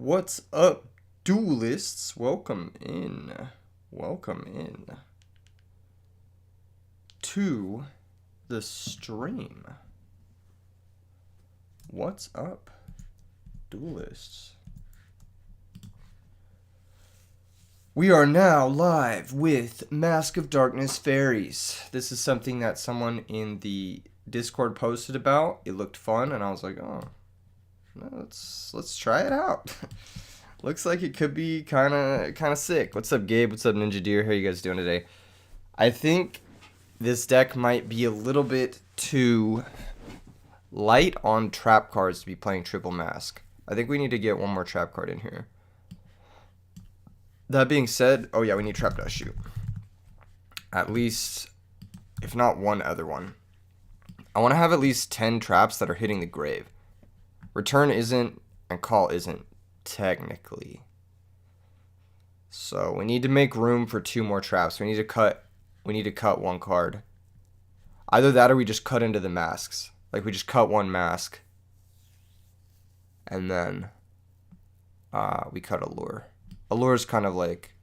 What's up, duelists? Welcome in. Welcome in to the stream. What's up, duelists? We are now live with Mask of Darkness Fairies. This is something that someone in the Discord posted about. It looked fun, and I was like, oh, let's try it out. Looks like it could be kind of sick. What's up, Gabe? What's up, Ninja Deer? How are you guys doing today? I think this deck might be a little bit too light on trap cards to be playing triple mask. I think we need to get one more trap card in here. That being said, oh yeah, we need Trap Dust Shoot. At least, if not one other one. I want to have at least 10 traps that are hitting the grave. Return isn't, and call isn't, technically. So we need to make room for 2 more traps. We need to cut one card. Either that or we just cut into the masks. Like we just cut one mask. And then we cut Allure. Allure is kind of like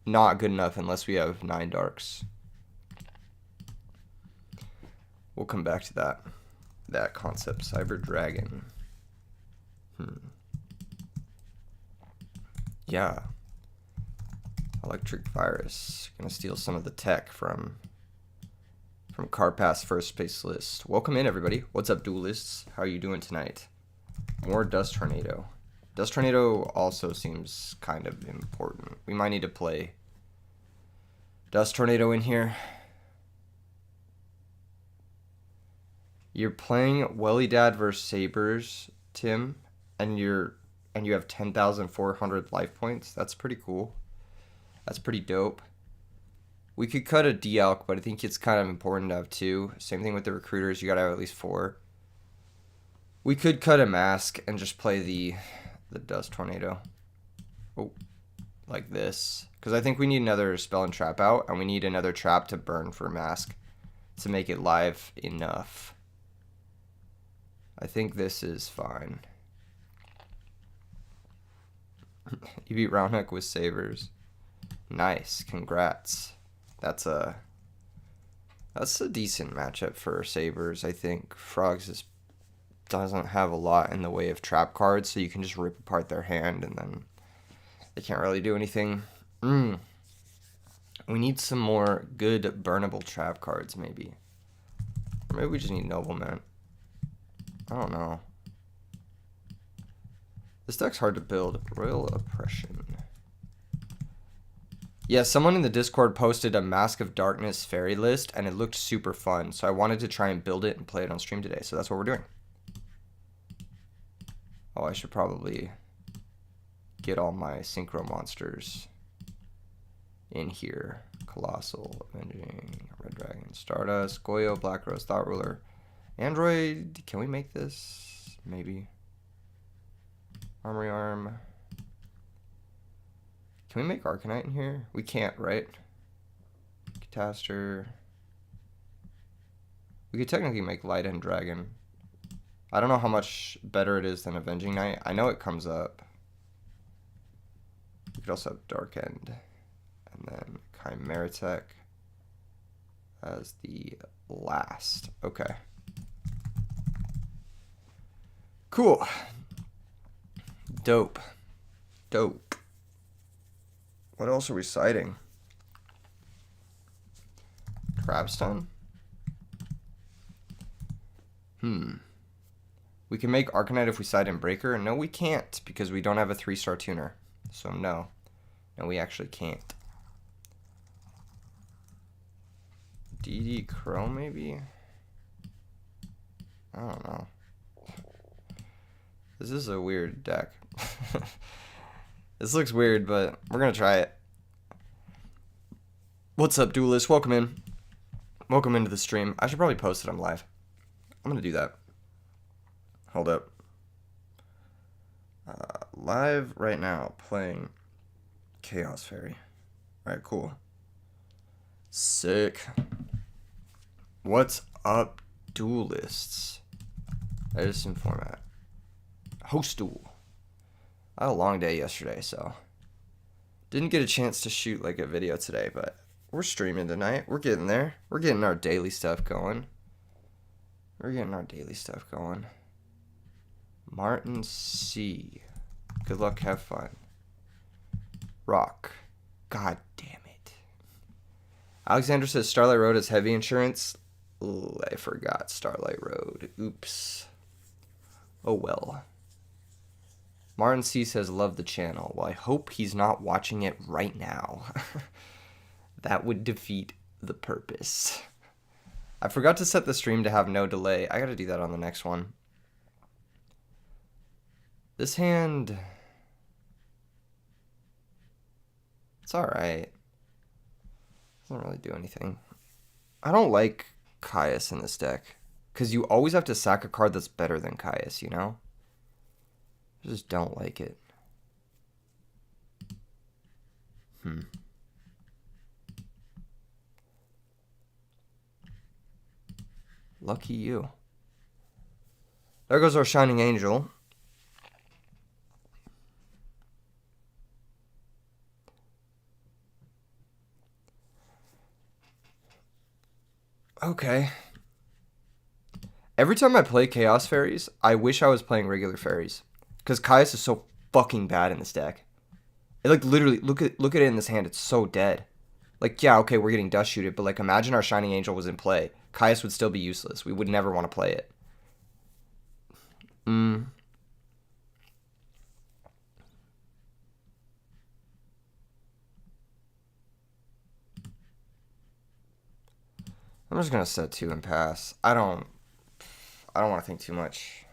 not good enough unless we have 9 darks. We'll come back to that concept. Cyber Dragon. Yeah. Electric Virus. Gonna steal some of the tech from Carpass first space list. Welcome in, everybody. What's up, duelists? How are you doing tonight? More Dust Tornado. Dust Tornado also seems kind of important. We might need to play Dust Tornado in here. You're playing Welly Dad versus Sabers, Tim, and you have 10,400 life points. That's pretty cool. That's pretty dope. We could cut a D-Alk, but I think it's kind of important to have 2. Same thing with the recruiters. You gotta have at least 4. We could cut a mask and just play the Dust Tornado. Oh, like this. Because I think we need another spell and trap out, and we need another trap to burn for mask to make it live enough. I think this is fine. You beat Roundhook with Sabers. Nice, congrats. That's a decent matchup for Sabers, I think. Frogs doesn't have a lot in the way of trap cards, so you can just rip apart their hand and then they can't really do anything. We need some more good burnable trap cards, maybe. Or maybe we just need Nobleman. I don't know. This deck's hard to build. Royal Oppression. Yeah, someone in the Discord posted a Mask of Darkness fairy list, and it looked super fun. So I wanted to try and build it and play it on stream today. So that's what we're doing. Oh, I should probably get all my synchro monsters in here. Colossal, Avenging, Red Dragon, Stardust, Goyo, Black Rose, Thought Ruler. Android, can we make this? Maybe. Armory Arm. Can we make Arcanite in here? We can't, right? Catastor. We could technically make Light End Dragon. I don't know how much better it is than Avenging Knight. I know it comes up. We could also have Dark End. And then Chimeratech as the last. Okay. Cool. Dope. Dope. What else are we citing? Crabstone? We can make Arcanite if we side in Breaker. No, we can't because we don't have a 3-star tuner. So no. No, we actually can't. DD Crow, maybe? I don't know. This is a weird deck. This looks weird, but we're going to try it. What's up, duelists? Welcome in. Welcome into the stream. I should probably post it on live. I'm going to do that. Hold up. Live right now, playing Chaos Fairy. Alright, cool. Sick. What's up, duelists? Edison format. Host duel. I had a long day yesterday, so didn't get a chance to shoot like a video today, but we're streaming tonight. We're getting there. We're getting our daily stuff going. Martin C. Good luck, have fun. Rock. God damn it. Alexander says Starlight Road has heavy insurance. Ooh, I forgot Starlight Road. Oops. Oh well. Martin C says love the channel. Well, I hope he's not watching it right now. That would defeat the purpose. I forgot to set the stream to have no delay. I gotta do that on the next one. This hand... It's alright. Doesn't really do anything. I don't like Caius in this deck. Because you always have to sack a card that's better than Caius, you know? I just don't like it. Lucky you. There goes our Shining Angel. Okay. Every time I play Chaos Fairies, I wish I was playing regular fairies. Because Caius is so fucking bad in this deck. It, like, literally, look at it in this hand. It's so dead. Like, yeah, okay, we're getting dust shooted, but, like, imagine our Shining Angel was in play. Caius would still be useless. We would never want to play it. I'm just going to set 2 and pass. I don't want to think too much.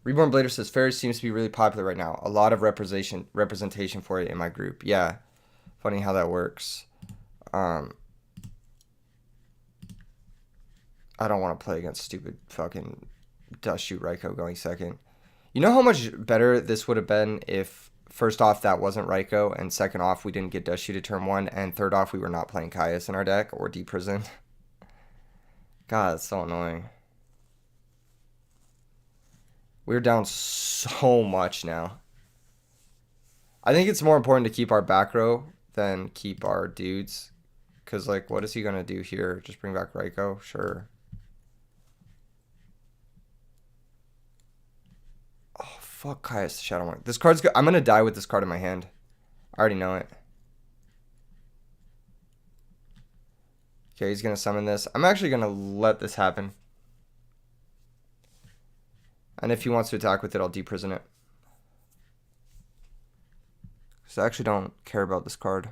Reborn Blader says, Fairies seems to be really popular right now. A lot of representation for it in my group. Yeah. Funny how that works. I don't want to play against stupid fucking Dust Shoot Raikou going second. You know how much better this would have been if, first off, that wasn't Raikou, and second off, we didn't get Dust Shooted turn 1, and third off, we were not playing Caius in our deck, or Deep Prison. God, it's so annoying. We're down so much now. I think it's more important to keep our back row than keep our dudes. Because, like, what is he going to do here? Just bring back Raikou? Sure. Oh, fuck Caius the Shadow Monk. This card's good. I'm going to die with this card in my hand. I already know it. Okay, he's going to summon this. I'm actually going to let this happen. And if he wants to attack with it, I'll deprison it. Because I actually don't care about this card.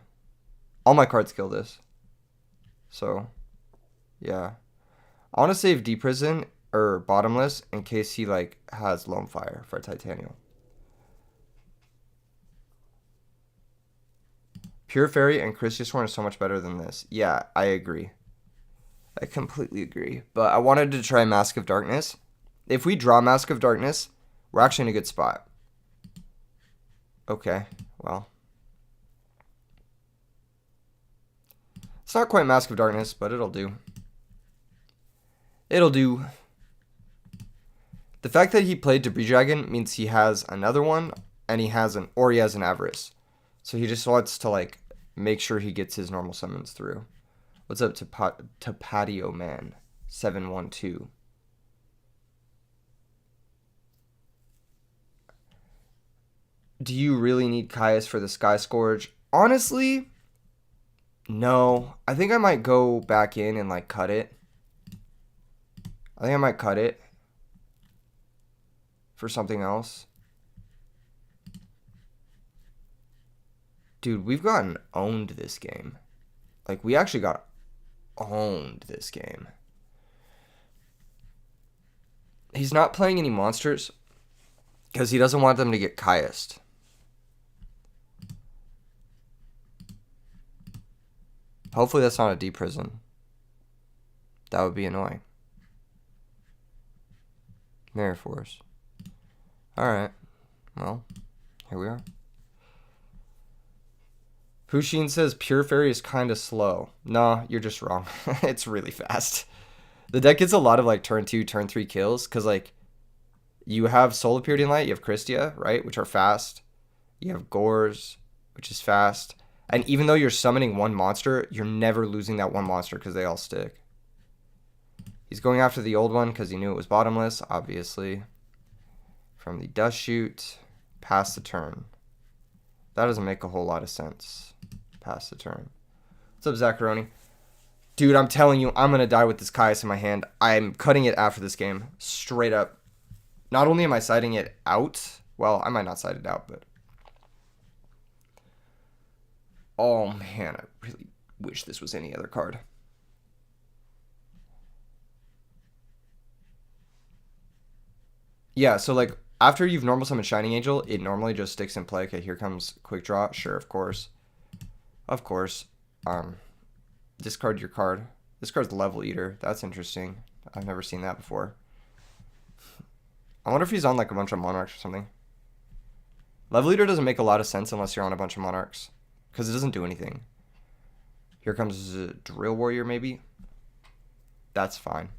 All my cards kill this. So, yeah. I want to save deprison or bottomless in case he, like, has Lone Fire for Titanium. Pure Fairy and Christiasworn is so much better than this. Yeah, I agree. I completely agree. But I wanted to try Mask of Darkness. If we draw Mask of Darkness, we're actually in a good spot. Okay, well. It's not quite Mask of Darkness, but it'll do. It'll do. The fact that he played Debris Dragon means he has another one, and he has an Avarice. So he just wants to, like, make sure he gets his normal summons through. What's up to Patio Man 712? Do you really need Caius for the Sky Scourge? Honestly, no. I think I might go back in and, like, cut it. I think I might cut it for something else. Dude, we've gotten owned this game. Like, we actually got owned this game. He's not playing any monsters because he doesn't want them to get Caius'd. Hopefully that's not a deep prison. That would be annoying. Mirror Force. Alright. Well, here we are. Pushin says Pure Fairy is kind of slow. No, you're just wrong. It's really fast. The deck gets a lot of, like, turn 2, turn 3 kills. Because, like, You have Solar Purity and Light, you have Christia, right, which are fast. You have Gores, which is fast. And even though you're summoning one monster, you're never losing that one monster because they all stick. He's going after the old one because he knew it was bottomless, obviously. From the Dust Chute, pass the turn. That doesn't make a whole lot of sense. Pass the turn. What's up, Zacharoni? Dude, I'm telling you, I'm going to die with this Caius in my hand. I'm cutting it after this game. Straight up. Not only am I siding it out. Well, I might not side it out, but... Oh, man. I really wish this was any other card. Yeah, so, like, after you've normal summoned Shining Angel, it normally just sticks in play. Okay, here comes Quick Draw. Sure, of course. Of course. Discard your card. This card's Level Eater. That's interesting. I've never seen that before. I wonder if he's on like a bunch of Monarchs or something. Level Eater doesn't make a lot of sense unless you're on a bunch of Monarchs. Because it doesn't do anything. Here comes a Drill Warrior maybe. That's fine.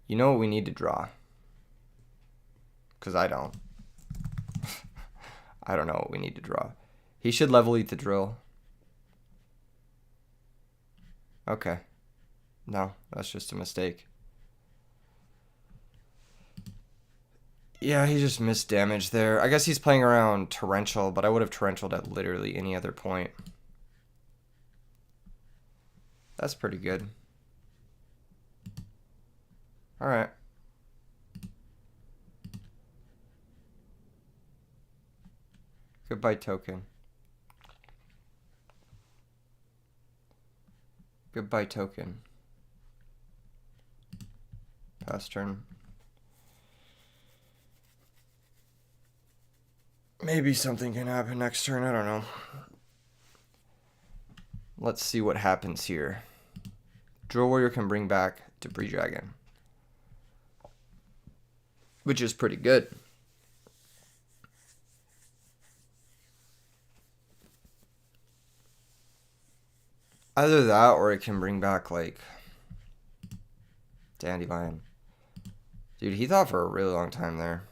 You know what we need to draw? Because I don't. I don't know what we need to draw. He should level eat the drill. Okay. No, that's just a mistake. Yeah, he just missed damage there. I guess he's playing around Torrential, but I would have Torrentialed at literally any other point. That's pretty good. Alright. Goodbye, token. Goodbye, token. Pass turn. Maybe something can happen next turn. I don't know. Let's see what happens here. Drill Warrior can bring back Debris Dragon, which is pretty good. Either that or it can bring back, like, Dandelion. Dude, he thought for a really long time there.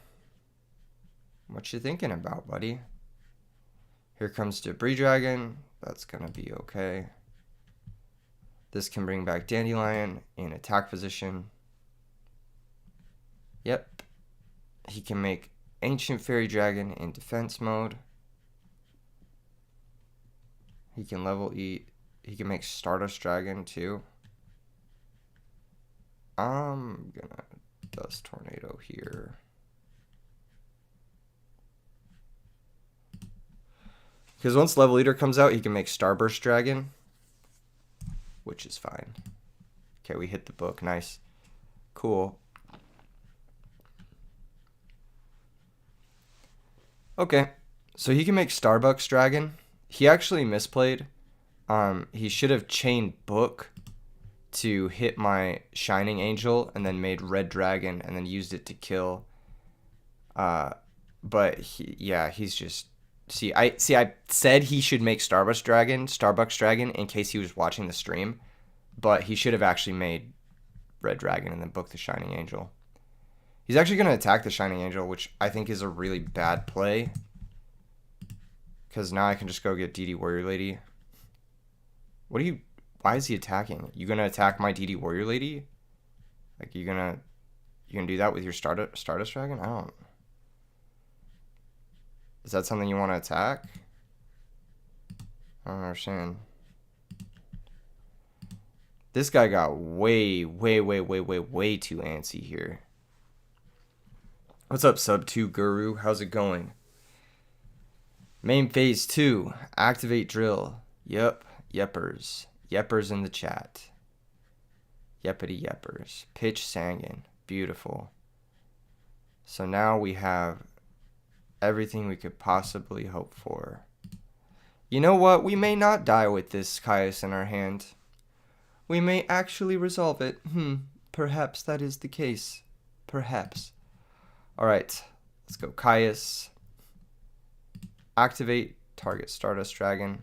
What you thinking about, buddy? Here comes Debris Dragon. That's gonna be okay. This can bring back Dandelion in attack position. Yep. He can make Ancient Fairy Dragon in defense mode. He can level eat. He can make Stardust Dragon too. I'm gonna Dust Tornado here. Because once Level Eater comes out, he can make Starburst Dragon, which is fine. Okay, we hit the book. Nice. Cool. Okay, so he can make Starbucks Dragon. He actually misplayed. He should have chained Book to hit my Shining Angel and then made Red Dragon and then used it to kill. But he's just... See, I said he should make Starbucks Dragon in case he was watching the stream, but he should have actually made Red Dragon and then booked the Shining Angel. He's actually going to attack the Shining Angel, which I think is a really bad play, because now I can just go get DD Warrior Lady. Why is he attacking? You going to attack my DD Warrior Lady? Like, you gonna do that with your Stardust Dragon? I don't... Is that something you want to attack? I don't understand. This guy got way too antsy here. What's up, Sub 2 Guru? How's it going? Main phase 2. Activate drill. Yep. Yeppers. Yeppers in the chat. Yeppity yeppers. Pitch Sangan. Beautiful. So now we have everything we could possibly hope for. You know what? We may not die with this Caius in our hand. We may actually resolve it. Perhaps that is the case. Perhaps. Alright. Let's go Caius. Activate. Target Stardust Dragon.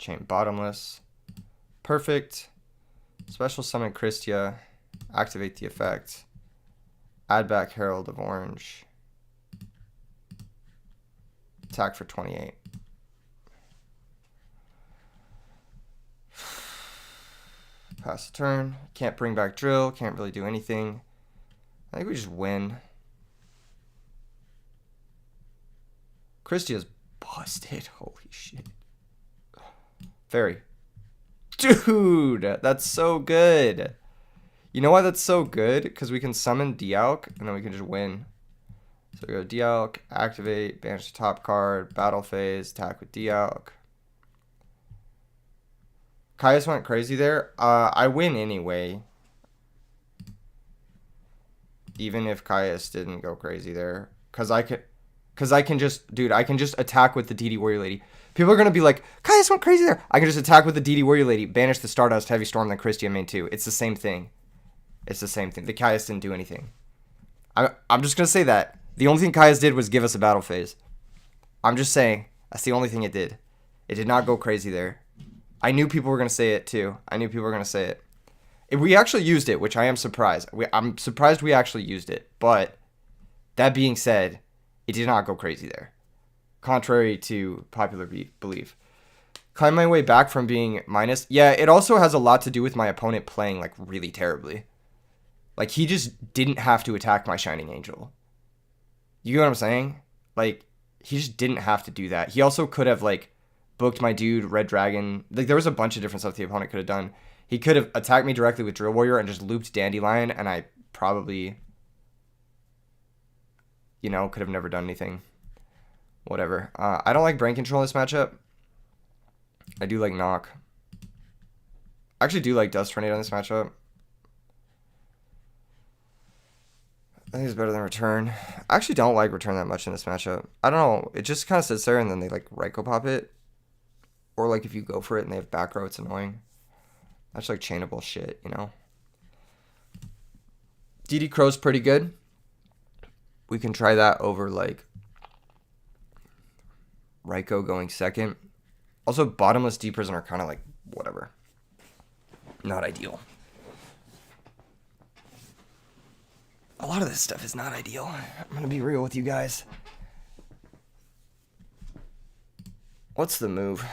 Chain bottomless. Perfect. Special summon Christia. Activate the effect. Add back Herald of Orange. Attack for 28. Pass the turn. Can't bring back Drill. Can't really do anything. I think we just win. Christia's busted. Holy shit. Fairy. Dude, that's so good. You know why that's so good? Because we can summon Dialk, and then we can just win. So we go Dialk, activate, banish the top card, battle phase, attack with Dialk. Caius went crazy there. I win anyway. Even if Caius didn't go crazy there. Because I can just, dude, I can just attack with the DD Warrior Lady. People are going to be like, Caius went crazy there. I can just attack with the DD Warrior Lady, banish the Stardust, Heavy Storm, then Christia main 2. It's the same thing. It's the same thing. The Caius didn't do anything. I'm just going to say that. The only thing Caius did was give us a battle phase. I'm just saying, that's the only thing it did. It did not go crazy there. I knew people were going to say it too. I knew people were going to say it. If we actually used it, which I am surprised. I'm surprised we actually used it. But that being said, it did not go crazy there. Contrary to popular belief. Climb my way back from being minus. Yeah, it also has a lot to do with my opponent playing like really terribly. Like he just didn't have to attack my Shining Angel. You get what I'm saying? Like he just didn't have to do that. He also could have like booked my dude Red Dragon. Like there was a bunch of different stuff the opponent could have done. He could have attacked me directly with Drill Warrior and just looped Dandelion, and I probably, you know, could have never done anything. Whatever. I don't like brain control in this matchup. I do like Knock. I actually do like Dust Tornado in this matchup. I think it's better than Return. I actually don't like Return that much in this matchup. I don't know. It just kind of sits there and then they like Raikou pop it. Or like if you go for it and they have back row, it's annoying. That's like chainable shit, you know? DD Crow's pretty good. We can try that over like Raikou going second. Also, Bottomless Deep Prison are kind of like whatever. Not ideal. A lot of this stuff is not ideal. I'm going to be real with you guys. What's the move?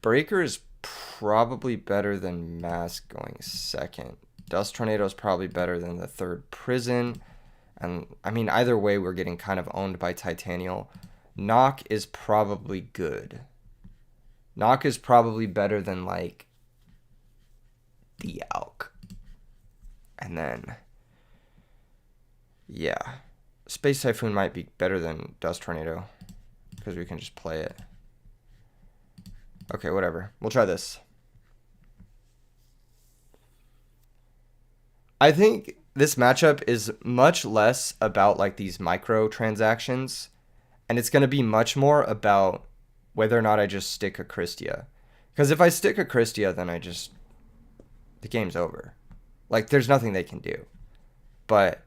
Breaker is probably better than Mask going second. Dust Tornado is probably better than the third Prison. And, I mean, either way, we're getting kind of owned by Titanial. Knock is probably good. Knock is probably better than, like, the Alk. And then, yeah. Space Typhoon might be better than Dust Tornado. Because we can just play it. Okay, whatever. We'll try this. I think this matchup is much less about, like, these micro transactions. And it's going to be much more about whether or not I just stick a Christia. Because if I stick a Christia, then the game's over. Like, there's nothing they can do. But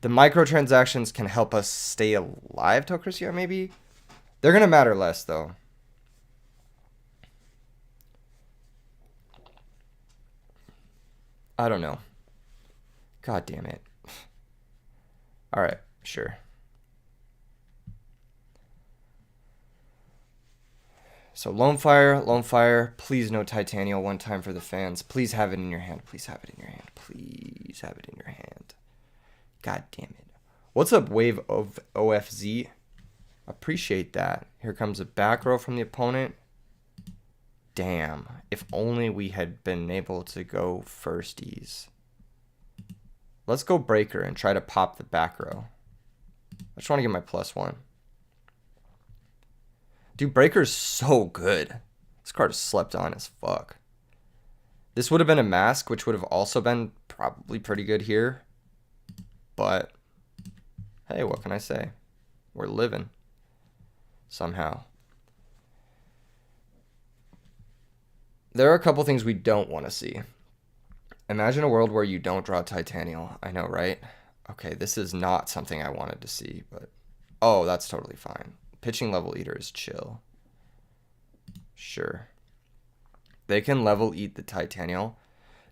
the microtransactions can help us stay alive till Christia, maybe? They're going to matter less, though. I don't know. God damn it. Alright, sure. So Lone Fire, please no Titanial one time for the fans. Please have it in your hand. Please have it in your hand. Please have it in your hand. God damn it. What's up, Wave of OFZ? Appreciate that. Here comes a back row from the opponent. Damn. If only we had been able to go firsties. Let's go Breaker and try to pop the back row. I just want to get my +1. Dude, Breaker's so good. This card is slept on as fuck. This would have been a Mask, which would have also been probably pretty good here. But, hey, what can I say? We're living. Somehow. There are a couple things we don't want to see. Imagine a world where you don't draw titanial. I know, right? Okay, this is not something I wanted to see, but... Oh, that's totally fine. Pitching level eater is chill. Sure. They can level eat the titanial.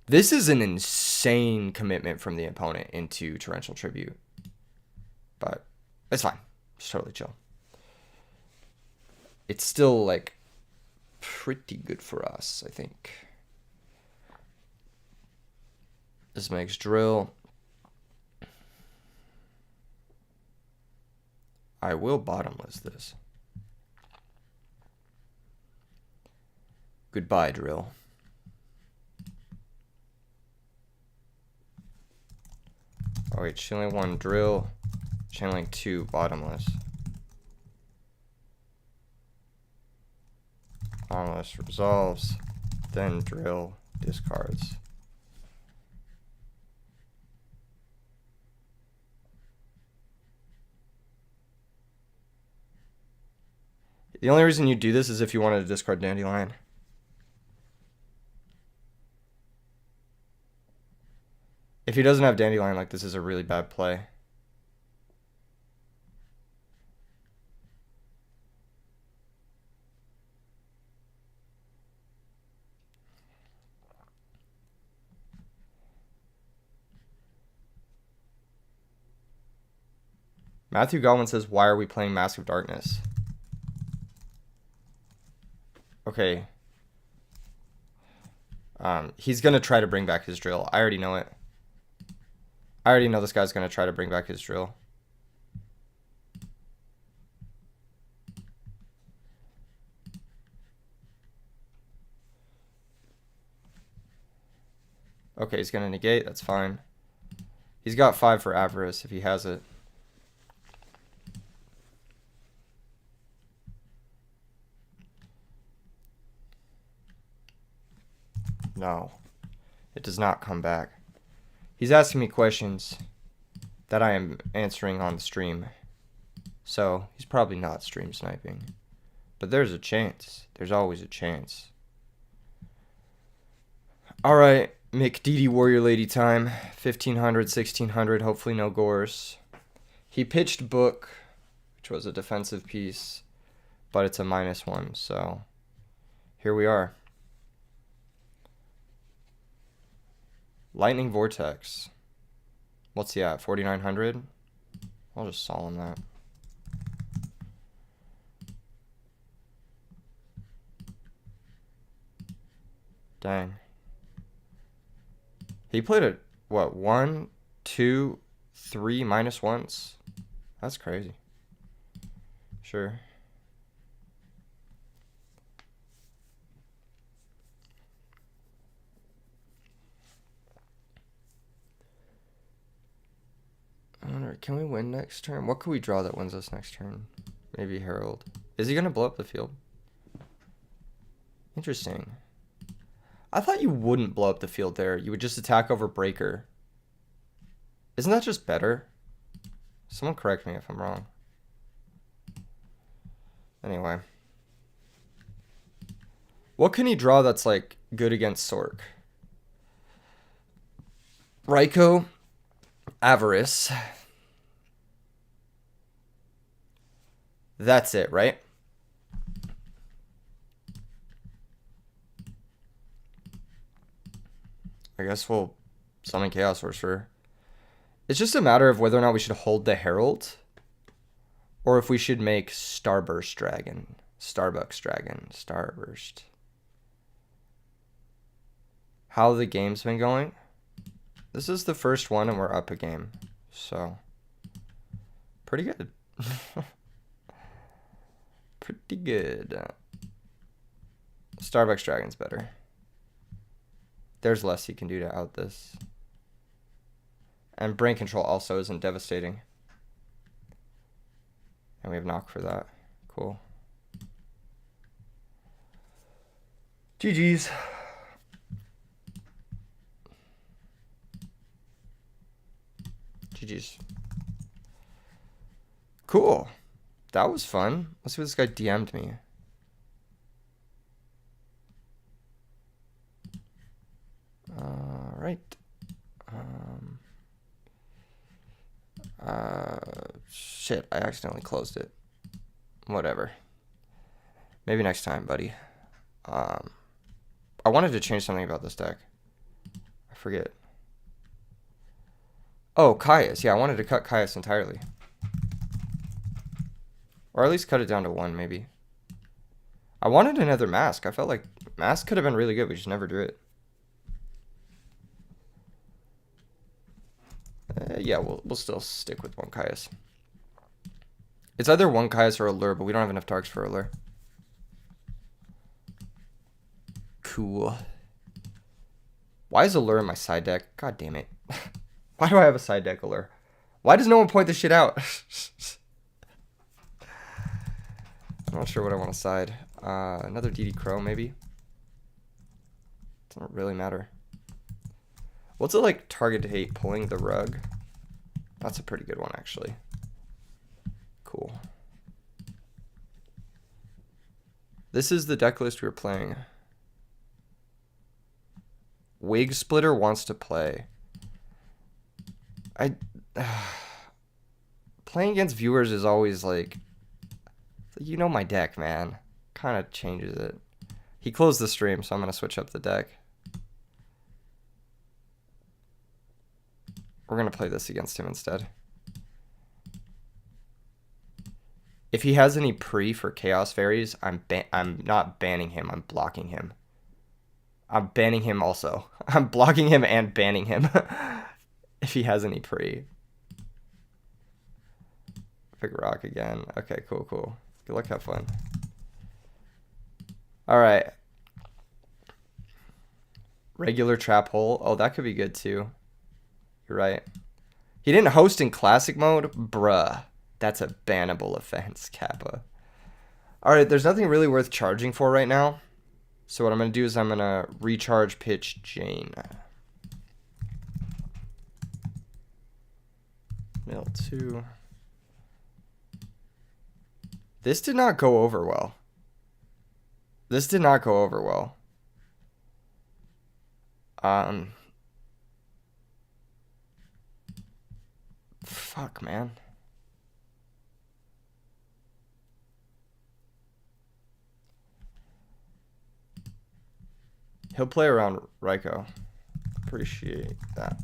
This is an insane commitment from the opponent into torrential tribute. But it's fine. It's totally chill. It's still, like, pretty good for us, I think. This makes drill. I will bottomless this. Goodbye, drill. Oh wait, channeling 1 drill, channeling 2 bottomless. Bottomless resolves, then drill discards. The only reason you do this is if you wanted to discard Dandelion. If he doesn't have Dandelion, like, this is a really bad play. Matthew Goldman says, why are we playing Mask of Darkness? Okay. He's going to try to bring back his drill. I already know it. I already know this guy's going to try to bring back his drill. Okay, he's going to negate. That's fine. He's got 5 for Avarice if he has it. No. It does not come back. He's asking me questions that I am answering on the stream. So, he's probably not stream sniping. But there's a chance. There's always a chance. Alright, McDeedy Warrior Lady time. 1500, 1600, hopefully no gores. He pitched Book, which was a defensive piece, but it's a -1, so here we are. Lightning Vortex. What's he at? 4900? I'll just solemn that. Dang. He played it, what, 1, 2, 3 -1s? That's crazy. Sure. I wonder, can we win next turn? What could we draw that wins us next turn? Maybe Herald. Is he going to blow up the field? Interesting. I thought you wouldn't blow up the field there. You would just attack over Breaker. Isn't that just better? Someone correct me if I'm wrong. Anyway. What can he draw that's, like, good against Sork? Raikou. Avarice. That's it, right? I guess we'll summon Chaos Sorcerer. It's just a matter of whether or not we should hold the Herald, or if we should make Starburst Dragon. Starbucks Dragon. Starburst. How the game's been going? This is the first one and we're up a game. So, pretty good. Pretty good. Starbucks Dragon's better. There's less you can do to out this. And brain control also isn't devastating. And we have knock for that. Cool. GG's. GG's. Cool. That was fun. Let's see what this guy DM'd me. Alright. right. Shit, I accidentally closed it. Whatever. Maybe next time, buddy. I wanted to change something about this deck. I forget. Oh, Caius. Yeah, I wanted to cut Caius entirely. Or at least cut it down to 1, maybe. I wanted another Mask. I felt like Mask could have been really good. We just never drew it. Yeah, we'll still stick with 1 Caius. It's either 1 Caius or Allure, but we don't have enough targets for Allure. Cool. Why is Allure in my side deck? God damn it. Why do I have a side deck Allure? Why does no one point this shit out? I'm not sure what I want to side. Another DD Crow, maybe? Doesn't really matter. What's it like target to hate? Pulling the rug? That's a pretty good one, actually. Cool. This is the deck list we were playing. Wig Splitter wants to play. Playing against viewers is always like, you know my deck, man. Kind of changes it. He closed the stream, so I'm going to switch up the deck. We're going to play this against him instead. If he has any pre for Chaos Fairies, I'm not banning him. I'm blocking him. I'm banning him also. I'm blocking him and banning him. If he has any pre. Pick Rock again. Okay, cool, cool. Good luck, have fun. Alright. Regular Trap Hole. Oh, that could be good too. You're right. He didn't host in Classic mode? Bruh. That's a bannable offense, Kappa. Alright, there's nothing really worth charging for right now. So what I'm going to do is I'm going to recharge pitch Jane. Mill 2. This did not go over well. This did not go over well. Fuck, man. He'll play around Raiko. Appreciate that.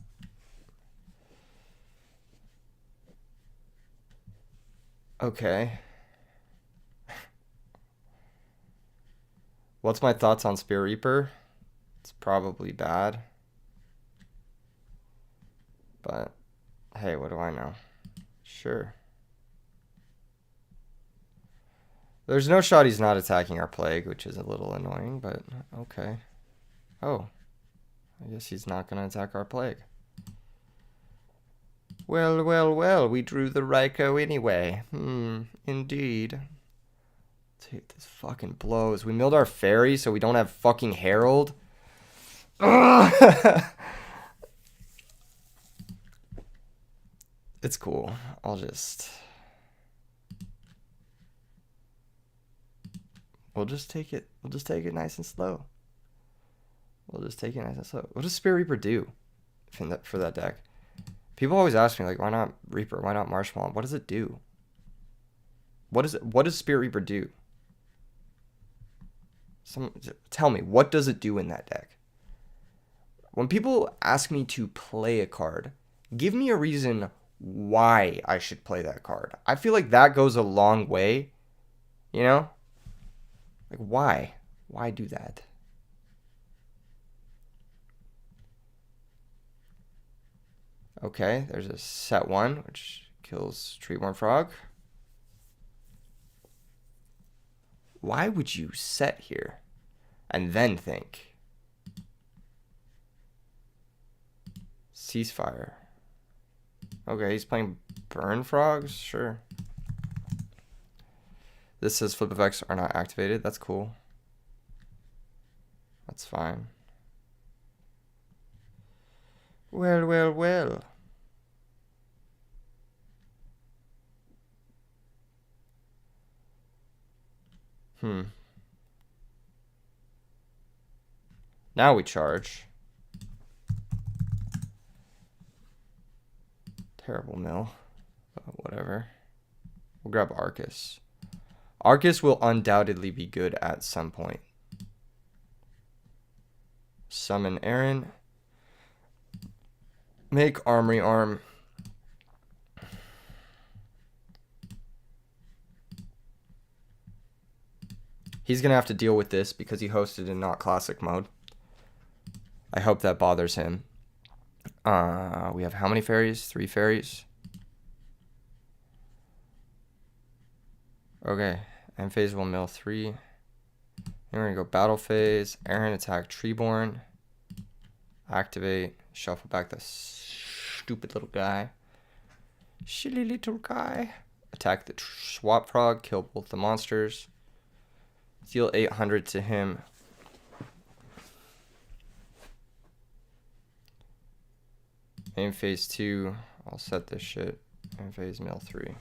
Okay. What's my thoughts on Spear Reaper? It's probably bad. But, hey, what do I know? Sure. There's no shot he's not attacking our Plague, which is a little annoying, but okay. Oh. I guess he's not going to attack our Plague. Well, well, well, we drew the Raiko anyway. Indeed. Dude, this fucking blows. We milled our Fairy so we don't have fucking Herald. It's cool. We'll just take it. We'll just take it nice and slow. We'll just take it nice and slow. What does Spirit Reaper do for that deck? People always ask me, like, why not Reaper? Why not Marshmallow? What does it do? What does Spirit Reaper do? Tell me, what does it do in that deck? When people ask me to play a card, give me a reason why I should play that card. I feel like that goes a long way, you know? Like, why? Why do that? Okay, there's a set 1, which kills Treeworm Frog. Why would you set here and then think? Ceasefire. Okay, he's playing Burn Frogs? Sure. This says flip effects are not activated. That's cool. That's fine. Well, well, well. Now we charge. Terrible mill. Whatever. We'll grab Arcus. Arcus will undoubtedly be good at some point. Summon Aaron. Make Armory Arm. He's going to have to deal with this because he hosted in not classic mode. I hope that bothers him. We have how many fairies? 3 fairies. Okay. End phase will mill 3. Then we're going to go battle phase. Aaron attack Treeborn. Activate. Shuffle back the stupid little guy. Shitty little guy. Attack the swap frog. Kill both the monsters. Deal 800 to him. Main phase 2. I'll set this shit. Main phase mill 3.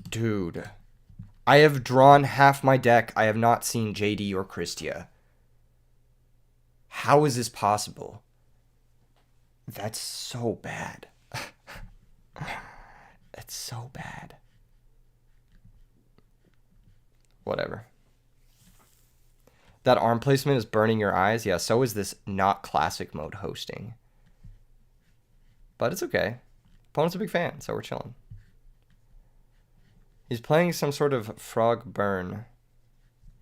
Dude. I have drawn half my deck. I have not seen JD or Christia. How is this possible? That's so bad. That's so bad. Whatever. That arm placement is burning your eyes. Yeah, so is this not classic mode hosting. But it's okay. Opponent's a big fan, so we're chilling. He's playing some sort of frog burn.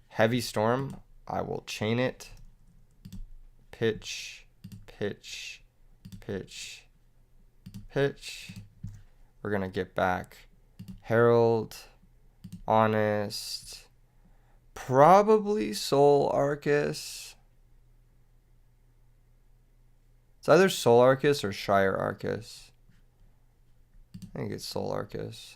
Heavy storm. I will chain it. Pitch, pitch, pitch, pitch. We're going to get back Herald, Honest, probably Soul Arcus. It's either Soul Arcus or Shire Arcus. I think it's Soul Arcus.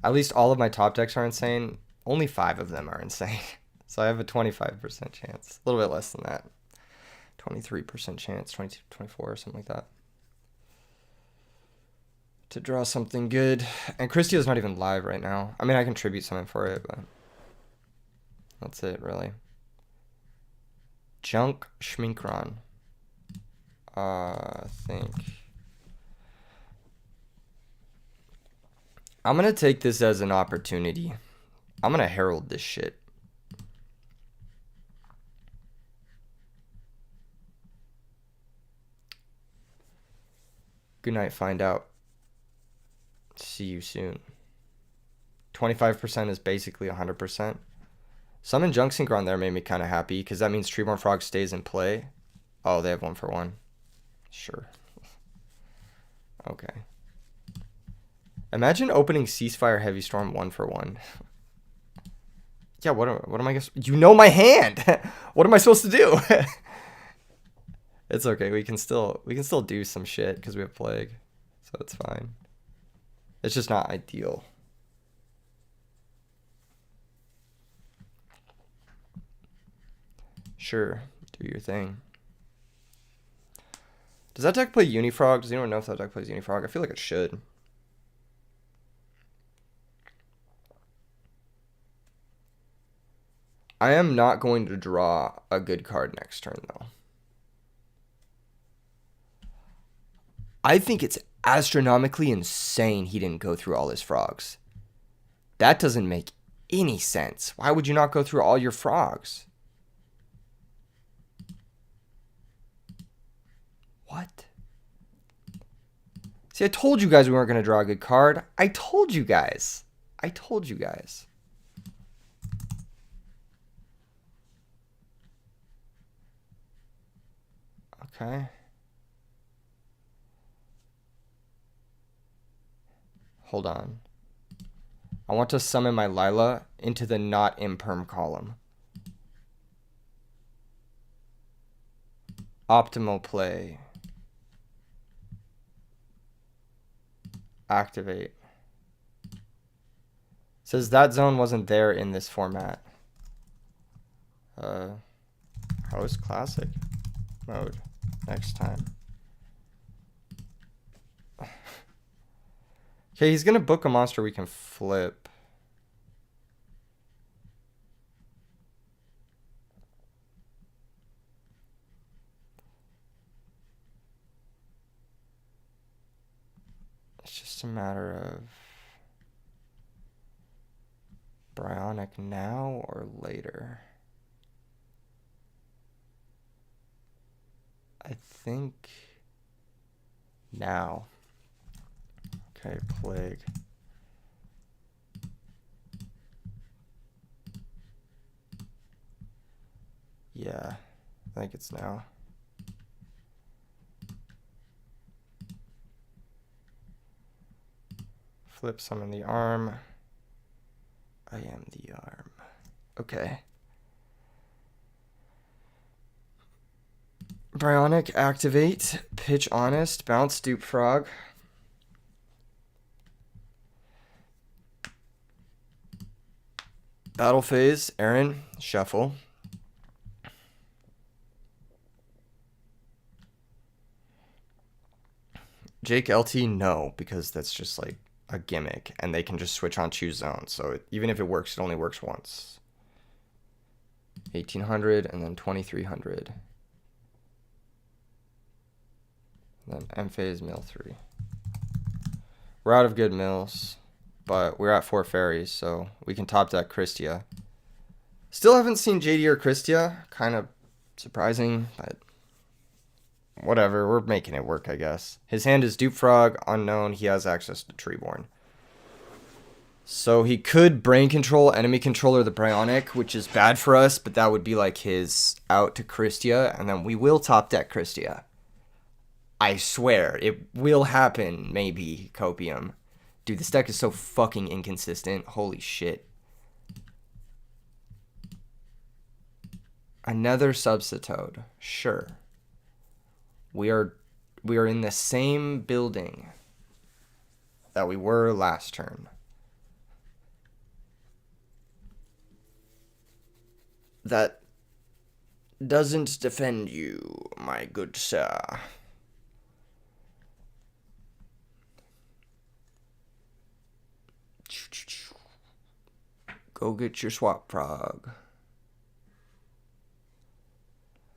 At least all of my top decks are insane. Only 5 of them are insane. So I have a 25% chance. A little bit less than that. 23% chance, 22, 24, or something like that. To draw something good. And Christia's not even live right now. I mean, I contribute something for it, but that's it, really. Junk Schminkron. I think. I'm going to take this as an opportunity. I'm going to herald this shit. Good night, find out. See you soon. 25% is basically 100%. Summon Junk Synchron there made me kind of happy because that means Treeborn Frog stays in play. Oh, they have 1-for-1. Sure. Okay. Imagine opening Ceasefire Heavy Storm 1-for-1. Yeah, what am I guess? You know my hand. What am I supposed to do? It's okay. We can still do some shit because we have Plague, so it's fine. It's just not ideal. Sure, do your thing. Does that deck play Unifrog? Does anyone know if that deck plays Unifrog? I feel like it should. I am not going to draw a good card next turn, though. I think it's astronomically insane he didn't go through all his frogs. That doesn't make any sense. Why would you not go through all your frogs? What? See, I told you guys we weren't going to draw a good card. I told you guys. I told you guys. Okay. Hold on. I want to summon my Lila into the not imperm column. Optimal play. Activate. Says that zone wasn't there in this format. Host classic mode next time. Okay, he's gonna book a monster we can flip. It's just a matter of Bryonic now or later. I think now. Okay, plague. Yeah, I think it's now. Flip summon the arm. I am the arm. Okay. Bryonic, activate. Pitch honest. Bounce, dupe frog. Battle phase. Aaron, shuffle. Jake LT, no, because that's just like a gimmick, and they can just switch on choose zone. So even if it works, it only works once. 1800 and then 2300. Then M phase mill 3. We're out of good mills, but we're at 4 fairies, so we can top deck Christia. Still haven't seen JD or Christia. Kind of surprising, but whatever. We're making it work, I guess. His hand is Dupe Frog, unknown. He has access to Treeborn. So he could brain control enemy controller the Bryonic, which is bad for us, but that would be like his out to Christia, and then we will top deck Christia. I swear, it will happen, maybe, Copium. Dude, this deck is so fucking inconsistent. Holy shit. Another Substitute. Sure. We are in the same building that we were last turn. That doesn't defend you, my good sir. Go get your swap frog.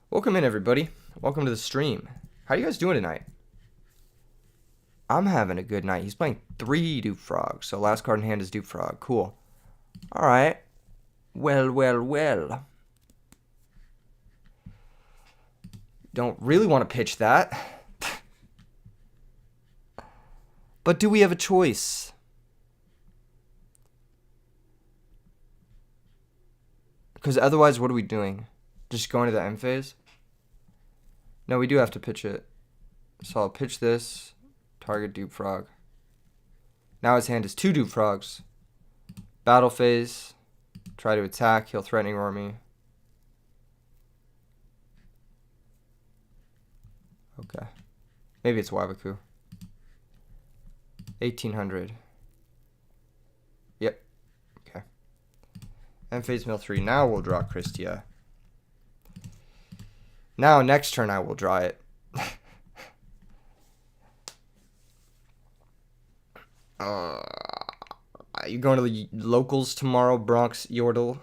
Welcome in, everybody. Welcome to the stream. How you guys doing tonight? I'm having a good night. He's playing 3 Dupe Frogs, so last card in hand is Dupe Frog. Cool. All right. Well, well, well. Don't really want to pitch that. But do we have a choice? Because otherwise, what are we doing? Just going to the M phase? No, we do have to pitch it. So I'll pitch this. Target Dupe Frog. Now his hand is 2 Dupe Frogs. Battle phase. Try to attack. He'll threatening roar me. Okay. Maybe it's Wabaku. 1800. Yep. Okay. And phase mill 3. Now we'll draw Christia. Now next turn I will draw it. You going to the locals tomorrow, Bronx Yordle?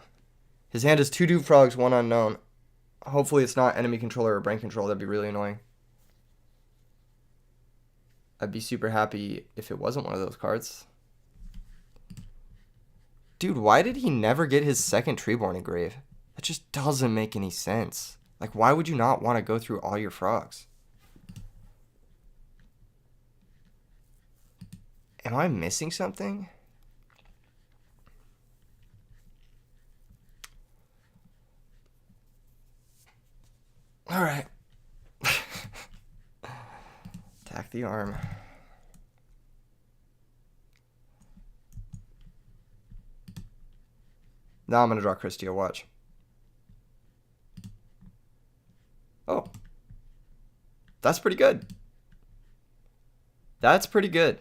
His hand is 2 Dupe Frogs, 1 unknown. Hopefully it's not enemy controller or brain control. That'd be really annoying. I'd be super happy if it wasn't one of those cards. Dude, why did he never get his second Treeborn engrave? That just doesn't make any sense. Like, why would you not want to go through all your frogs? Am I missing something? All right. Attack the arm. Now I'm going to draw Christia. Watch. Oh. That's pretty good. That's pretty good.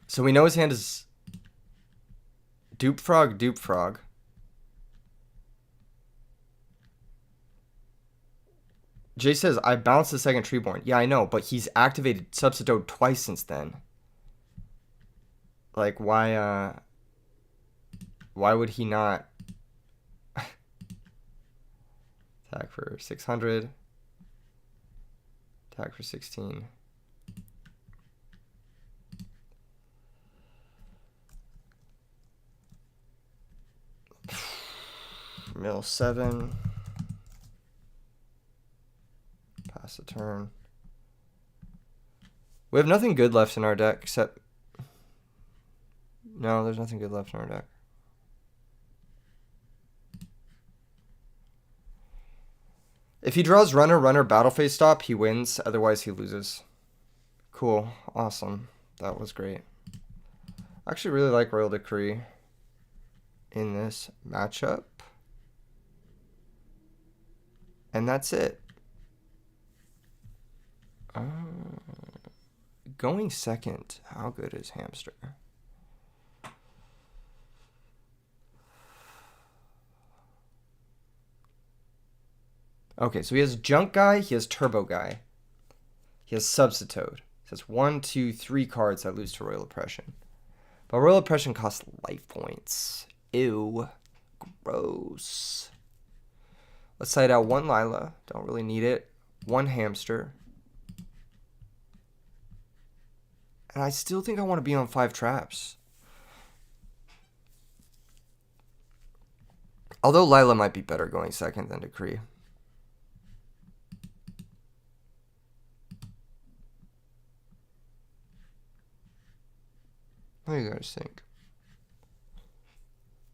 So we know his hand is Dupe Frog, Dupe Frog. Jay says, I bounced the second Treeborn. Yeah, I know, but he's activated Substitute twice since then. Like, why would he not attack for 600? Attack for 16. Mill 7. Pass the turn. We have nothing good left in our deck except... No, there's nothing good left in our deck. If he draws runner, battle phase stop, he wins. Otherwise, he loses. Cool. Awesome. That was great. I actually really like Royal Decree in this matchup. And that's it. Going second. How good is Hamster? Okay, so he has Junk Guy, he has Turbo Guy, he has Substitute. He has 1, 2, 3 cards that lose to Royal Oppression. But Royal Oppression costs life points. Ew. Gross. Let's side out 1 Lila. Don't really need it. 1 Hamster. And I still think I want to be on 5 traps. Although Lila might be better going second than Decree. What do you guys think?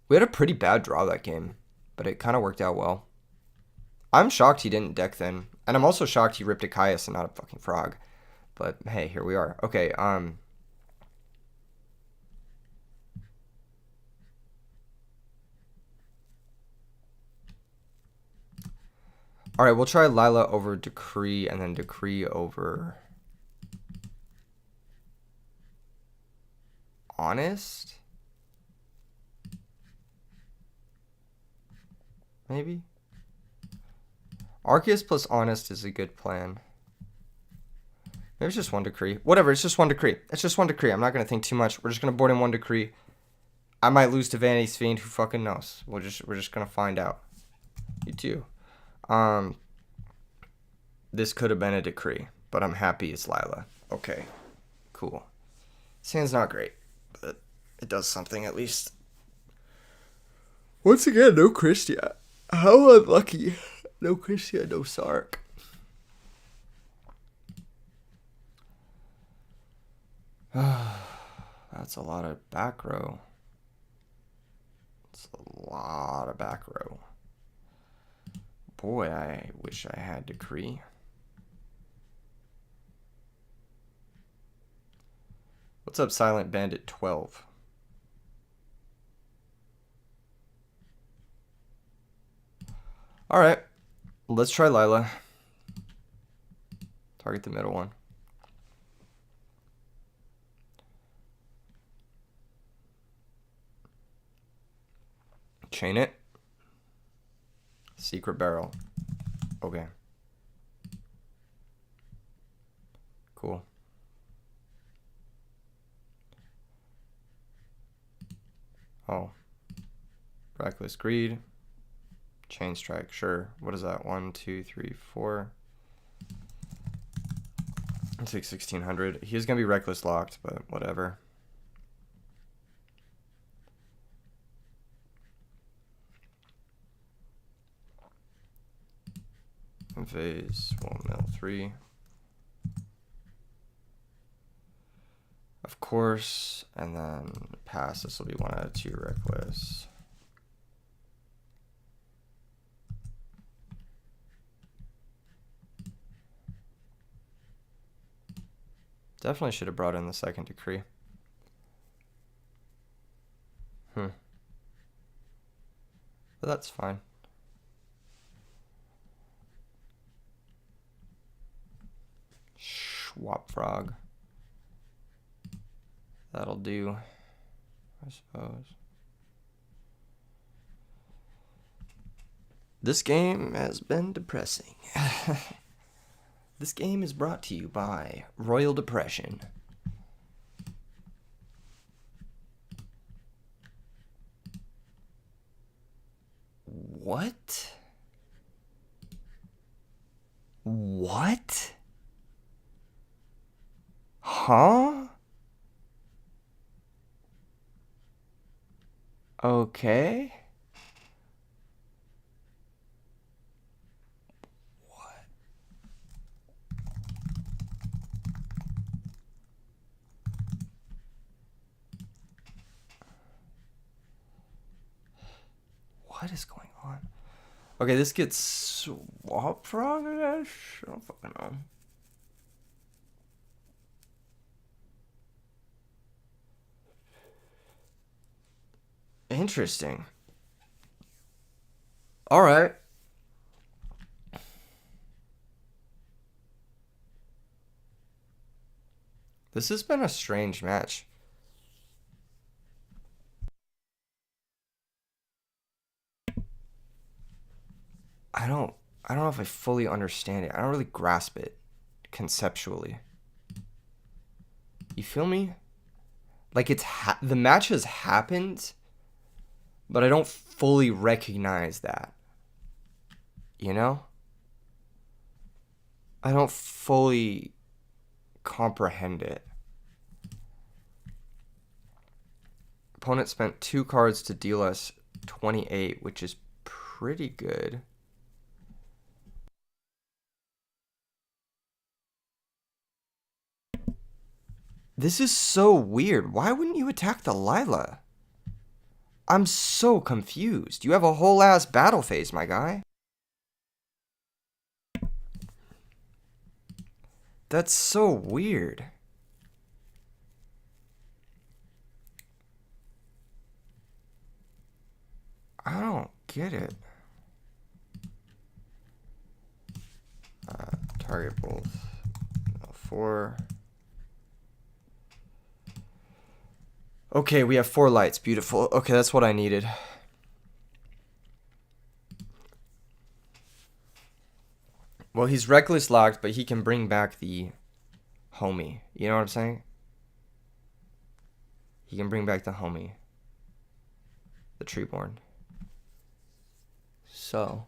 We had a pretty bad draw that game, but it kind of worked out well. I'm shocked he didn't deck then, and I'm also shocked he ripped a Caius and not a fucking frog. But hey, here we are. Okay, all right, we'll try Lila over Decree and then Decree over Honest? Maybe? Arceus plus Honest is a good plan. Maybe it's just 1 Decree. Whatever, it's just 1 Decree. It's just 1 Decree. I'm not going to think too much. We're just going to board in 1 Decree. I might lose to Vanity's Fiend. Who fucking knows? We're just going to find out. You too. This could have been a Decree, but I'm happy it's Lila. Okay, cool. This hand's not great, but it does something at least. Once again, no Christia. How unlucky. No Christia, no Sark. That's a lot of back row. It's a lot of back row. Boy, I wish I had Decree. What's up, Silent Bandit 12? All right, let's try Lila. Target the middle one. Chain it. Secret barrel. Okay. Cool. Oh. Reckless Greed. Chain Strike, sure. What is that? 1, 2, 3, 4. I'll take 1600. He's gonna be Reckless locked, but whatever. Phase, we'll mill 3. Of course, and then pass. This will be 1 out of 2 Reckless. Definitely should have brought in the second Decree. But that's fine. Swap Frog. That'll do, I suppose. This game has been depressing. This game is brought to you by Royal Depression. What? What? Huh? Okay. What is going on? Okay, this gets swap frog-ish? I don't fucking know. Interesting. All right. This has been a strange match. I don't know if I fully understand it. I don't really grasp it conceptually. You feel me? Like the match has happened, but I don't fully recognize that. You know? I don't fully comprehend it. Opponent spent 2 cards to deal us 28, which is pretty good. This is so weird. Why wouldn't you attack the Lila? I'm so confused. You have a whole ass battle phase, my guy. That's so weird. I don't get it. Target both. 4. Okay, we have 4 lights. Beautiful. Okay, that's what I needed. Well, he's reckless locked, but he can bring back the homie. You know what I'm saying? He can bring back the homie. The Treeborn. So,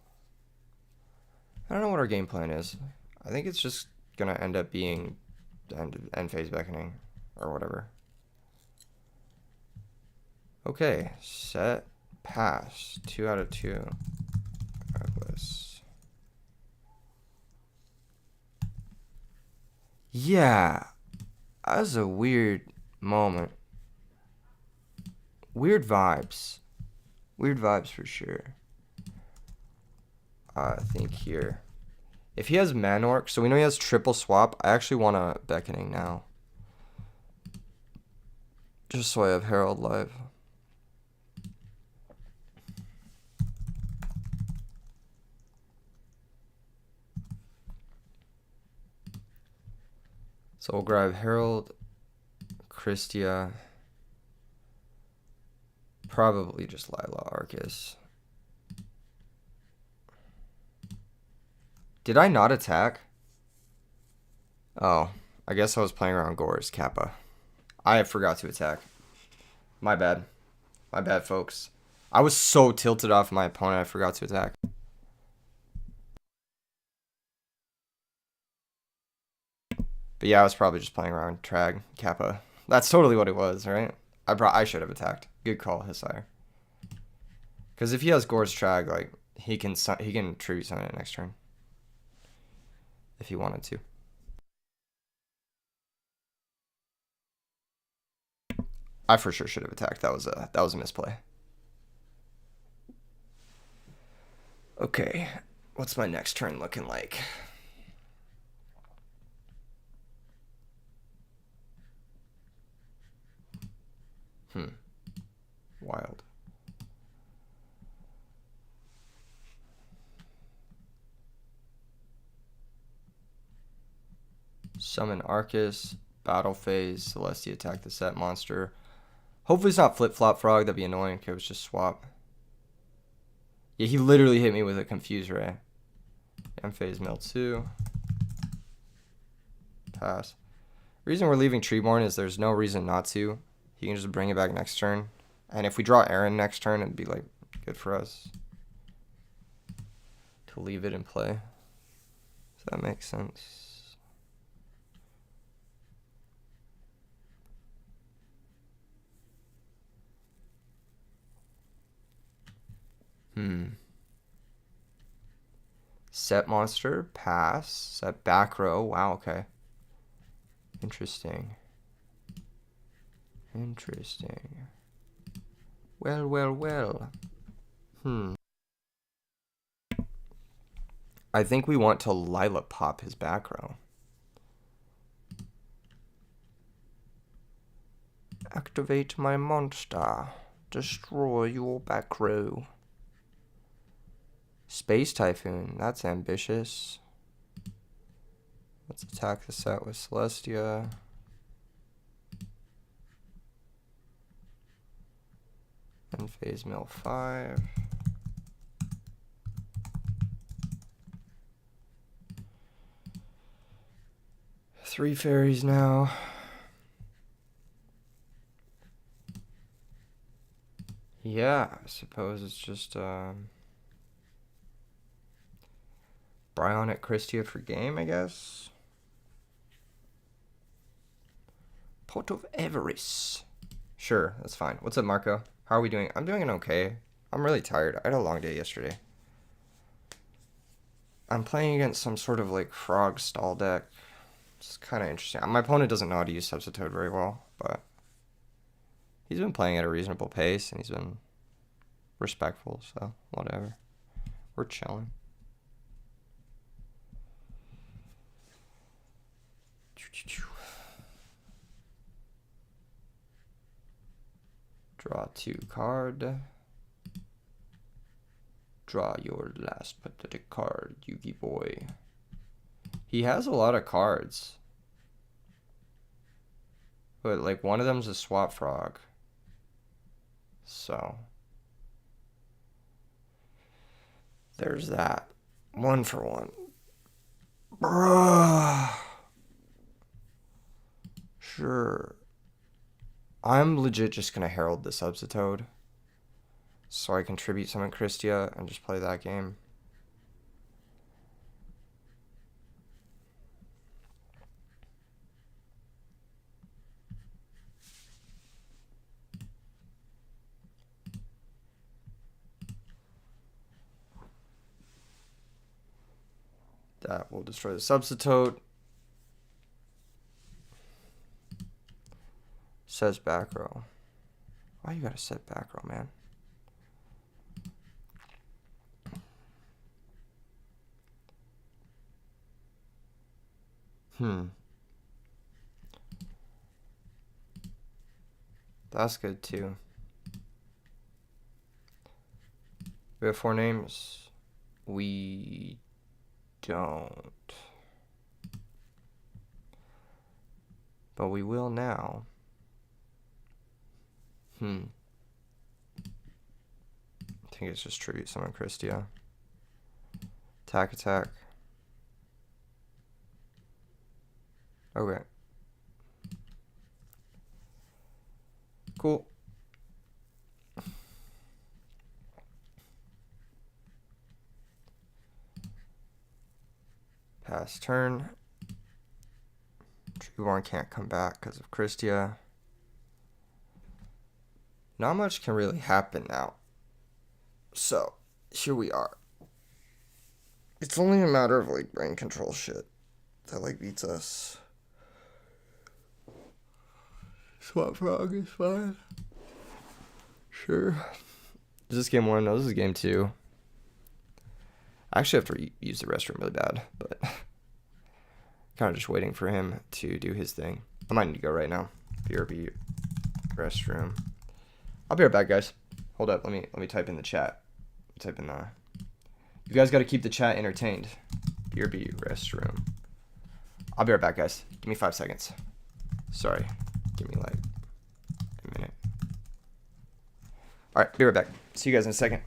I don't know what our game plan is. I think it's just gonna end up being end phase beckoning or whatever. Okay, set, pass, 2 out of 2. Reckless. Yeah, that was a weird moment. Weird vibes. Weird vibes for sure. I think here. If he has Manorc, so we know he has triple swap, I actually want a beckoning now. Just so I have Herald live. So we'll grab Herald, Christia, probably just Lila Arcus. Did I not attack? Oh, I guess I was playing around Gore's Kappa. I forgot to attack. My bad. My bad, folks. I was so tilted off my opponent, I forgot to attack. But yeah, I was probably just playing around Trag, Kappa. That's totally what it was, right? I should have attacked. Good call, Hisire. Because if he has Gore's Trag, like, he can tribute summon it next turn. If he wanted to. I for sure should have attacked. That was a misplay. Okay, what's my next turn looking like? Wild. Summon Arcus, battle phase, Celestia attack the set monster. Hopefully it's not flip-flop frog, that'd be annoying if it was just swap. Yeah, he literally hit me with a Confuse Ray. M phase mill 2. Pass. Reason we're leaving Treeborn is there's no reason not to. He can just bring it back next turn. And if we draw Aaron next turn, it'd be like good for us to leave it in play. Does that make sense? Set monster, pass. Set back row. Wow, okay. Interesting. Interesting. Well, well, well. I think we want to Lila pop his back row. Activate my monster. Destroy your back row. Space Typhoon. That's ambitious. Let's attack the set with Celestia. And phase mill 5. Three fairies now. Yeah, I suppose it's just Bryonic Christia for game, I guess. Pot of Everest. Sure, that's fine. What's up, Marco? How are we doing? I'm doing okay. I'm really tired. I had a long day yesterday. I'm playing against some sort of like frog stall deck. It's kind of interesting. My opponent doesn't know how to use Substitute very well, but he's been playing at a reasonable pace and he's been respectful, so whatever. We're chilling. Draw 2 card. Draw your last pathetic card, Yugi boy. He has a lot of cards. But like one of them's a swap frog. So there's that. 1 for 1. Bruh. Sure. I'm legit just gonna herald the Substitute so I can tribute summon Christia and just play that game. That will destroy the Substitute. Says back row. Why you gotta set back row, man? That's good too. We have 4 names. We don't. But we will now. I think it's just tribute summon Christia. Attack, attack. Okay. Cool. Pass turn. Treeborn can't come back because of Christia. Not much can really happen now. So, here we are. It's only a matter of like brain control shit that like beats us. Swap frog is fine. Sure. Is this game 1? No, this is game 2. I actually have to use the restroom really bad, but kind of just waiting for him to do his thing. I might need to go right now. BRB restroom. I'll be right back, guys. Hold up. Let me type in the chat. Type in the. You guys got to keep the chat entertained. BRB restroom. I'll be right back, guys. Give me 5 seconds. Sorry. Give me like a minute. All right, be right back. See you guys in a second.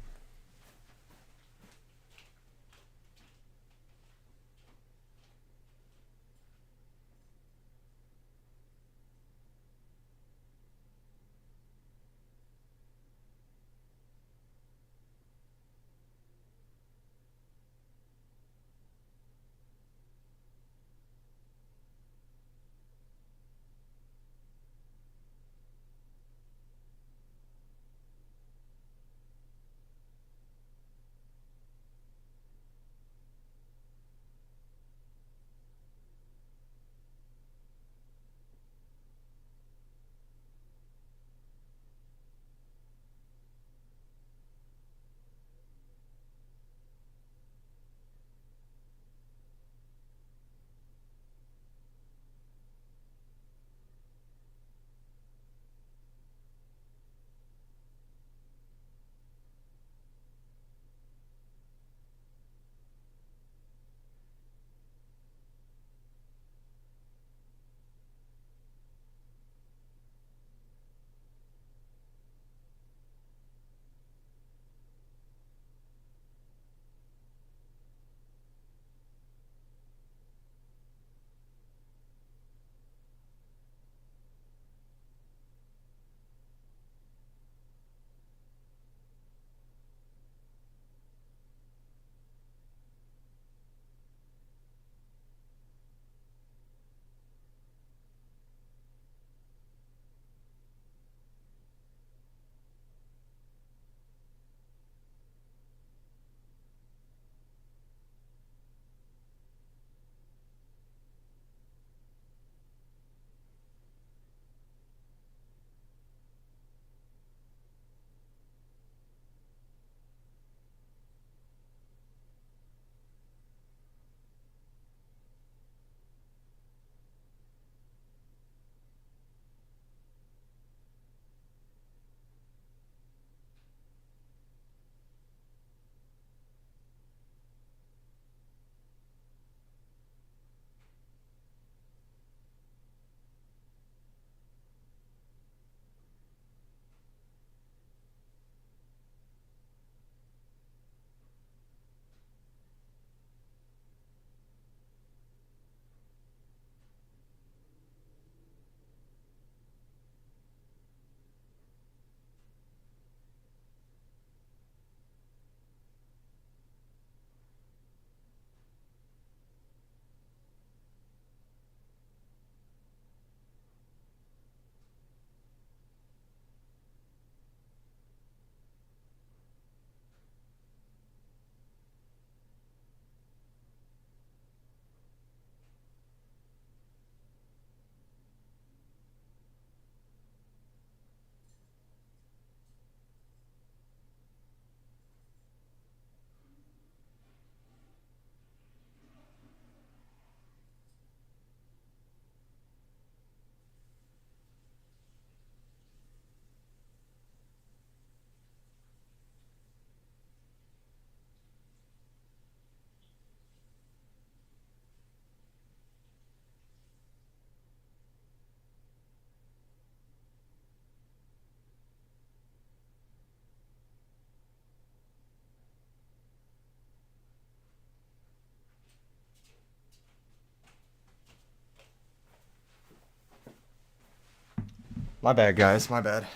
My bad, guys. My bad.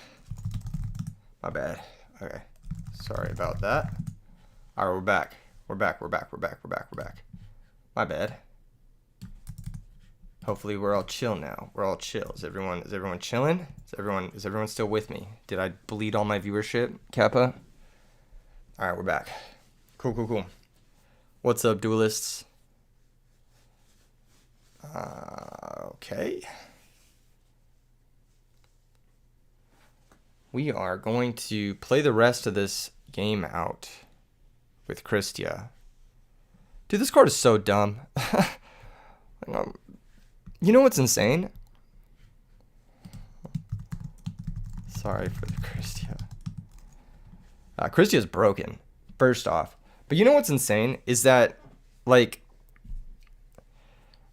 My bad. Okay. Sorry about that. Alright, we're back. We're back. My bad. Hopefully we're all chill now. We're all chill. Is everyone chilling? Is everyone still with me? Did I bleed all my viewership, Kappa? Alright, we're back. Cool. What's up, duelists? Okay. We are going to play the rest of this game out with Christia. Dude, this card is so dumb. You know what's insane? Sorry for the Christia. Christia's broken, first off. But you know what's insane is that, like,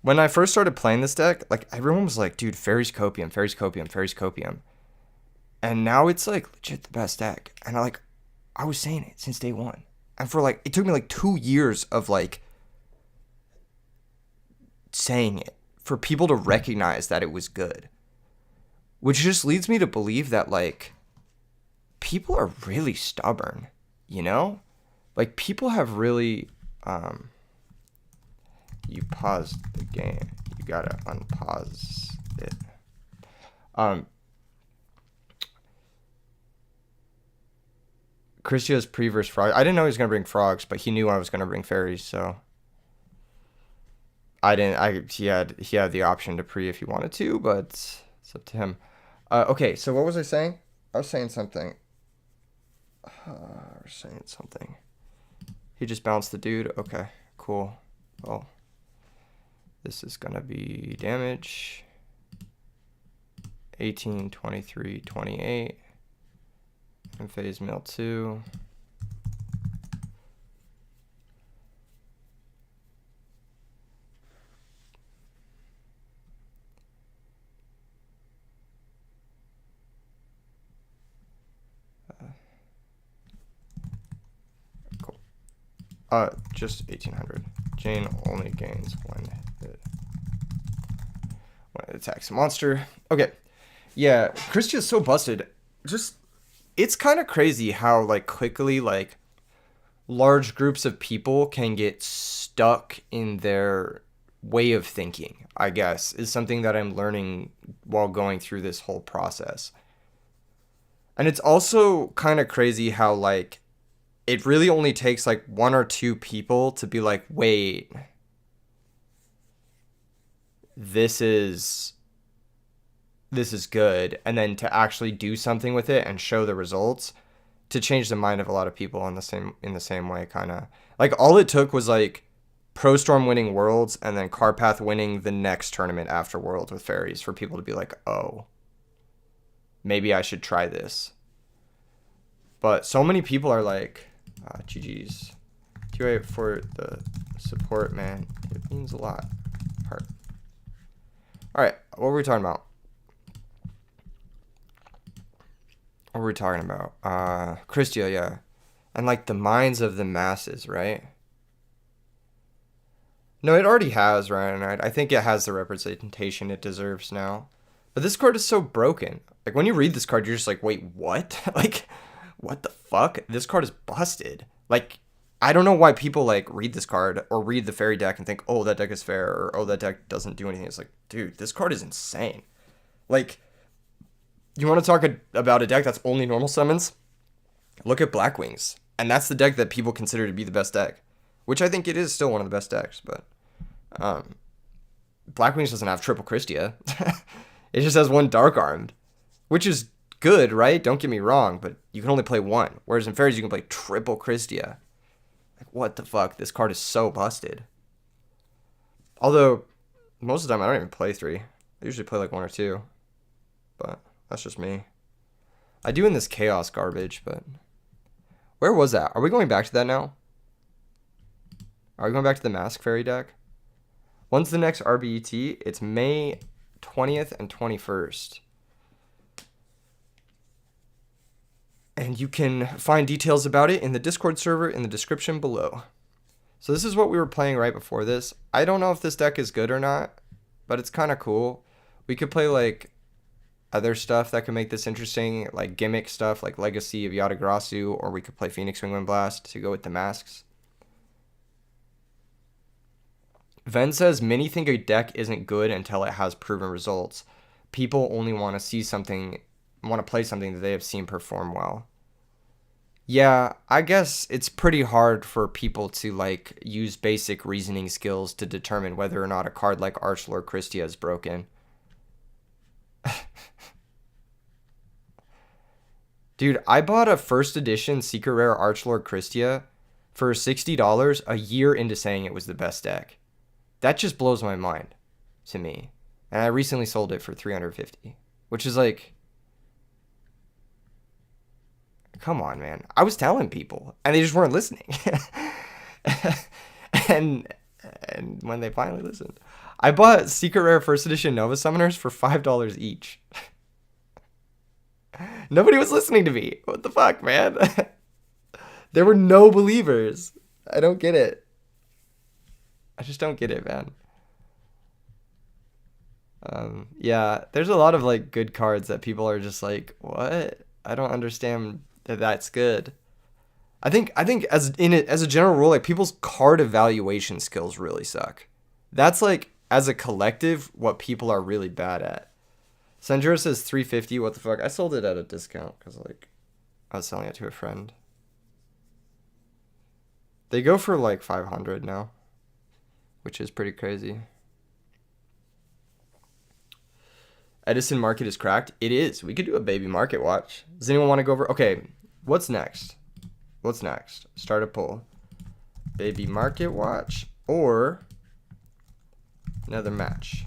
when I first started playing this deck, like, everyone was like, dude, Fairy's Copium. And now it's, like, legit the best deck. And I was saying it since day one. And for, like, it took me, like, 2 years of, like, saying it for people to recognize that it was good. Which just leads me to believe that, like, people are really stubborn, you know? Like, people have really, you paused the game. You gotta unpause it. Christia's pre-verse frog. I didn't know he was gonna bring frogs, but he knew I was gonna bring fairies, so he had the option to pre if he wanted to, but it's up to him. Okay, so what was I saying? I was saying something. He just bounced the dude. Okay, cool. Well, this is gonna be damage. 18, 23, 28. And phase mill 2. Cool. Just 1800. Jane only gains when it attacks a monster. Okay. Yeah, Christia's so busted. Just, it's kind of crazy how, like, quickly, like, large groups of people can get stuck in their way of thinking, I guess, is something that I'm learning while going through this whole process. And it's also kind of crazy how, like, it really only takes, like, 1 or 2 people to be like, wait, this is good, and then to actually do something with it and show the results to change the mind of a lot of people in the same way, kind of. Like, all it took was, like, Pro Storm winning Worlds and then Carpath winning the next tournament after Worlds with fairies for people to be like, oh, maybe I should try this. But so many people are like, GG's. QA for the support, man. It means a lot. Heart. Alright, what were we talking about? Christia, yeah. And, like, the minds of the masses, right? No, it already has, right? I think it has the representation it deserves now. But this card is so broken. Like, when you read this card, you're just like, wait, what? Like, what the fuck? This card is busted. Like, I don't know why people, like, read this card or read the fairy deck and think, oh, that deck is fair, or oh, that deck doesn't do anything. It's like, dude, this card is insane. Like, you want to talk about a deck that's only normal summons? Look at Black Wings. And that's the deck that people consider to be the best deck. Which I think it is still one of the best decks, but Black Wings doesn't have triple Christia. It just has 1 Dark Armed. Which is good, right? Don't get me wrong, but you can only play 1. Whereas in Fairies, you can play triple Christia. Like, what the fuck? This card is so busted. Although, most of the time, I don't even play 3. I usually play like 1 or 2. But that's just me. I do in this chaos garbage, but where was that? Are we going back to that now? Are we going back to the Mask Fairy deck? When's the next RBET? It's May 20th and 21st. And you can find details about it in the Discord server in the description below. So this is what we were playing right before this. I don't know if this deck is good or not, but it's kind of cool. We could play, like, other stuff that could make this interesting, like gimmick stuff, like Legacy of Yatagrasu, or we could play Phoenix Wingwind Blast to go with the masks. Ven says, many think a deck isn't good until it has proven results. People only want to play something that they have seen perform well. Yeah, I guess it's pretty hard for people to like use basic reasoning skills to determine whether or not a card like Archlord Christia is broken. Dude, I bought a first edition Secret Rare Archlord Christia for $60 a year into saying it was the best deck. That just blows my mind to me. And I recently sold it for $350, which is like, come on, man. I was telling people, and they just weren't listening. and when they finally listened, I bought Secret Rare First Edition Nova Summoners for $5 each. Nobody was listening to me. What the fuck, man? There were no believers. I don't get it. I just don't get it, man. Yeah, there's a lot of like good cards that people are just like, what? I don't understand that that's good. I think as a general rule, like people's card evaluation skills really suck. That's like as a collective what people are really bad at. Sanjuro says $350. What the fuck? I sold it at a discount because like I was selling it to a friend. They go for like $500 now, which is pretty crazy. Edison market is cracked. It is. We could do a baby market watch. Does anyone want to go over? Okay, what's next? What's next? Start a poll. Baby market watch or another match?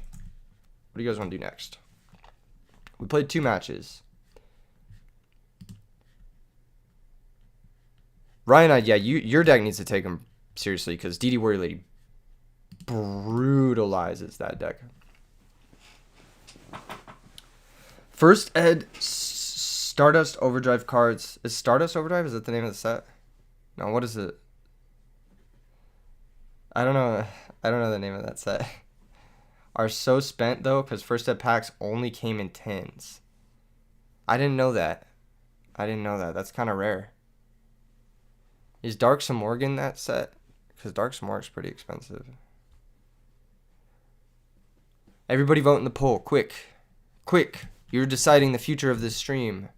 What do you guys want to do next? We played 2 matches. Ryan, yeah, your deck needs to take him seriously because DD Warrior Lady brutalizes that deck. First Ed Stardust Overdrive cards. Is Stardust Overdrive? Is that the name of the set? No, what is it? I don't know. I don't know the name of that set. Are so spent though because first Ed packs only came in 10s. I didn't know that. That's kind of rare. Is Dark Samorgan that set? Because Dark Samorg's pretty expensive. Everybody vote in the poll. Quick. You're deciding the future of this stream.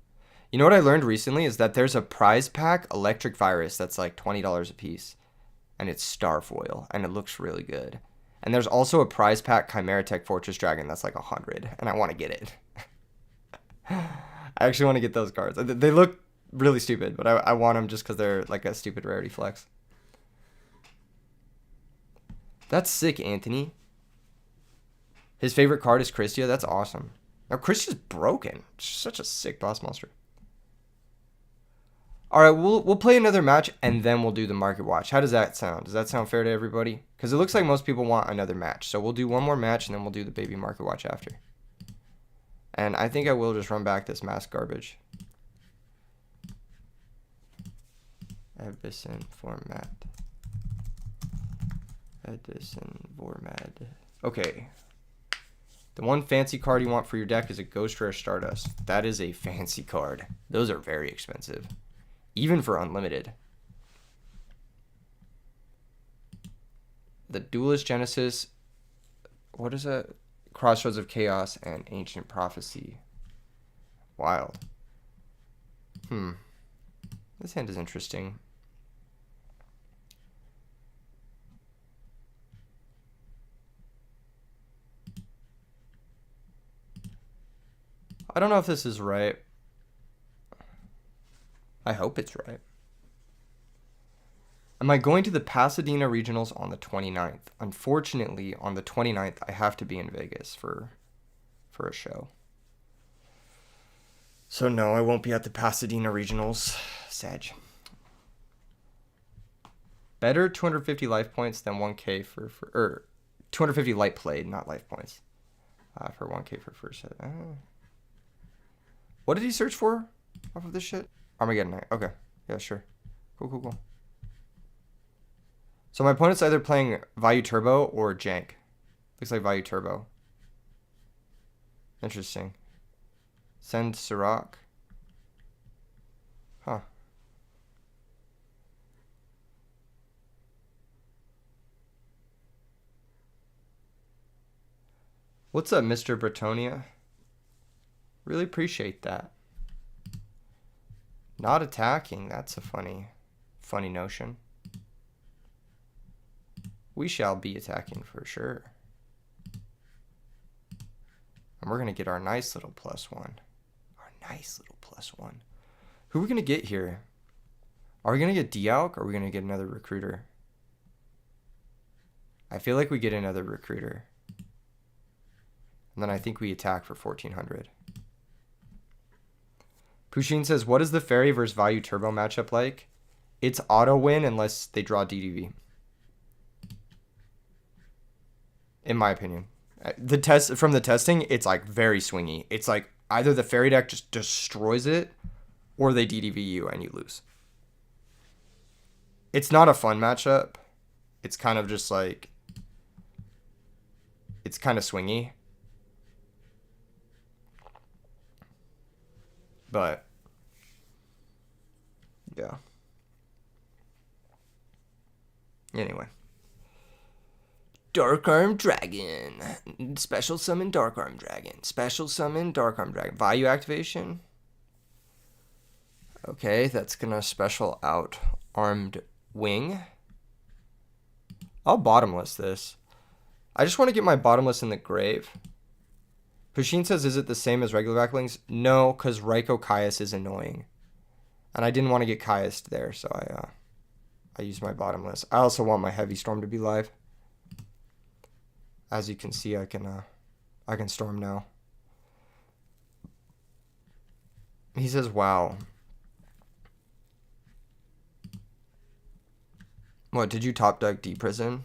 You know what I learned recently is that there's a prize pack Electric Virus that's like $20 a piece. And it's star foil. And it looks really good. And there's also a prize pack Chimera Tech Fortress Dragon that's like $100. And I want to get it. I actually want to get those cards. They look really stupid, but I want them just because they're like a stupid rarity flex. That's sick, Anthony. His favorite card is Christia. That's awesome. Now, Christia's broken. She's such a sick boss monster. All right, we'll play another match, and then we'll do the market watch. How does that sound? Does that sound fair to everybody? Because it looks like most people want another match. So we'll do one more match, and then we'll do the baby market watch after. And I think I will just run back this mask garbage. Edison format. Okay. The one fancy card you want for your deck is a Ghost Rare Stardust. That is a fancy card. Those are very expensive. Even for unlimited. The Duelist Genesis. What is that? Crossroads of Chaos and Ancient Prophecy. Wild. This hand is interesting. I don't know if this is right. I hope it's right. Am I going to the Pasadena Regionals on the 29th? Unfortunately, on the 29th, I have to be in Vegas for a show. So no, I won't be at the Pasadena Regionals. Sag. Better 250 life points than 1K or 250 light played, not life points. For 1K for first set. What did he search for off of this shit? Armageddon Knight. Okay. Yeah, sure. Cool. So my opponent's either playing Vayu Turbo or Jank. Looks like Vayu Turbo. Interesting. Send Sirach. Huh. What's up, Mr. Bretonia? Really appreciate that. Not attacking. That's a funny notion. We shall be attacking for sure. And we're going to get our nice little +1. Our nice little +1. Who are we going to get here? Are we going to get Dialk or are we going to get another recruiter? I feel like we get another recruiter. And then I think we attack for 1400. Pusheen says, what is the Fairy versus Value Turbo matchup like? It's auto win unless they draw DDV. In my opinion. From the testing, it's like very swingy. It's like either the Fairy deck just destroys it or they DDV you and you lose. It's not a fun matchup. It's kind of just like, it's kind of swingy. But, yeah. Anyway. Dark Arm Dragon. Special summon Dark Arm Dragon. Special summon Dark Arm Dragon. Value activation. Okay, that's going to special out Armed Wing. I'll bottomless this. I just want to get my bottomless in the grave. Pusheen says, is it the same as regular backlings? No, because Raiko Caius is annoying. And I didn't want to get Caius there, so I used my bottomless. I also want my Heavy Storm to be live. As you can see, I can storm now. He says, wow. What, did you top deck D-Prison?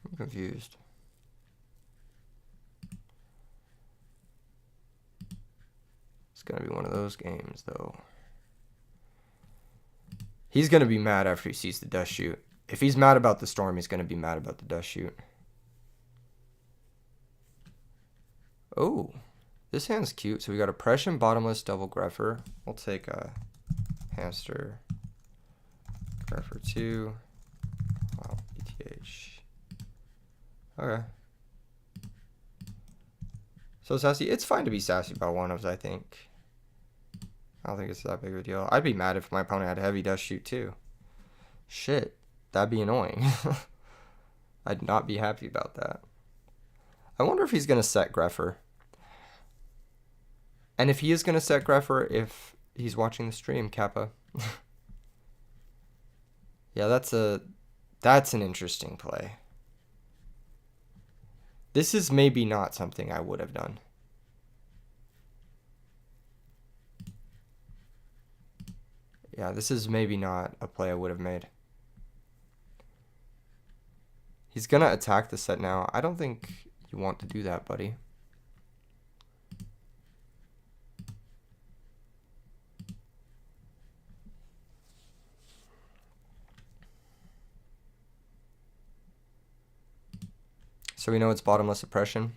I'm confused. It's going to be one of those games, though. He's going to be mad after he sees the dust shoot. If he's mad about the storm, he's going to be mad about the dust shoot. Oh, this hand's cute. So we got Oppression, Bottomless, Double Greffer. We'll take a Hamster, Greffer 2. Wow, ETH. Okay. So sassy. It's fine to be sassy about one-ofs, I think. I don't think it's that big of a deal. I'd be mad if my opponent had Heavy Dust Shoot too. Shit. That'd be annoying. I'd not be happy about that. I wonder if he's going to set Greffer. And if he is going to set Greffer, if he's watching the stream, Kappa. Yeah, that's an interesting play. This is maybe not something I would have done. Yeah, this is maybe not a play I would have made. He's going to attack the set now. I don't think you want to do that, buddy. So we know it's bottomless oppression.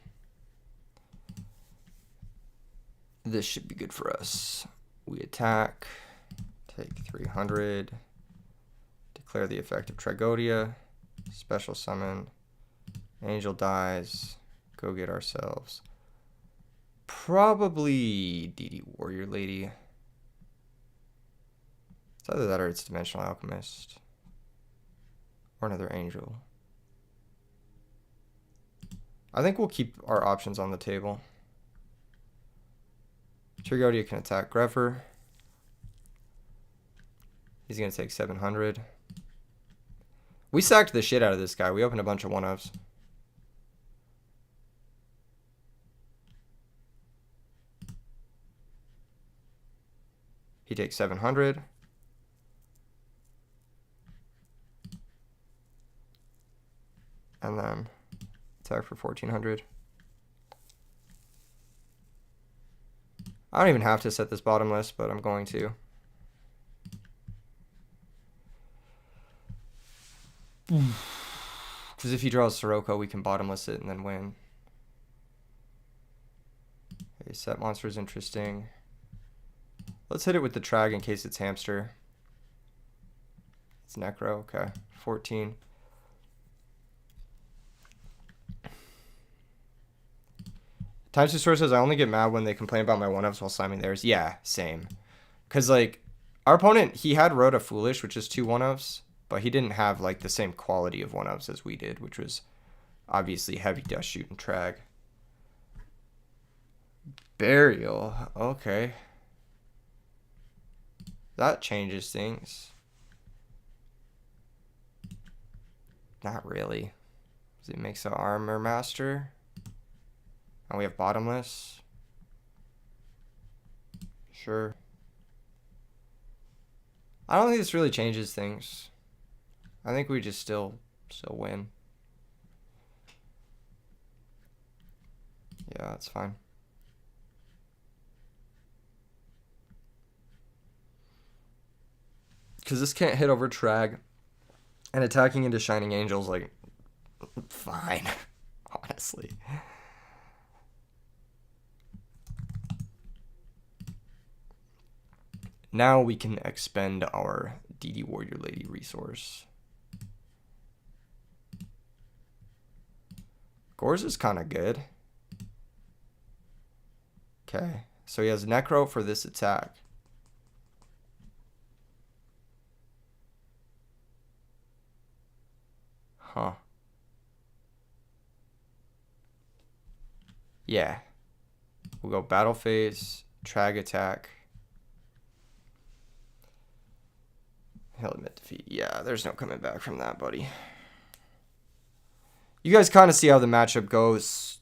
This should be good for us. We attack, take 300, declare the effect of Trigodia, special summon, Angel dies, go get ourselves. Probably DD Warrior Lady. It's either that or it's Dimensional Alchemist. Or another Angel. I think we'll keep our options on the table. Trigodia can attack Greffer. He's going to take 700. We sacked the shit out of this guy. We opened a bunch of one-ofs. He takes 700. And then attack for 1400. I don't even have to set this bottomless, but I'm going to. Because if he draws Sirocco, we can bottomless it and then win. Set monster is interesting. Let's hit it with the Trag in case it's Hamster. It's Necro, okay. 14. Times 2 sources, I only get mad when they complain about my 1-ups while slamming theirs. Yeah, same. Because, like, our opponent, he had Rhoda Foolish, which is 2 1-ups, but he didn't have, like, the same quality of 1-ups as we did, which was obviously Heavy Dust Shoot and Trag. Burial, okay. That changes things. Not really. Does it make the Armor Master? And we have Bottomless. Sure. I don't think this really changes things. I think we just still win. Yeah, that's fine. Because this can't hit over Trag. And attacking into Shining Angels, like, fine. Honestly. Now we can expend our DD Warrior Lady resource. Gores is kind of good. Okay, so he has Necro for this attack. Huh. Yeah. We'll go Battle Phase, Trag Attack. He'll admit defeat. Yeah, there's no coming back from that, buddy. You guys kind of see how the matchup goes.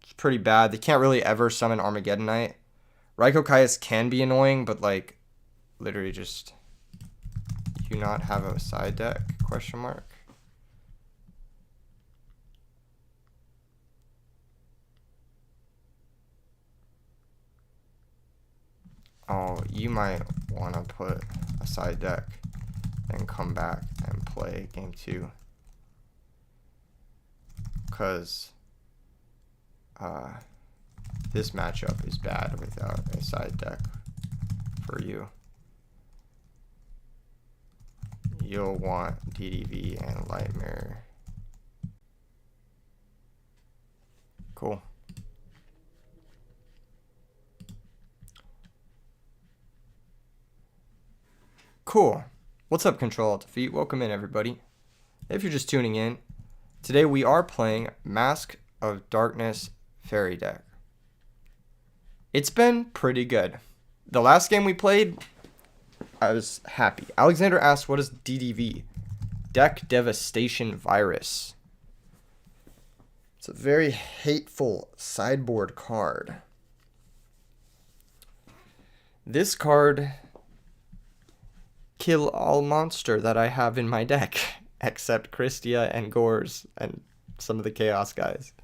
It's pretty bad. They can't really ever summon Armageddon Knight. Raikou Caius can be annoying, but, like, literally just... Do you not have a side deck? Question mark. Oh, you might want to put a side deck, then come back and play game 2. Because this matchup is bad without a side deck for you. You'll want DDV and Light Mirror. Cool. Cool. What's up, Control Alt Defeat? Welcome in, everybody. If you're just tuning in, today we are playing Mask of Darkness Fairy deck. It's been pretty good. The last game we played, I was happy. Alexander asked, what is DDV? Deck Devastation Virus. It's a very hateful sideboard card. This card... kill all monster that I have in my deck, except Christia and Gores and some of the Chaos guys.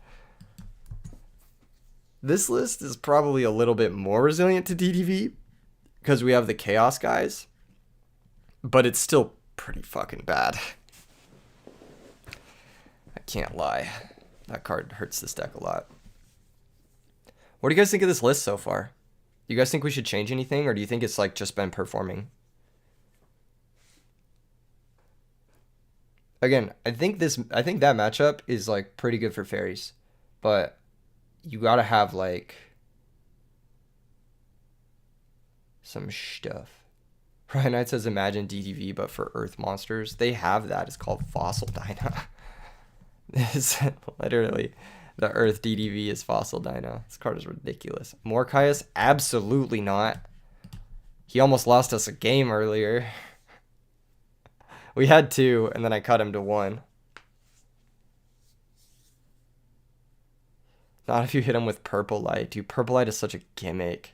This list is probably a little bit more resilient to DDV because we have the Chaos guys, but it's still pretty fucking bad. I can't lie. That card hurts this deck a lot. What do you guys think of this list so far? Do you guys think we should change anything, or do you think it's like just been performing? Again, I think that matchup is like pretty good for fairies, but you gotta have like some stuff. Ryan Knight says imagine DDV but for earth monsters. They have that. It's called Fossil Dyna. This literally the earth DDV is Fossil Dyna. This card is ridiculous. Morcaius? Absolutely not. He almost lost us a game earlier. We had 2, and then I cut him to 1. Not if you hit him with Purple Light. Dude, Purple Light is such a gimmick.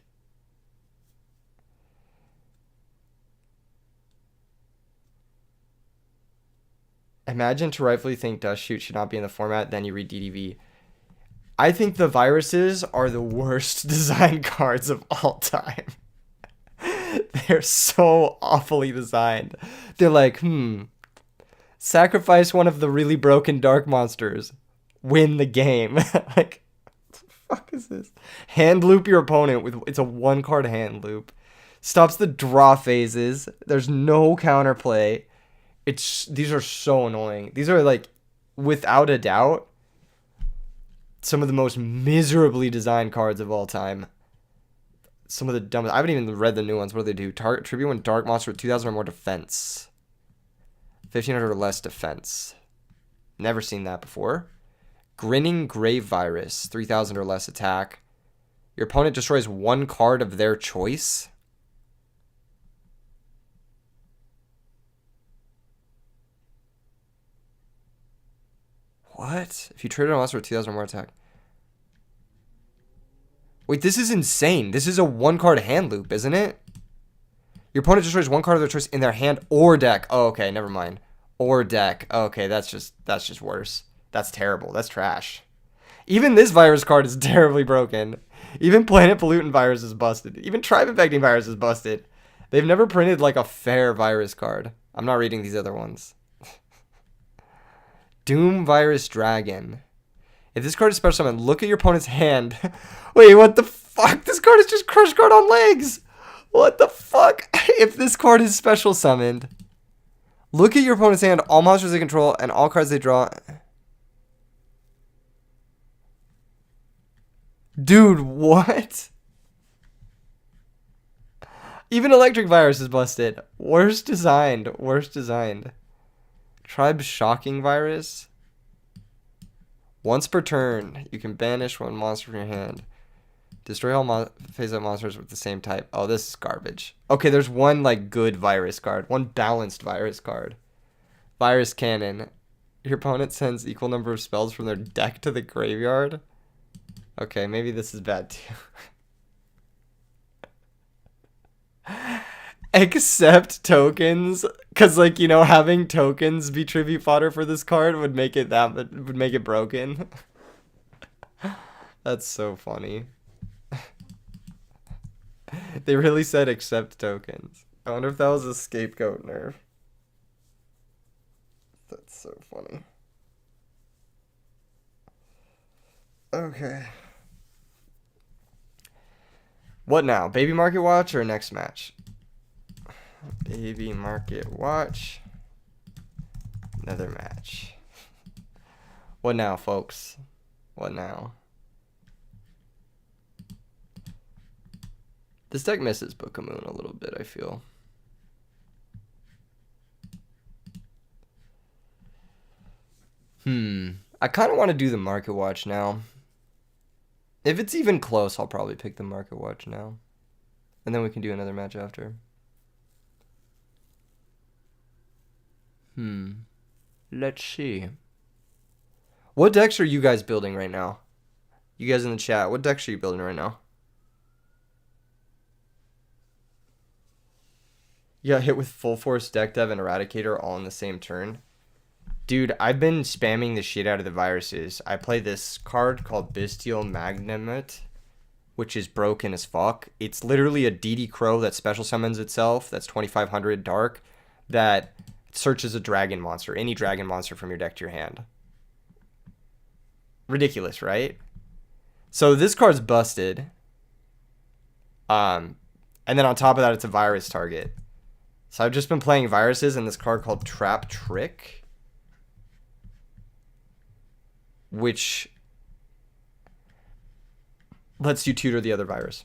Imagine to rightfully think Dust Shoot should not be in the format, then you read DDV. I think the viruses are the worst design cards of all time. They're so awfully designed. They're like, sacrifice one of the really broken dark monsters. Win the game. Like, fuck is this? Hand loop your opponent with it's a 1-card hand loop. Stops the draw phases. There's no counterplay. These are so annoying. These are like, without a doubt, some of the most miserably designed cards of all time. Some of the dumbest. I haven't even read the new ones. What do they do? Target tribute one dark monster with 2,000 or more defense. 1,500 or less defense. Never seen that before. Grinning Grave Virus, 3,000 or less attack. Your opponent destroys 1 card of their choice. What? If you trade it on monster with 2,000 or more attack. Wait, this is insane. This is a 1-card hand loop, isn't it? Your opponent destroys 1 card of their choice in their hand or deck. Oh, okay, never mind. Or deck. Oh, okay, that's just worse. That's terrible. That's trash. Even this virus card is terribly broken. Even Planet Pollutant Virus is busted. Even Tribe Infecting Virus is busted. They've never printed like a fair virus card. I'm not reading these other ones. Doom Virus Dragon. If this card is special summon, look at your opponent's hand. Wait, what the fuck? This card is just Crush Card on legs. What the fuck? If this card is special summoned, look at your opponent's hand, all monsters they control, and all cards they draw. Dude, what? Even Electric Virus is busted. Worst designed. Worst designed. Tribe Shocking Virus. Once per turn, you can banish 1 monster from your hand. Destroy all phase-up monsters with the same type. Oh, this is garbage. Okay, there's one like good virus card. One balanced virus card. Virus Cannon. Your opponent sends equal number of spells from their deck to the graveyard. Okay, maybe this is bad too. Accept tokens, because like, you know, having tokens be tribute fodder for this card would make it broken. That's so funny. They really said accept tokens. I wonder if that was a scapegoat nerf. That's so funny. Okay. What now? Baby Market Watch or next match? Baby Market Watch. Another match. What now, folks? What now? This deck misses Book of Moon a little bit, I feel. I kind of want to do the Market Watch now. If it's even close, I'll probably pick the Market Watch now. And then we can do another match after. Let's see. What decks are you guys building right now? You guys in the chat, what decks are you building right now? You got hit with Full Force, Deck Dev, and Eradicator all in the same turn. Dude, I've been spamming the shit out of the viruses. I play this card called Bestial Magnamut, which is broken as fuck. It's literally a DD Crow that special summons itself. That's 2,500 dark. That searches a dragon monster. Any dragon monster from your deck to your hand. Ridiculous, right? So this card's busted. And then on top of that, it's a virus target. So I've just been playing viruses and this card called Trap Trick, which lets you tutor the other virus.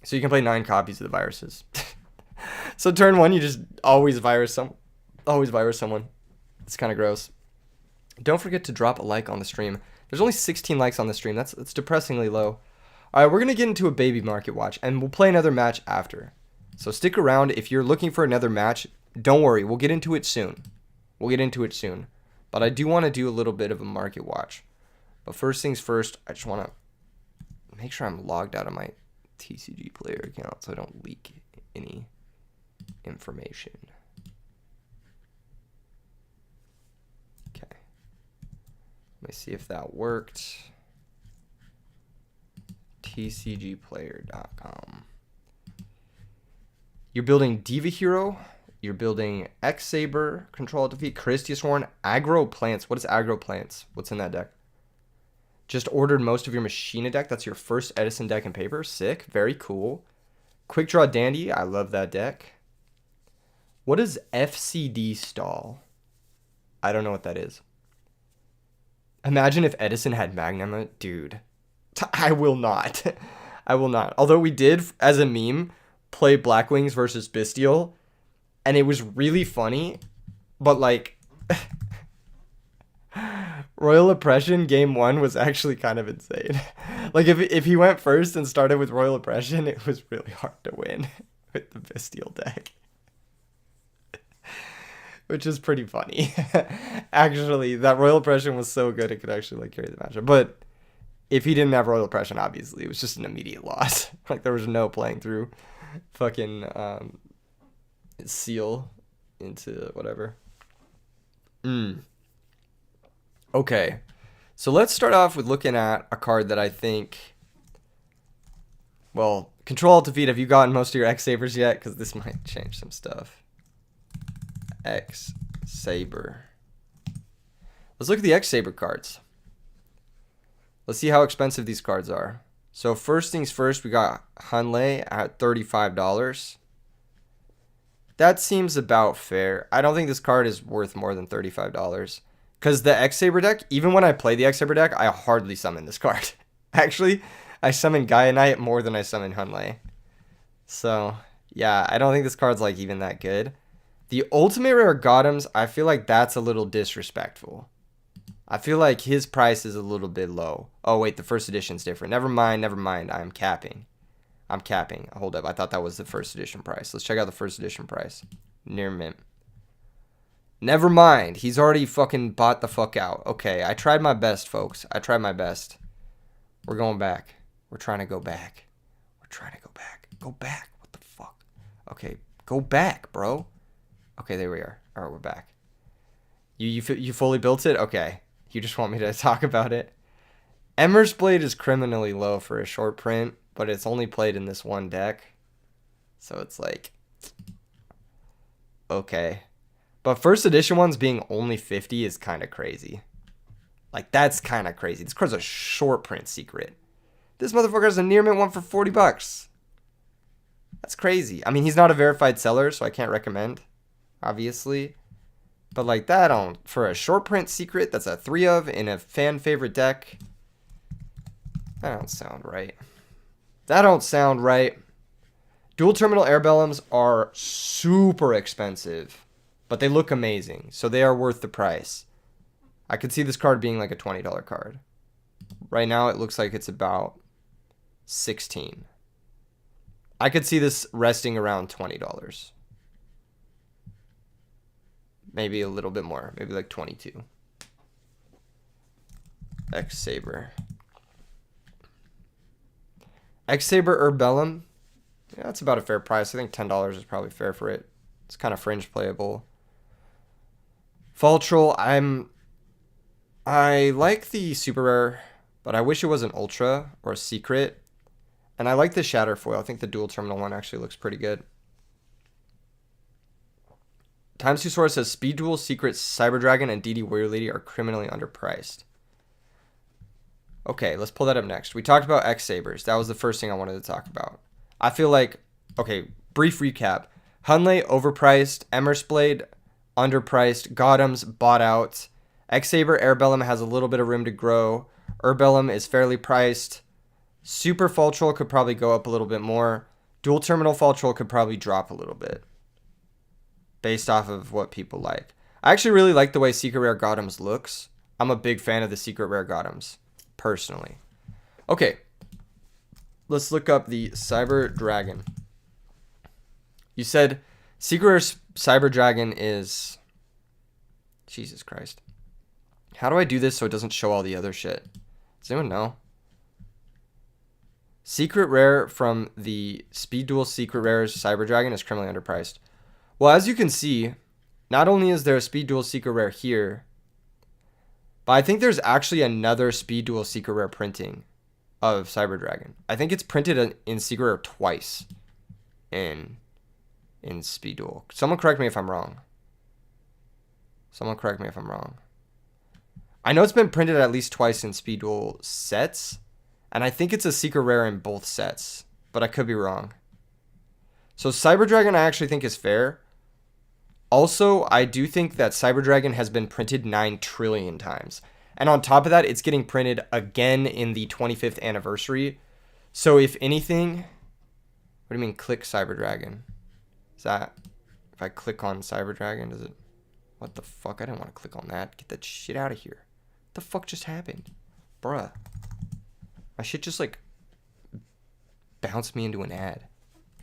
So you can play 9 copies of the viruses. So turn 1, you just always virus someone. It's kind of gross. Don't forget to drop a like on the stream. There's only 16 likes on the stream. That's depressingly low. All right, we're going to get into a Baby Market Watch, and we'll play another match after. So stick around. If you're looking for another match, don't worry. We'll get into it soon. But I do want to do a little bit of a Market Watch. But first things first, I just want to make sure I'm logged out of my TCG player account so I don't leak any information. Okay. Let me see if that worked. TCGplayer.com. You're building Diva Hero. You're building X Saber, Control Defeat, Christius Horn, Aggro Plants. What is Aggro Plants? What's in that deck? Just ordered most of your Machina deck. That's your first Edison deck in paper. Sick. Very cool. Quick Draw Dandy. I love that deck. What is FCD stall? I don't know what that is. Imagine if Edison had Magnum. Dude. I will not. I will not. Although we did, as a meme, play Blackwings versus Bestial. And it was really funny. But like... Royal Oppression game 1 was actually kind of insane. Like if he went first and started with Royal Oppression, it was really hard to win with the Bestial deck. Which is pretty funny. Actually, that Royal Oppression was so good it could actually like carry the matchup. But if he didn't have Royal Oppression, obviously, it was just an immediate loss. Like there was no playing through fucking seal into whatever. Okay, so let's start off with looking at a card that I think, well, Control Alt Defeat. Have you gotten most of your X Sabers yet? Because this might change some stuff. X Saber. Let's look at the X Saber cards. Let's see how expensive these cards are. So first things first, we got Hanlei at $35. That seems about fair. I don't think this card is worth more than $35. Because the X-Saber deck, even when I play the X-Saber deck, I hardly summon this card. Actually, I summon Gaia Knight more than I summon Hunlei. So, yeah, I don't think this card's like even that good. The Ultimate Rare Gothams, I feel like that's a little disrespectful. I feel like his price is a little bit low. Oh, wait, the first edition's different. Never mind. I'm capping. Hold up, I thought that was the first edition price. Let's check out the first edition price. Near mint. Never mind. He's already fucking bought the fuck out. Okay, I tried my best, folks. I tried my best. We're going back. We're trying to go back. Go back. What the fuck? Okay, go back, bro. Okay, there we are. All right, we're back. You fully built it? Okay. You just want me to talk about it? Emmer's Blade is criminally low for a short print, but it's only played in this one deck. So it's like... okay. But first edition ones being only 50 is kind of crazy. Like, that's kind of crazy. This card's a short print secret. This motherfucker has a near mint one for $40. That's crazy. I mean, he's not a verified seller, so I can't recommend, obviously. But like that for a short print secret that's a 3 of in a fan favorite deck. That don't sound right. Dual terminal Airbellums are super expensive. But they look amazing, so they are worth the price. I could see this card being like a $20 card. Right now, it looks like it's about $16. I could see this resting around $20. Maybe a little bit more, maybe like 22. X-Saber. X-Saber Herbellum. Yeah, that's about a fair price. I think $10 is probably fair for it. It's kind of fringe playable. Fall Troll, I like the super rare, but I wish it was an ultra or a secret. And I like the shatter foil. I think the dual terminal one actually looks pretty good. Times 2 Source says Speed Duel, Secret, Cyber Dragon, and DD Warrior Lady are criminally underpriced. Okay, let's pull that up next. We talked about X Sabers. That was the first thing I wanted to talk about. I feel like, okay, brief recap. Hunlei overpriced, Emmer's Blade underpriced, Gothams bought out. X-Saber Airbellum has a little bit of room to grow. Herbellum is fairly priced. Super Fall Troll could probably go up a little bit more. Dual Terminal Fall Troll could probably drop a little bit based off of what people like. I actually really like the way Secret Rare Gothams looks. I'm a big fan of the Secret Rare Gothams, personally. Okay, let's look up the Cyber Dragon. You said Secret Rare Cyber Dragon is... Jesus Christ. How do I do this so it doesn't show all the other shit? Does anyone know? Secret Rare from the Speed Duel Secret Rares Cyber Dragon is criminally underpriced. Well, as you can see, not only is there a Speed Duel Secret Rare here, but I think there's actually another Speed Duel Secret Rare printing of Cyber Dragon. I think it's printed in Secret Rare twice in Speed Duel. Someone correct me if I'm wrong. I know it's been printed at least twice in Speed Duel sets, and I think it's a secret rare in both sets, but I could be wrong. So Cyber Dragon I actually think is fair. Also, I do think that Cyber Dragon has been printed 9 trillion times. And on top of that, it's getting printed again in the 25th anniversary. So if anything, what do you mean click Cyber Dragon? Is that, if I click on Cyber Dragon, does it, what the fuck? I didn't want to click on that. Get that shit out of here. What the fuck just happened? Bruh. My shit just like bounced me into an ad.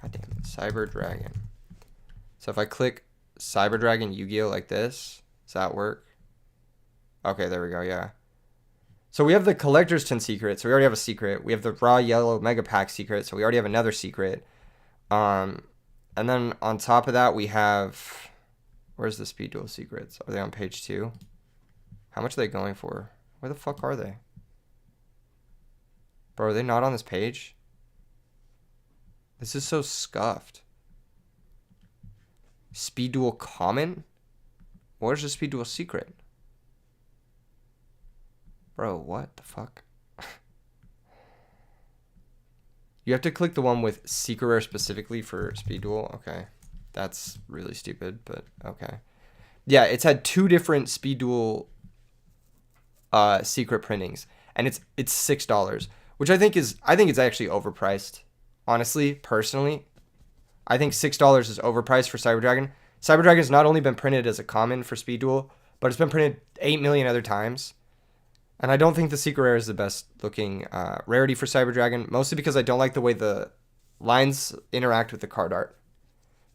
God damn it. Cyber Dragon. So if I click Cyber Dragon Yu-Gi-Oh like this, does that work? Okay, there we go, yeah. So we have the Collector's 10 secret, so we already have a secret. We have the Raw Yellow Mega Pack secret, so we already have another secret. And then on top of that, we have... Where's the Speed Duel secrets? Are they on page 2? How much are they going for? Where the fuck are they? Bro, are they not on this page? This is so scuffed. Speed Duel Common? Where's the Speed Duel secret? Bro, what the fuck? You have to click the one with secret rare specifically for Speed Duel? Okay. That's really stupid, but okay. Yeah, it's had 2 different Speed Duel secret printings, and it's $6, which I think it's actually overpriced. Honestly, personally, I think $6 is overpriced for Cyber Dragon. Cyber Dragon has not only been printed as a common for Speed Duel, but it's been printed 8 million other times. And I don't think the secret rare is the best looking rarity for Cyber Dragon, mostly because I don't like the way the lines interact with the card art,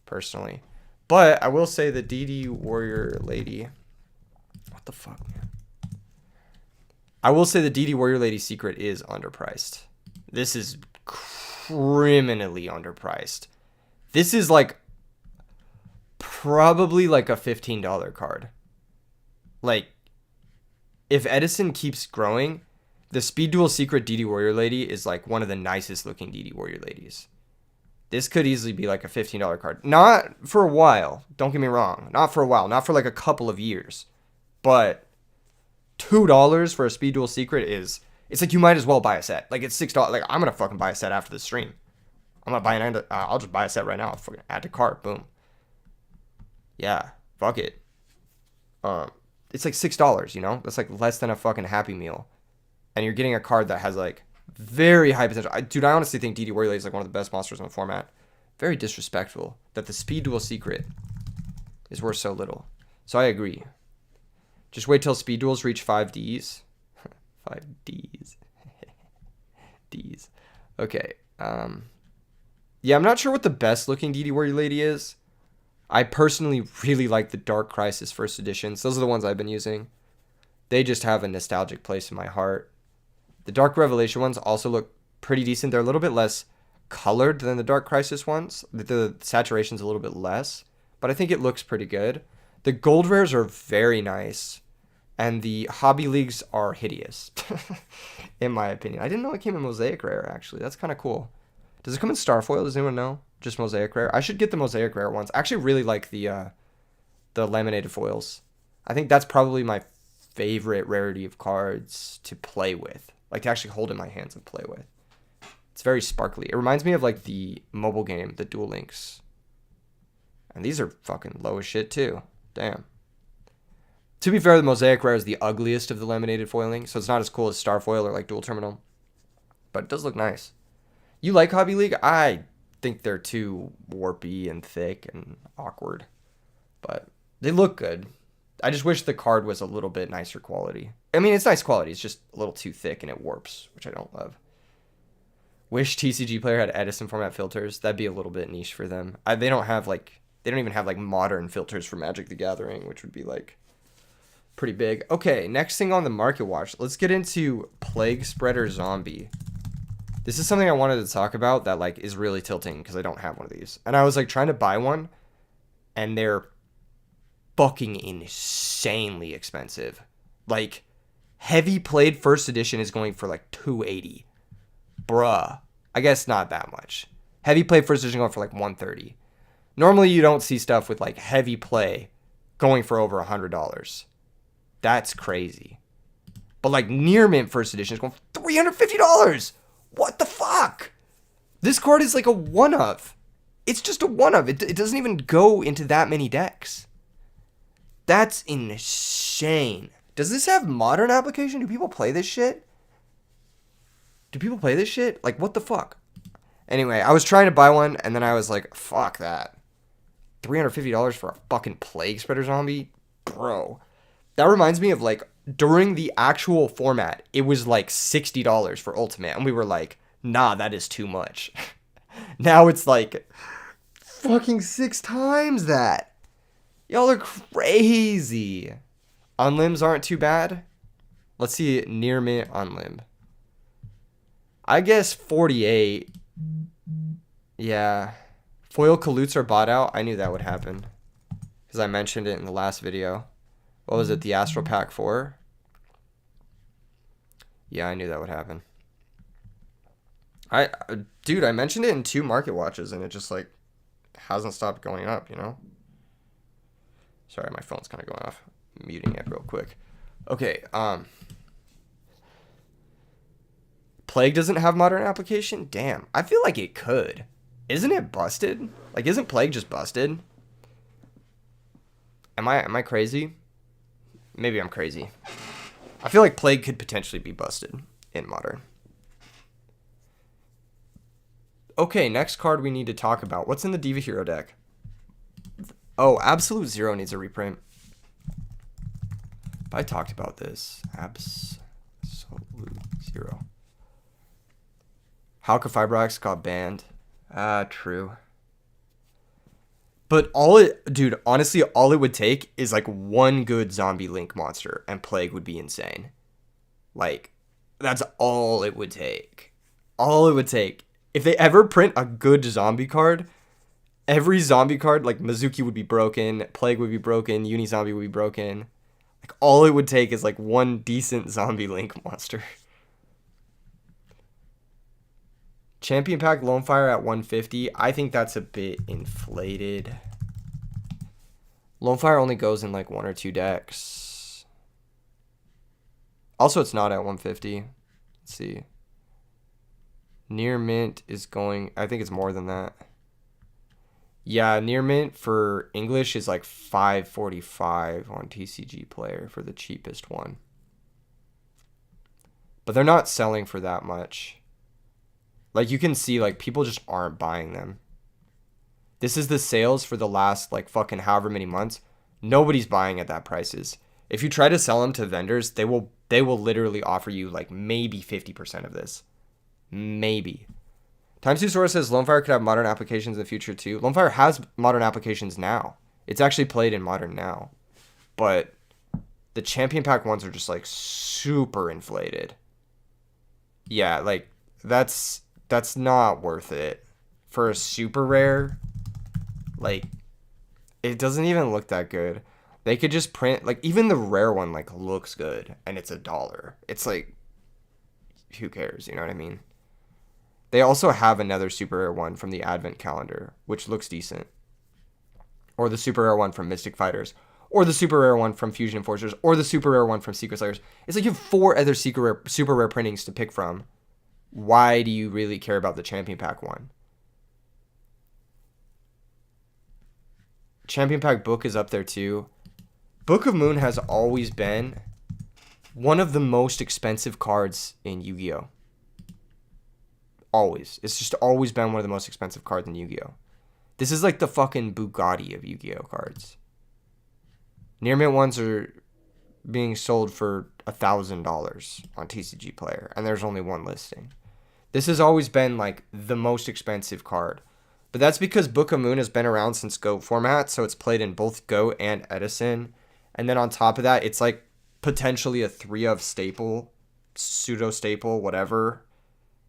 personally. But I will say the DD Warrior Lady. What the fuck, man? I will say the DD Warrior Lady secret is underpriced. This is criminally underpriced. This is like probably like a $15 card. Like, if Edison keeps growing, the Speed Duel secret DD Warrior Lady is like one of the nicest looking DD Warrior Ladies. This could easily be like a $15 card. Not for a while. Don't get me wrong. Not for a while. Not for like a couple of years. But $2 for a Speed Duel secret is... It's like you might as well buy a set. Like it's $6. Like I'm going to fucking buy a set after the stream. I'm not buying it. I'll just buy a set right now. I'll fucking add to cart. Boom. Yeah. Fuck it. It's like $6, you know? That's like less than a fucking Happy Meal. And you're getting a card that has like very high potential. Dude, I honestly think DD Warrior Lady is like one of the best monsters in the format. Very disrespectful that the Speed Duel secret is worth so little. So I agree. Just wait till Speed Duels reach 5Ds. 5Ds. Ds. Okay. Yeah, I'm not sure what the best looking DD Warrior Lady is. I personally really like the Dark Crisis first editions. Those are the ones I've been using. They just have a nostalgic place in my heart. The Dark Revelation ones also look pretty decent. They're a little bit less colored than the Dark Crisis ones. The saturation's a little bit less, but I think it looks pretty good. The gold rares are very nice, and the Hobby Leagues are hideous, in my opinion. I didn't know it came in Mosaic Rare, actually. That's kind of cool. Does it come in Starfoil? Does anyone know? Just Mosaic Rare? I should get the Mosaic Rare ones. I actually really like the laminated foils. I think that's probably my favorite rarity of cards to play with. Like, to actually hold in my hands and play with. It's very sparkly. It reminds me of, like, the mobile game, the Duel Links. And these are fucking low as shit, too. Damn. To be fair, the Mosaic Rare is the ugliest of the laminated foiling, so it's not as cool as Starfoil or, like, Dual Terminal. But it does look nice. You like Hobby League? I think they're too warpy and thick and awkward. But they look good. I just wish the card was a little bit nicer quality. I mean, it's nice quality. It's just a little too thick and it warps, which I don't love. Wish TCG Player had Edison format filters. That'd be a little bit niche for them. They don't even have like modern filters for Magic the Gathering, which would be like pretty big. Okay, next thing on the market watch. Let's get into Plague Spreader Zombie. This is something I wanted to talk about that like is really tilting because I don't have one of these. And I was like trying to buy one and they're fucking insanely expensive. Like heavy played first edition is going for like $280. Bruh. I guess not that much. Heavy play first edition going for like $130. Normally you don't see stuff with like heavy play going for over $100. That's crazy. But like near mint first edition is going for $350. What the fuck? This card is like a one of. It's just a one of. It doesn't even go into that many decks. That's insane. Does this have modern application? Do people play this shit? Like, what the fuck? Anyway, I was trying to buy one, and then I was like, fuck that. $350 for a fucking Plague Spreader zombie? Bro. That reminds me of, like, during the actual format, it was like $60 for Ultimate, and we were like, nah, that is too much. Now it's like fucking 6 times that. Y'all are crazy. Unlimbs aren't too bad. Let's see near mint unlimb. I guess 48. Yeah. Foil Kalutes are bought out. I knew that would happen. Because I mentioned it in the last video. What was it? The Astral Pack 4? Yeah, I knew that would happen. Dude, I mentioned it in 2 market watches and it just like hasn't stopped going up, you know? Sorry, my phone's kind of going off. I'm muting it real quick. Okay, Plague doesn't have modern application? Damn, I feel like it could. Isn't it busted? Like, isn't Plague just busted? Am I crazy? Maybe I'm crazy. I feel like Plague could potentially be busted in modern. Okay, next card we need to talk about. What's in the Diva Hero deck? Oh, Absolute Zero needs a reprint. I talked about this. Absolute Zero. Halka Fibrax got banned. True. But dude, honestly, all it would take is like one good zombie link monster and Plague would be insane. Like, that's all it would take. All it would take. If they ever print a good zombie card, every zombie card, like Mizuki would be broken, Plague would be broken, Unizombie would be broken. Like, all it would take is like one decent zombie link monster. Champion Pack Lone Fire at 150. I think that's a bit inflated. Lone Fire only goes in like 1 or 2 decks. Also, it's not at 150. Let's see. Near mint is going, I think it's more than that. Yeah, near mint for English is like 545 on TCG Player for the cheapest one. But they're not selling for that much. Like, you can see, like, people just aren't buying them. This is the sales for the last, like, fucking however many months. Nobody's buying at that prices. If you try to sell them to vendors, they will literally offer you, like, maybe 50% of this. Maybe. Times 2 Source says Lone Fire could have modern applications in the future, too. Lone Fire has modern applications now. It's actually played in modern now. But the Champion Pack ones are just, like, super inflated. Yeah, like, that's not worth it. For a super rare, like, it doesn't even look that good. They could just print, like, even the rare one, like, looks good, and it's $1. It's like, who cares, you know what I mean? They also have another super rare one from the Advent Calendar, which looks decent. Or the super rare one from Mystic Fighters. Or the super rare one from Fusion Enforcers. Or the super rare one from Secret Slayers. It's like you have 4 other super rare printings to pick from. Why do you really care about the Champion Pack one? Champion Pack Book is up there too. Book of Moon has always been one of the most expensive cards in Yu-Gi-Oh! Always. It's just always been one of the most expensive cards in Yu-Gi-Oh! This is like the fucking Bugatti of Yu-Gi-Oh! Cards. Near mint ones are being sold for $1,000 on TCG Player, and there's only one listing. This has always been like the most expensive card. But that's because Book of Moon has been around since Go format, so it's played in both Go and Edison. And then on top of that, it's like potentially a 3-of staple, pseudo-staple, whatever.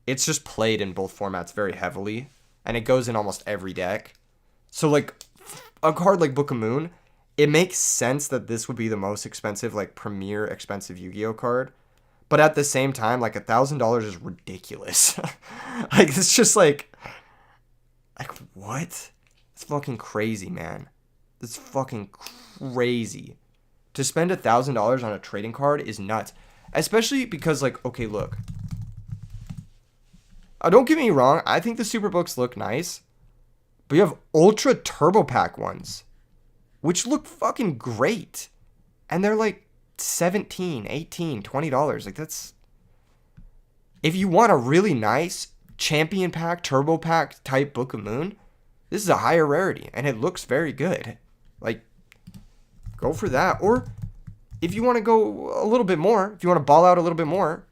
It's just played in both formats very heavily, and it goes in almost every deck. So like a card like Book of Moon, it makes sense that this would be the most expensive, like premier expensive Yu-Gi-Oh card. But at the same time, like $1,000 is ridiculous. Like, it's just like what? It's fucking crazy, man. It's fucking crazy. To spend $1,000 on a trading card is nuts. Especially because, like, okay, look. Don't get me wrong. I think the Superbooks look nice. But you have Ultra Turbo Pack ones, which look fucking great. And they're like $17, $18, $20. Like, that's... If you want a really nice Champion Pack, Turbo Pack type Book of Moon, this is a higher rarity. And it looks very good. Like, go for that. Or if you want to go a little bit more, if you want to ball out a little bit more,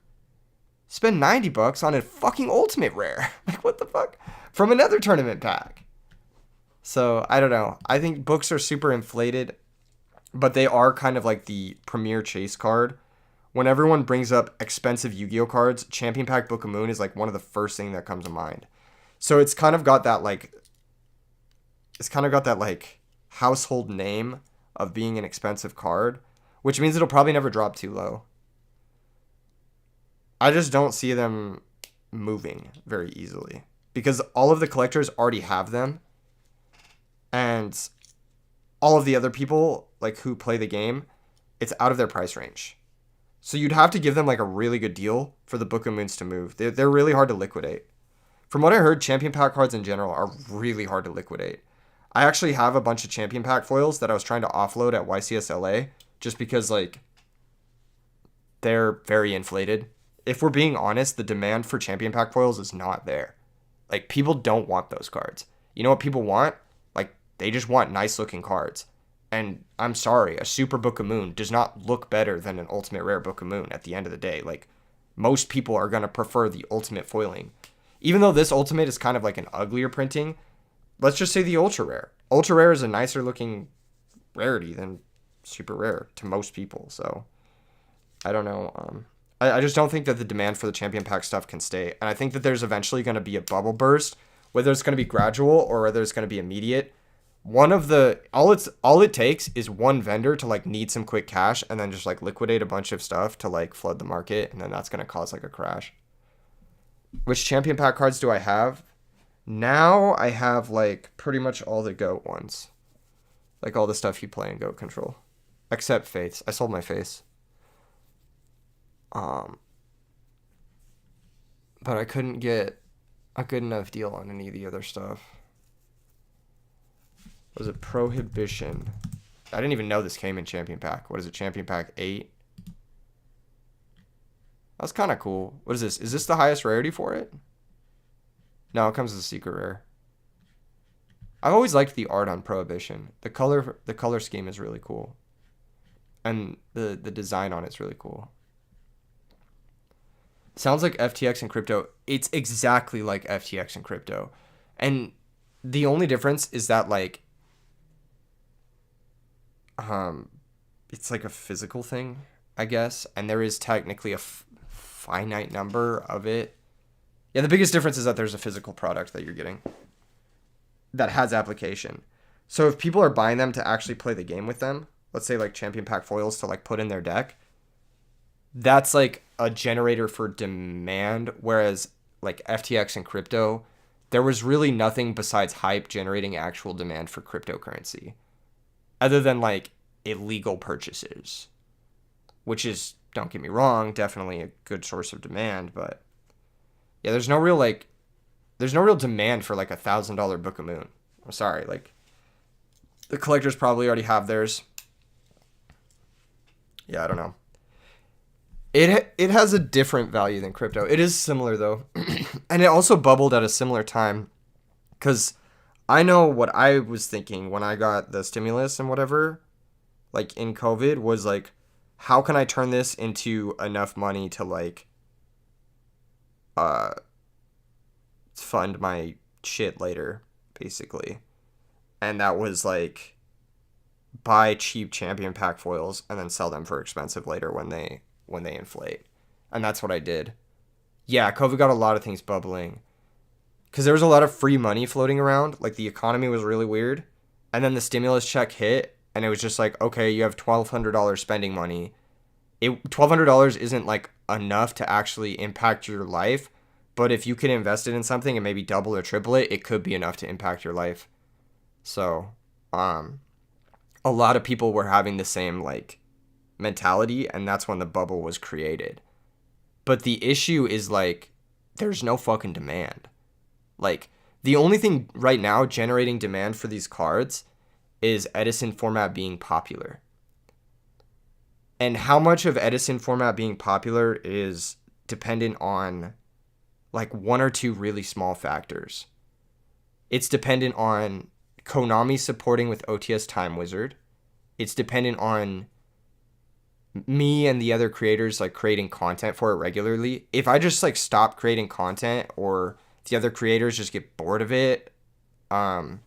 spend $90 on a fucking ultimate rare. Like, what the fuck? From another tournament pack. So, I don't know. I think books are super inflated, but they are kind of like the premier chase card. When everyone brings up expensive Yu-Gi-Oh cards, Champion Pack Book of Moon is like one of the first things that comes to mind. So, it's kind of got that like household name of being an expensive card, which means it'll probably never drop too low. I just don't see them moving very easily because all of the collectors already have them, and all of the other people like who play the game, it's out of their price range. So you'd have to give them like a really good deal for the Book of Moons to move. They're really hard to liquidate. From what I heard, Champion Pack cards in general are really hard to liquidate. I actually have a bunch of Champion Pack foils that I was trying to offload at YCSLA just because like they're very inflated. If we're being honest, the demand for Champion Pack foils is not there. Like, people don't want those cards. You know what people want? Like, they just want nice looking cards. And I'm sorry, a Super Book of Moon does not look better than an Ultimate Rare Book of Moon at the end of the day. Like, most people are going to prefer the Ultimate foiling. Even though this Ultimate is kind of like an uglier printing, let's just say the Ultra Rare. Ultra Rare is a nicer looking rarity than Super Rare to most people. So, I don't know. I just don't think that the demand for the Champion Pack stuff can stay. And I think that there's eventually going to be a bubble burst, whether it's going to be gradual or whether it's going to be immediate. All it takes is one vendor to like need some quick cash and then just like liquidate a bunch of stuff to like flood the market, and then that's going to cause like a crash. Which Champion Pack cards do I have? Now I have like pretty much all the GOAT ones. Like all the stuff you play in GOAT Control. Except Faiths. I sold my Faiths. But I couldn't get a good enough deal on any of the other stuff. Was it Prohibition? I didn't even know this came in Champion Pack. What is it, Champion Pack 8? That's kind of cool. What is this? Is this the highest rarity for it? No, it comes as a secret rare. I've always liked the art on Prohibition. The color scheme is really cool. And the design on it's really cool. Sounds like FTX and crypto. It's exactly like FTX and crypto. And the only difference is that like it's like a physical thing, I guess, and there is technically a finite number of it. Yeah, the biggest difference is that there's a physical product that you're getting that has application. So if people are buying them to actually play the game with them, let's say like Champion Pack foils to like put in their deck, that's like a generator for demand, whereas like FTX and crypto, there was really nothing besides hype generating actual demand for cryptocurrency, other than like illegal purchases, which is, don't get me wrong, definitely a good source of demand, but yeah, there's no real demand for like $1,000 Book of Moon. I'm sorry, like the collectors probably already have theirs. Yeah, I don't know. It has a different value than crypto. It is similar though. And it also bubbled at a similar time, because I know what I was thinking when I got the stimulus and whatever, like in COVID, was like, how can I turn this into enough money to like fund my shit later, basically. And that was like buy cheap Champion Pack foils and then sell them for expensive later when they inflate. And that's what I did. Yeah, COVID got a lot of things bubbling, because there was a lot of free money floating around. Like, the economy was really weird. And then the stimulus check hit, and it was just like, okay, you have $1,200 spending money. $1,200 isn't like enough to actually impact your life, but if you can invest it in something and maybe double or triple it, it could be enough to impact your life. So, a lot of people were having the same like mentality, and that's when the bubble was created. But the issue is like there's no fucking demand. Like the only thing right now generating demand for these cards is Edison format being popular. And how much of Edison format being popular is dependent on like one or two really small factors. It's dependent on Konami supporting with OTS Time Wizard. It's dependent on me and the other creators like creating content for it regularly. If I just like stop creating content or the other creators just get bored of it, then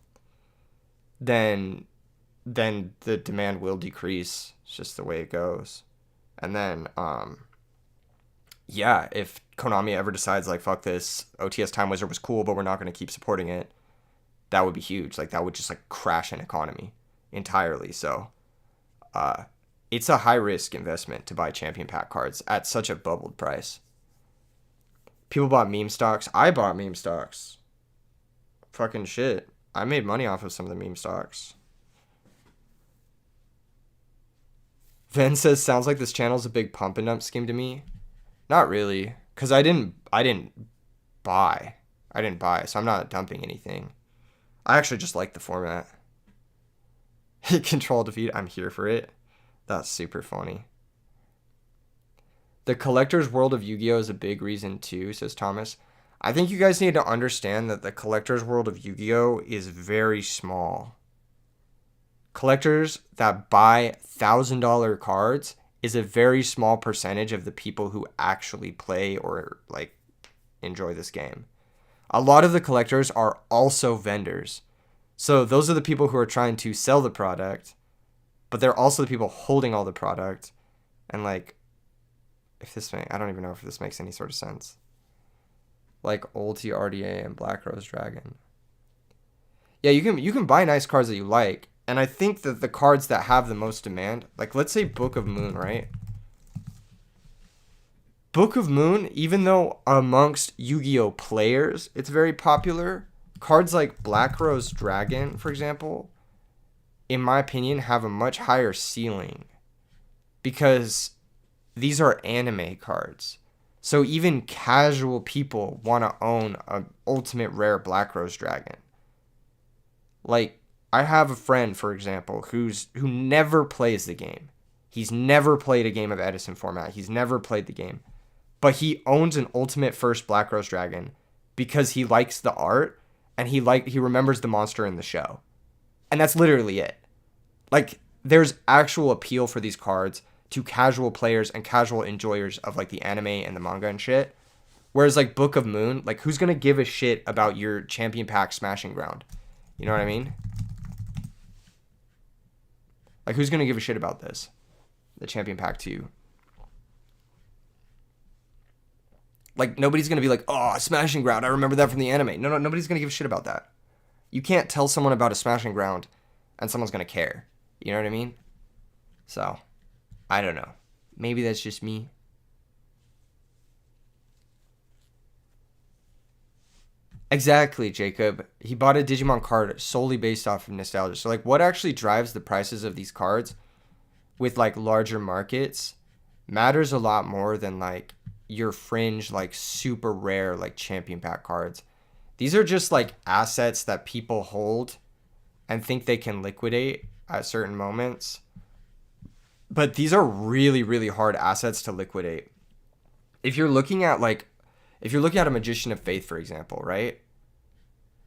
the demand will decrease. It's just the way it goes. And then yeah, if Konami ever decides like fuck this, OTS Time Wizard was cool, but we're not going to keep supporting it, that would be huge. Like that would just like crash an economy entirely. So it's a high risk investment to buy champion pack cards at such a bubbled price. People bought meme stocks. I bought meme stocks. Fucking shit. I made money off of some of the meme stocks. Ven says, sounds like this channel's a big pump and dump scheme to me. Not really. Because I didn't buy. So I'm not dumping anything. I actually just like the format. Hit control defeat. I'm here for it. That's super funny. The collector's world of Yu-Gi-Oh! Is a big reason too, says Thomas. I think you guys need to understand that the collector's world of Yu-Gi-Oh! Is very small. Collectors that buy $1,000 cards is a very small percentage of the people who actually play or like enjoy this game. A lot of the collectors are also vendors. So those are the people who are trying to sell the product, but they're also the people holding all the product. And like, I don't even know if this makes any sort of sense. Like Ulti RDA and Black Rose Dragon. Yeah, you can buy nice cards that you like. And I think that the cards that have the most demand, like let's say Book of Moon, right? Book of Moon, even though amongst Yu-Gi-Oh players, it's very popular, cards like Black Rose Dragon, for example, in my opinion, have a much higher ceiling because these are anime cards. So even casual people want to own an ultimate rare Black Rose Dragon. Like, I have a friend, for example, who never plays the game. He's never played a game of Edison format. He's never played the game. But he owns an ultimate first Black Rose Dragon because he likes the art and he remembers the monster in the show. And that's literally it. Like, there's actual appeal for these cards to casual players and casual enjoyers of like the anime and the manga and shit. Whereas like Book of Moon, like who's gonna give a shit about your champion pack smashing ground? You know what I mean? Like who's gonna give a shit about this? The champion pack 2. Like nobody's gonna be like, oh, smashing ground, I remember that from the anime. No, nobody's gonna give a shit about that. You can't tell someone about a smashing ground and someone's gonna care. You know what I mean? So, I don't know. Maybe that's just me. Exactly, Jacob. He bought a Digimon card solely based off of nostalgia. So, like, what actually drives the prices of these cards with, like, larger markets matters a lot more than, like, your fringe, like, super rare, like, champion pack cards. These are just, like, assets that people hold and think they can liquidate at certain moments. But these are really, really hard assets to liquidate. If you're looking at a Magician of Faith, for example, right?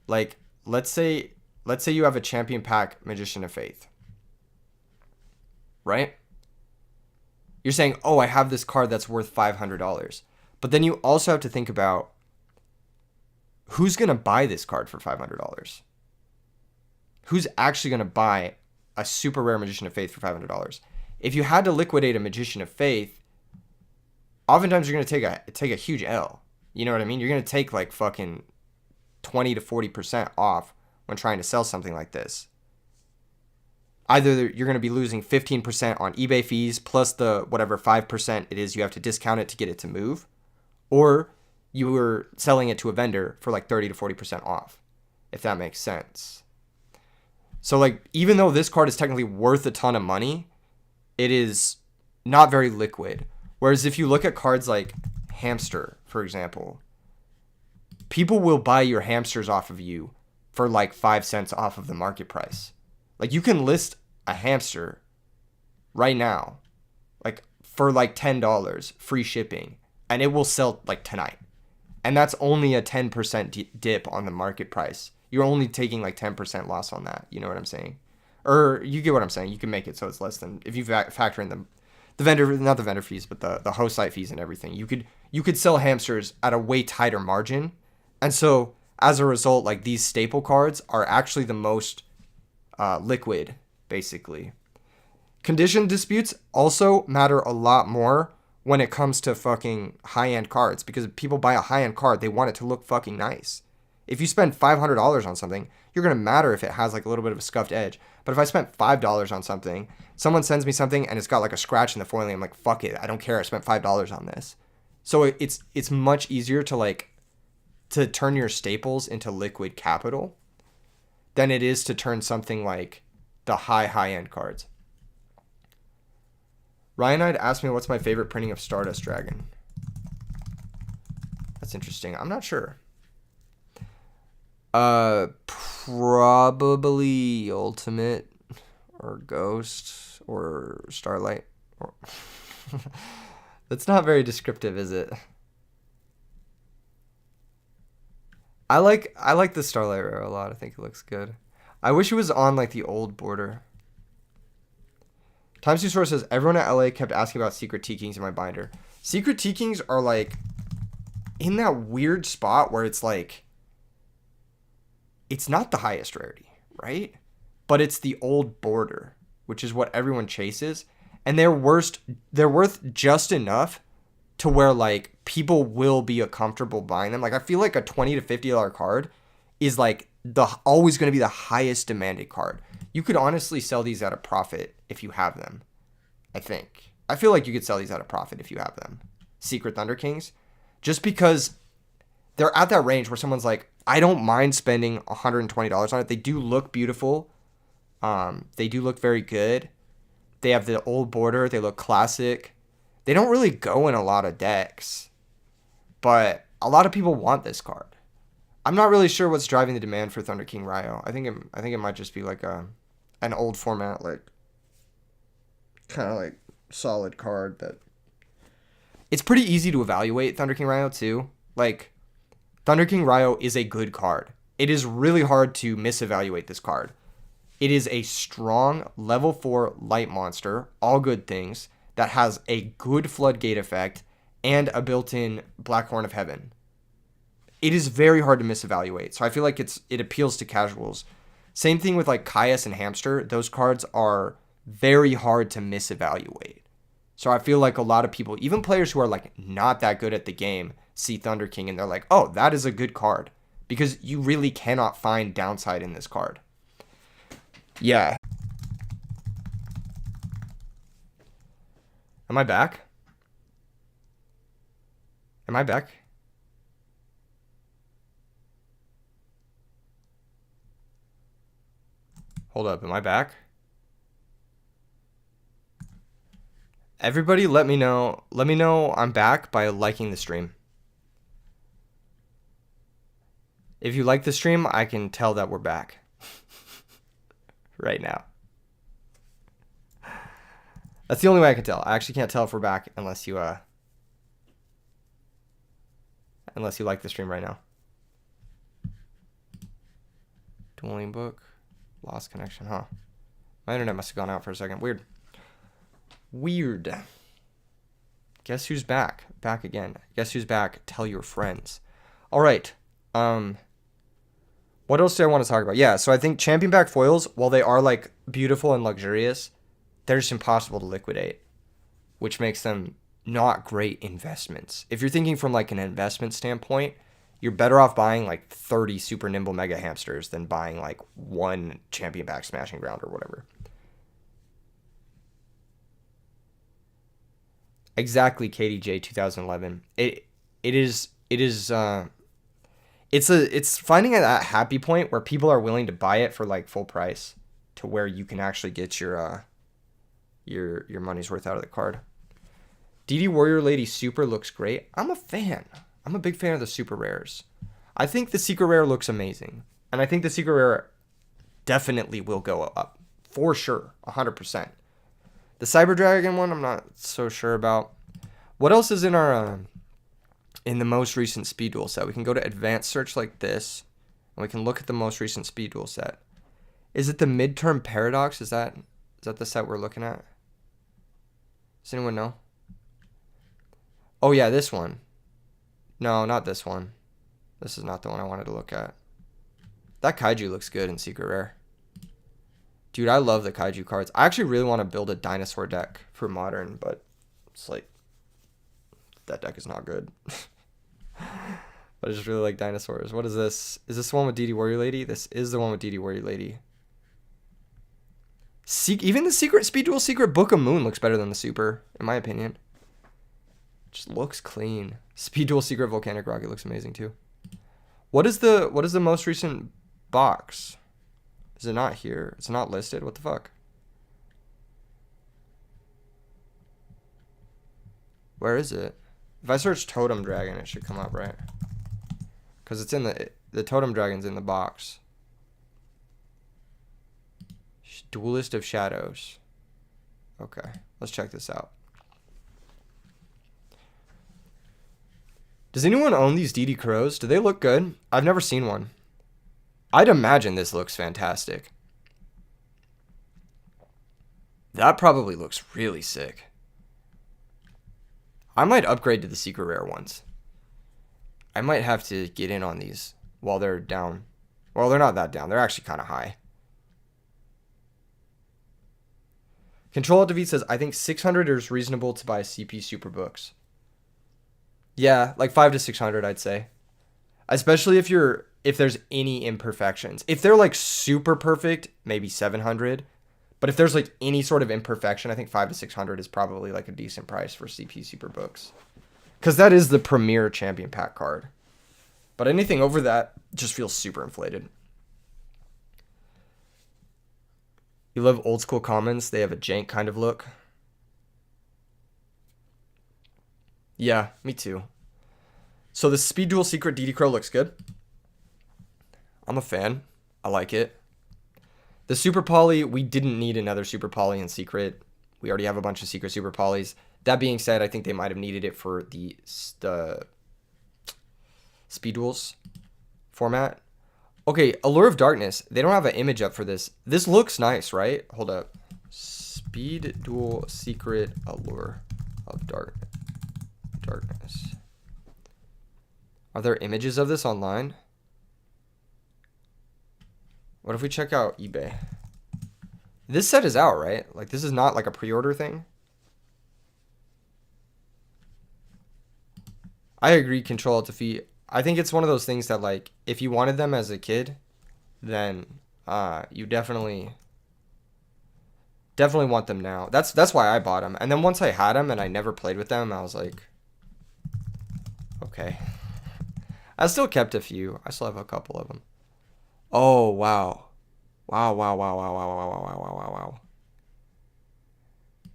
Like, let's say you have a champion pack Magician of Faith, right? You're saying, oh, I have this card that's worth $500. But then you also have to think about who's going to buy this card for $500? Who's actually going to buy a super rare Magician of Faith for $500? If you had to liquidate a Magician of Faith, oftentimes you're going to take a huge L. You know what I mean? You're going to take like fucking 20 to 40% off when trying to sell something like this. Either you're going to be losing 15% on eBay fees plus the whatever 5% it is you have to discount it to get it to move, or you were selling it to a vendor for like 30 to 40% off, if that makes sense. So like, even though this card is technically worth a ton of money, it is not very liquid. Whereas if you look at cards like Hamster, for example, people will buy your hamsters off of you for like 5 cents off of the market price. Like you can list a hamster right now, like for like $10, free shipping, and it will sell like tonight. And that's only a 10% dip on the market price. You're only taking like 10% loss on that. You know what I'm saying? Or you get what I'm saying. You can make it so it's less than, if you factor in the vendor, not the vendor fees, but the host site fees and everything. You could sell hamsters at a way tighter margin. And so as a result, like these staple cards are actually the most liquid, basically. Condition disputes also matter a lot more when it comes to fucking high-end cards, because if people buy a high-end card, they want it to look fucking nice. If you spend $500 on something, you're going to matter if it has like a little bit of a scuffed edge. But if I spent $5 on something, someone sends me something and it's got like a scratch in the foiling, I'm like, fuck it, I don't care, I spent $5 on this. So it's much easier to turn your staples into liquid capital than it is to turn something like the high-end cards. Ryanite asked me what's my favorite printing of Stardust Dragon. That's interesting. I'm not sure. Probably Ultimate or Ghost or Starlight. Or That's not very descriptive, is it? I like the Starlight Rare a lot. I think it looks good. I wish it was on like the old border. Times 2 Source says, everyone at LA kept asking about Secret T-Kings in my binder. Secret T-Kings are like in that weird spot where it's like, it's not the highest rarity, right? But it's the old border, which is what everyone chases. And they're worth just enough to where like people will be comfortable buying them. Like I feel like a $20 to $50 card is like always going to be the highest demanded card. You could honestly sell these at a profit if you have them. I think. I feel like you could sell these at a profit if you have them. Secret Thunder Kings. Just because they're at that range where someone's like, I don't mind spending $120 on it. They do look beautiful. They do look very good. They have the old border. They look classic. They don't really go in a lot of decks. But a lot of people want this card. I'm not really sure what's driving the demand for Thunder King Ryo. I think it might just be like an old format, like kind of like solid card that it's pretty easy to evaluate Thunder King Ryo too. Like Thunder King Ryo is a good card. It is really hard to misevaluate this card. It is a strong level 4 light monster, all good things, that has a good floodgate effect and a built-in Black Horn of Heaven. It is very hard to misevaluate. So I feel like it appeals to casuals. Same thing with like Caius and Hamster. Those cards are very hard to misevaluate. So I feel like a lot of people, even players who are like not that good at the game, see Thunder King and they're like, oh, that is a good card. Because you really cannot find downside in this card. Yeah. Am I back? Am I back? Hold up, am I back? Everybody let me know. Let me know I'm back by liking the stream. If you like the stream, I can tell that we're back. Right now. That's the only way I can tell. I actually can't tell if we're back unless you like the stream right now. Dueling book. Lost connection, huh? My internet must have gone out for a second. Weird. Guess who's back? Back again. Guess who's back? Tell your friends. All right. What else do I want to talk about? Yeah, so I think champion back foils, while they are like beautiful and luxurious, they're just impossible to liquidate, which makes them not great investments. If you're thinking from like an investment standpoint, you're better off buying like 30 super nimble mega hamsters than buying like one champion back smashing ground or whatever. Exactly, KDJ 2011. It's finding that happy point where people are willing to buy it for like full price to where you can actually get your money's worth out of the card. DD Warrior Lady Super looks great. I'm a fan. I'm a big fan of the super rares. I think the secret rare looks amazing. And I think the secret rare definitely will go up. For sure. 100%. The Cyber Dragon one, I'm not so sure about. What else is in our in the most recent speed duel set? We can go to advanced search like this, and we can look at the most recent speed duel set. Is it the midterm paradox? Is that the set we're looking at? Does anyone know? Oh yeah, this one. No, not this one. This is not the one I wanted to look at. That kaiju looks good in secret rare. Dude, I love the kaiju cards. I actually really want to build a dinosaur deck for modern, but it's like that deck is not good. But I just really like dinosaurs. What is this? Is this the one with DD Warrior Lady? This is the one with DD Warrior Lady. Even the secret speed duel secret Book of Moon looks better than the super, in my opinion. Just looks clean. Speed duel secret volcanic rocket looks amazing too. What is the most recent box? Is it not here? It's not listed. What the fuck? Where is it? If I search Totem Dragon, it should come up, right? Because it's in the Totem Dragon's in the box. Duelist of Shadows. Okay, let's check this out. Does anyone own these DD Crows? Do they look good? I've never seen one. I'd imagine this looks fantastic. That probably looks really sick. I might upgrade to the secret rare ones. I might have to get in on these while they're down. Well, they're not that down. They're actually kind of high. Control Alt Delete says, I think 600 is reasonable to buy CP Superbooks. Yeah, like 500 to 600, I'd say. Especially if there's any imperfections. If they're like super perfect, maybe 700. But if there's like any sort of imperfection, I think 500 to 600 is probably like a decent price for CP Superbooks. Because that is the premier champion pack card. But anything over that just feels super inflated. You love old school commons? They have a jank kind of look. Yeah, me too. So the Speed Duel Secret DD Crow looks good. I'm a fan. I like it. The Super Poly, we didn't need another Super Poly in Secret. We already have a bunch of Secret Super Polys. That being said, I think they might have needed it for the Speed Duels format. Okay, Allure of Darkness. They don't have an image up for this. This looks nice, right? Hold up. Speed Duel Secret Allure of Darkness. Are there images of this online? What if we check out eBay? This set is out, right? Like, this is not like a pre-order thing. I agree, Control Alt Defeat. I think it's one of those things that, like, if you wanted them as a kid, then you definitely want them now. That's why I bought them. And then once I had them and I never played with them, I was like, okay. I still kept a few. I still have a couple of them. Oh, wow. Wow.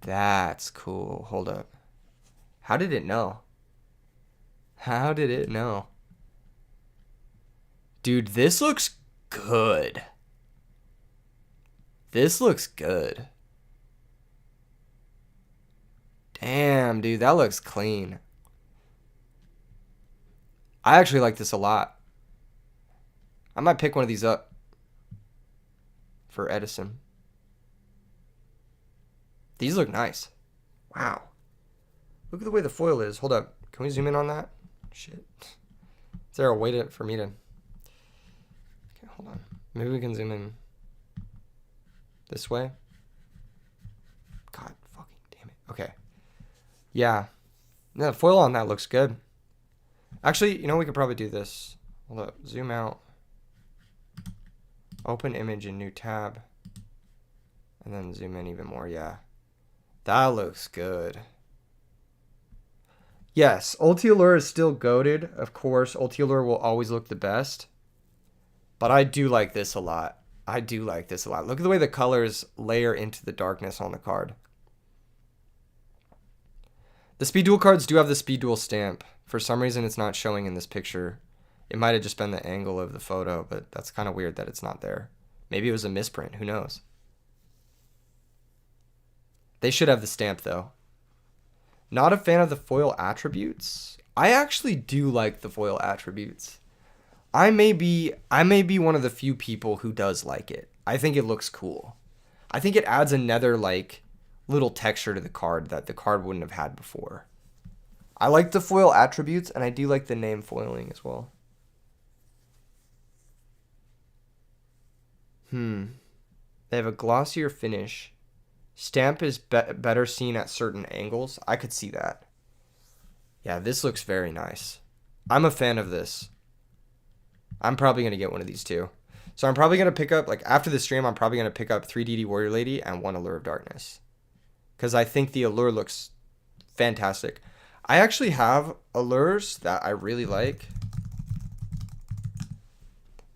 That's cool. Hold up. How did it know? How did it know? Dude, this looks good. This looks good. Damn, dude, that looks clean. I actually like this a lot. I might pick one of these up for Edison. These look nice. Wow. Look at the way the foil is. Hold up. Can we zoom in on that? Shit. Is there a way for me to... Okay, hold on. Maybe we can zoom in this way. God fucking damn it. Okay. Yeah. No, the foil on that looks good. Actually, you know, we could probably do this. Hold up. Zoom out. Open image in new tab. And then zoom in even more. Yeah. That looks good. Yes, Ulti Allure is still goated. Of course, Ulti Allure will always look the best. But I do like this a lot. Look at the way the colors layer into the darkness on the card. The speed duel cards do have the speed duel stamp. For some reason, it's not showing in this picture. It might have just been the angle of the photo, but that's kind of weird that it's not there. Maybe it was a misprint. Who knows? They should have the stamp, though. Not a fan of the foil attributes. I actually do like the foil attributes. I may be one of the few people who does like it. I think it looks cool. I think it adds another like little texture to the card that the card wouldn't have had before. I like the foil attributes, and I do like the name foiling as well. They have a glossier finish. Stamp is better seen at certain angles. I could see that. Yeah, this looks very nice. I'm a fan of this. I'm probably going to get one of these too. So I'm probably going to pick up, like after the stream, I'm probably going to pick up 3DD Warrior Lady and 1 Allure of Darkness. Because I think the Allure looks fantastic. I actually have Allures that I really like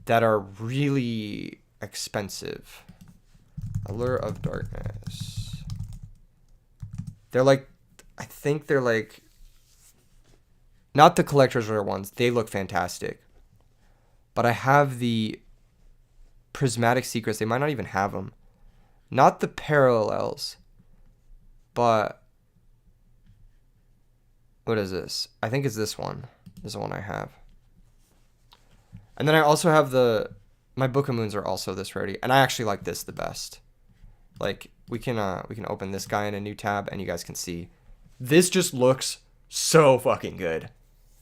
that are really expensive. Allure of Darkness. They're like, I think they're like, not the collector's rare ones. They look fantastic. But I have the Prismatic Secrets. They might not even have them. Not the parallels. But what is this? I think it's this one. This is the one I have. And then I also have my Book of Moons are also this rarity. And I actually like this the best. Like we can open this guy in a new tab and you guys can see. This just looks so fucking good.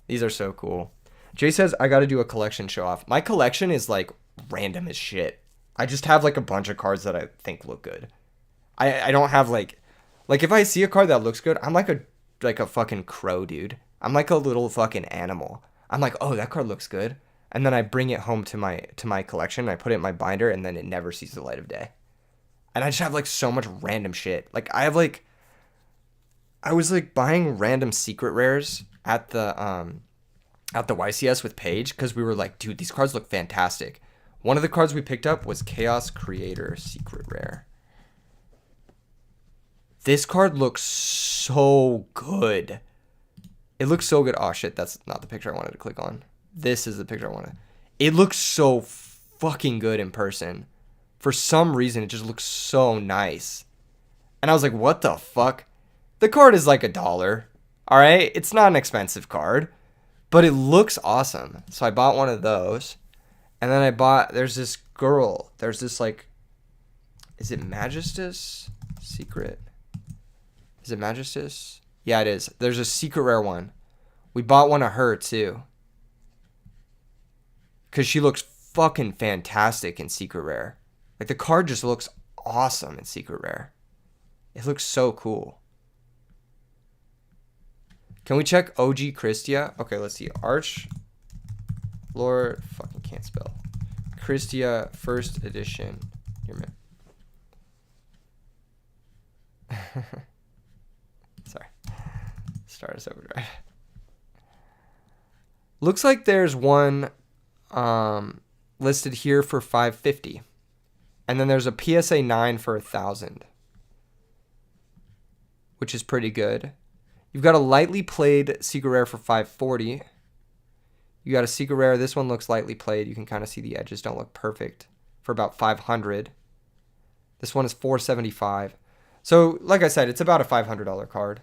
These are so cool. Jay says, I got to do a collection show off. My collection is like random as shit. I just have like a bunch of cards that I think look good. I don't have like if I see a card that looks good, I'm like a fucking crow, dude. I'm like a little fucking animal. I'm like, oh, that card looks good. And then I bring it home to my collection. I put it in my binder and then it never sees the light of day. And I just have like so much random shit. Like I was like buying random secret rares at the YCS with Paige because we were like, dude, these cards look fantastic. One of the cards we picked up was Chaos Creator Secret Rare. This card looks so good. It looks so good. Oh shit, that's not the picture I wanted to click on. This is the picture I wanted. It looks so fucking good in person. For some reason, it just looks so nice. And I was like, what the fuck? The card is like $1. All right? It's not an expensive card. But it looks awesome. So I bought one of those. And then there's this girl. There's this like, is it Magistus? Secret. Is it Magistus? Yeah, it is. There's a secret rare one. We bought one of her too. Because she looks fucking fantastic in secret rare. Like the card just looks awesome in secret rare. It looks so cool. Can we check OG Christia? Okay, let's see. Arch Lord, fucking can't spell. Christia first edition. Here, man. Sorry. Stardust Overdrive. Looks like there's one listed here for $550. And then there's a PSA 9 for $1,000. Which is pretty good. You've got a lightly played secret rare for $540. You got a secret rare. This one looks lightly played. You can kind of see the edges don't look perfect, for about $500. This one is $475. So, like I said, it's about a $500 card.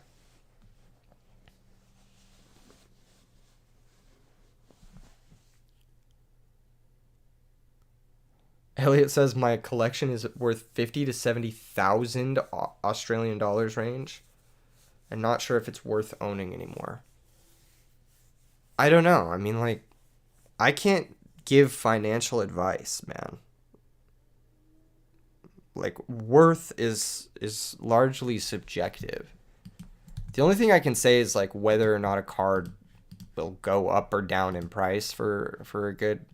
Elliot says my collection is worth 50 to 70,000 Australian dollars range. I'm not sure if it's worth owning anymore. I don't know. I mean, like, I can't give financial advice, man. Like, worth is largely subjective. The only thing I can say is like whether or not a card will go up or down in price for a good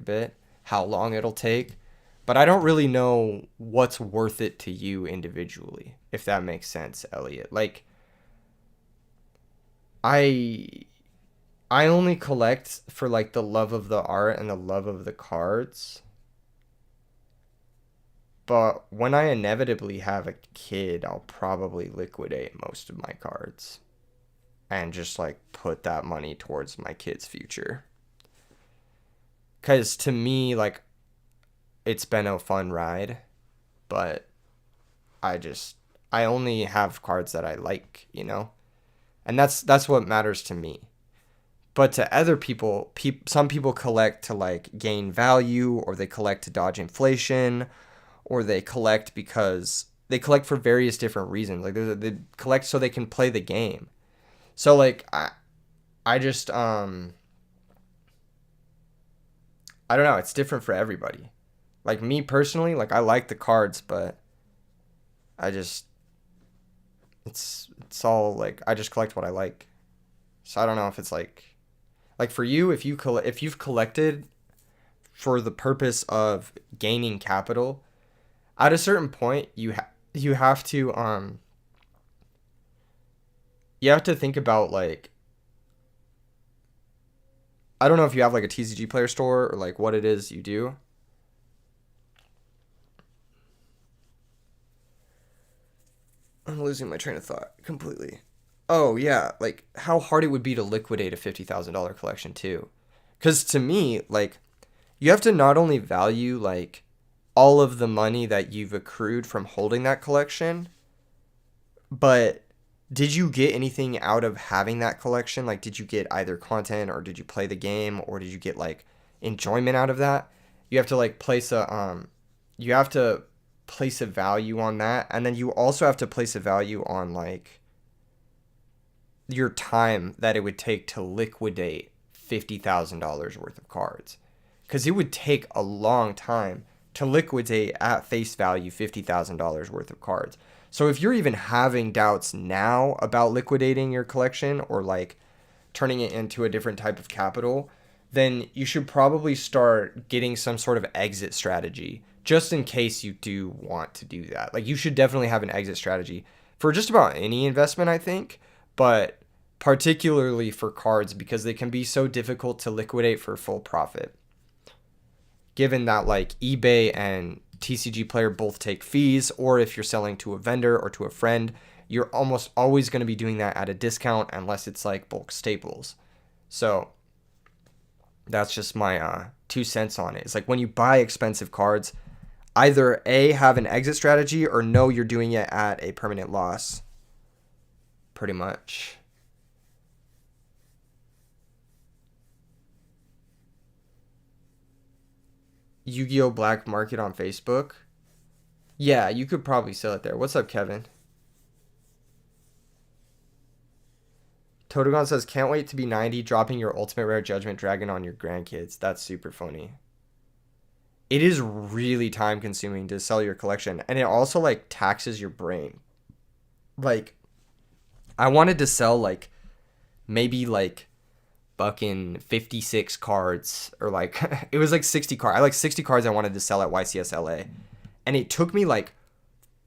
bit, how long it'll take. But I don't really know what's worth it to you individually, if that makes sense, Elliot. Like, I only collect for like the love of the art and the love of the cards. But when I inevitably have a kid, I'll probably liquidate most of my cards and just like put that money towards my kid's future. Because to me, like, it's been a fun ride, but I only have cards that I like, you know? And that's what matters to me. But to other people, some people collect to like gain value, or they collect to dodge inflation, or they collect because they collect for various different reasons. Like they collect so they can play the game. So like I just I don't know, it's different for everybody. Like me personally, like I like the cards, but I just it's all like I just collect what I like. So I don't know if it's like for you, if you've collected for the purpose of gaining capital, at a certain point you have to you have to think about like, I don't know if you have like a TCG player store or like what it is you do. I'm losing my train of thought completely. Oh yeah, like how hard it would be to liquidate a $50,000 collection too. Cuz to me, like you have to not only value like all of the money that you've accrued from holding that collection, but did you get anything out of having that collection? Like, did you get either content, or did you play the game, or did you get like enjoyment out of that? You have to like you have to place a value on that, and then you also have to place a value on like your time that it would take to liquidate $50,000 worth of cards, because it would take a long time to liquidate at face value $50,000 worth of cards. So if you're even having doubts now about liquidating your collection or like turning it into a different type of capital, then you should probably start getting some sort of exit strategy just in case you do want to do that. Like you should definitely have an exit strategy for just about any investment, I think, but particularly for cards because they can be so difficult to liquidate for full profit. Given that like eBay and TCG Player both take fees, or if you're selling to a vendor or to a friend, you're almost always going to be doing that at a discount unless it's like bulk staples. So that's just my 2 cents on it. It's like when you buy expensive cards, either A, have an exit strategy, or no, you're doing it at a permanent loss. Pretty much. Yu-Gi-Oh! Black Market on Facebook. Yeah, you could probably sell it there. What's up, Kevin? Totogon says, can't wait to be 90, dropping your ultimate rare judgment dragon on your grandkids. That's super funny. It is really time consuming to sell your collection, and it also like taxes your brain. Like, I wanted to sell like maybe like fucking 56 cards, or like it was like 60 cards. I like 60 cards I wanted to sell at YCS LA. And it took me like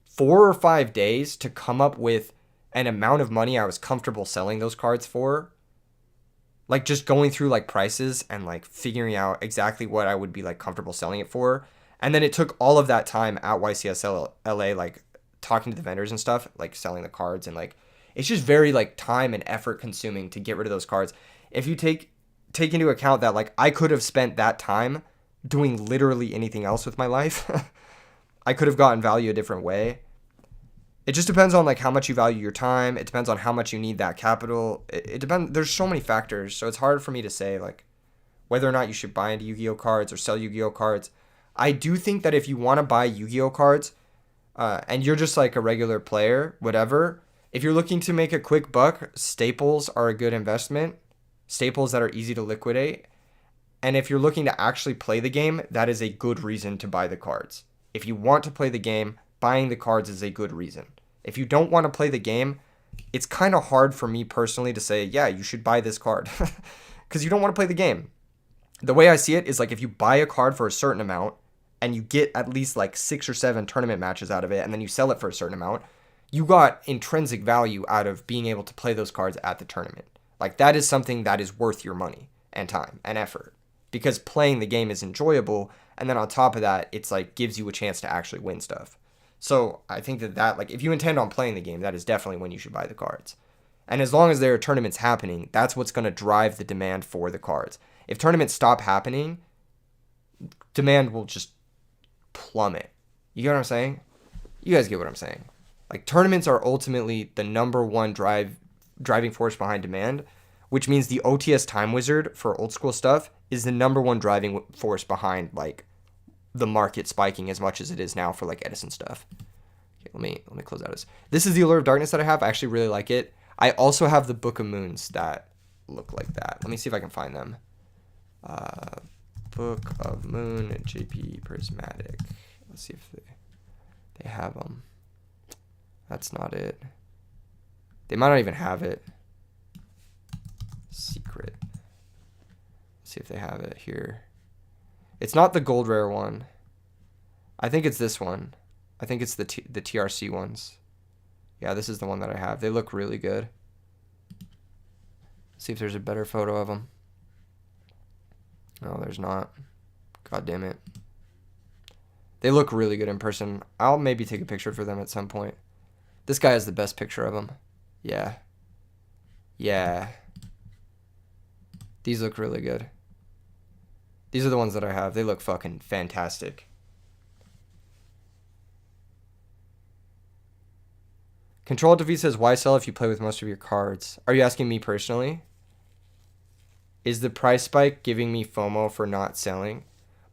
4 or 5 days to come up with an amount of money I was comfortable selling those cards for. Like just going through like prices and like figuring out exactly what I would be like comfortable selling it for. And then it took all of that time at YCS LA, like talking to the vendors and stuff, like selling the cards, and like it's just very like time and effort consuming to get rid of those cards. If you take into account that like I could have spent that time doing literally anything else with my life, I could have gotten value a different way. It just depends on like how much you value your time. It depends on how much you need that capital. It depends. There's so many factors, so it's hard for me to say like whether or not you should buy into Yu-Gi-Oh cards or sell Yu-Gi-Oh cards. I do think that if you want to buy Yu-Gi-Oh cards, and you're just like a regular player, whatever, if you're looking to make a quick buck, staples are a good investment. Staples that are easy to liquidate. And if you're looking to actually play the game, that is a good reason to buy the cards. If you want to play the game, buying the cards is a good reason. If you don't want to play the game, it's kind of hard for me personally to say, yeah, you should buy this card. Because you don't want to play the game. The way I see it is like if you buy a card for a certain amount and you get at least like 6 or 7 tournament matches out of it, and then you sell it for a certain amount, you got intrinsic value out of being able to play those cards at the tournament. Like that is something that is worth your money and time and effort. Because playing the game is enjoyable, And then on top of that, it's like gives you a chance to actually win stuff. So I think that like if you intend on playing the game, that is definitely when you should buy the cards. And as long as there are tournaments happening, that's what's going to drive the demand for the cards. If tournaments stop happening, demand will just plummet. You get what I'm saying? You guys get what I'm saying. Like, tournaments are ultimately the number one driving force behind demand, which means the OTS Time Wizard for old school stuff is the number one driving force behind, like, the market spiking as much as it is now for, like, Edison stuff. Okay, let me close out this. This is the Allure of Darkness that I have. I actually really like it. I also have the Book of Moons that look like that. Let me see if I can find them. Book of Moon, JP Prismatic. Let's see if they have them. That's not it. They might not even have it. Secret. Let's see if they have it here. It's not the gold rare one. I think it's this one. I think it's the TRC ones. Yeah, this is the one that I have. They look really good. Let's see if there's a better photo of them. No, there's not. God damn it. They look really good in person. I'll maybe take a picture for them at some point. This guy has the best picture of them. Yeah. Yeah. These look really good. These are the ones that I have. They look fucking fantastic. Control Defeat says, why sell if you play with most of your cards? Are you asking me personally? Is the price spike giving me FOMO for not selling?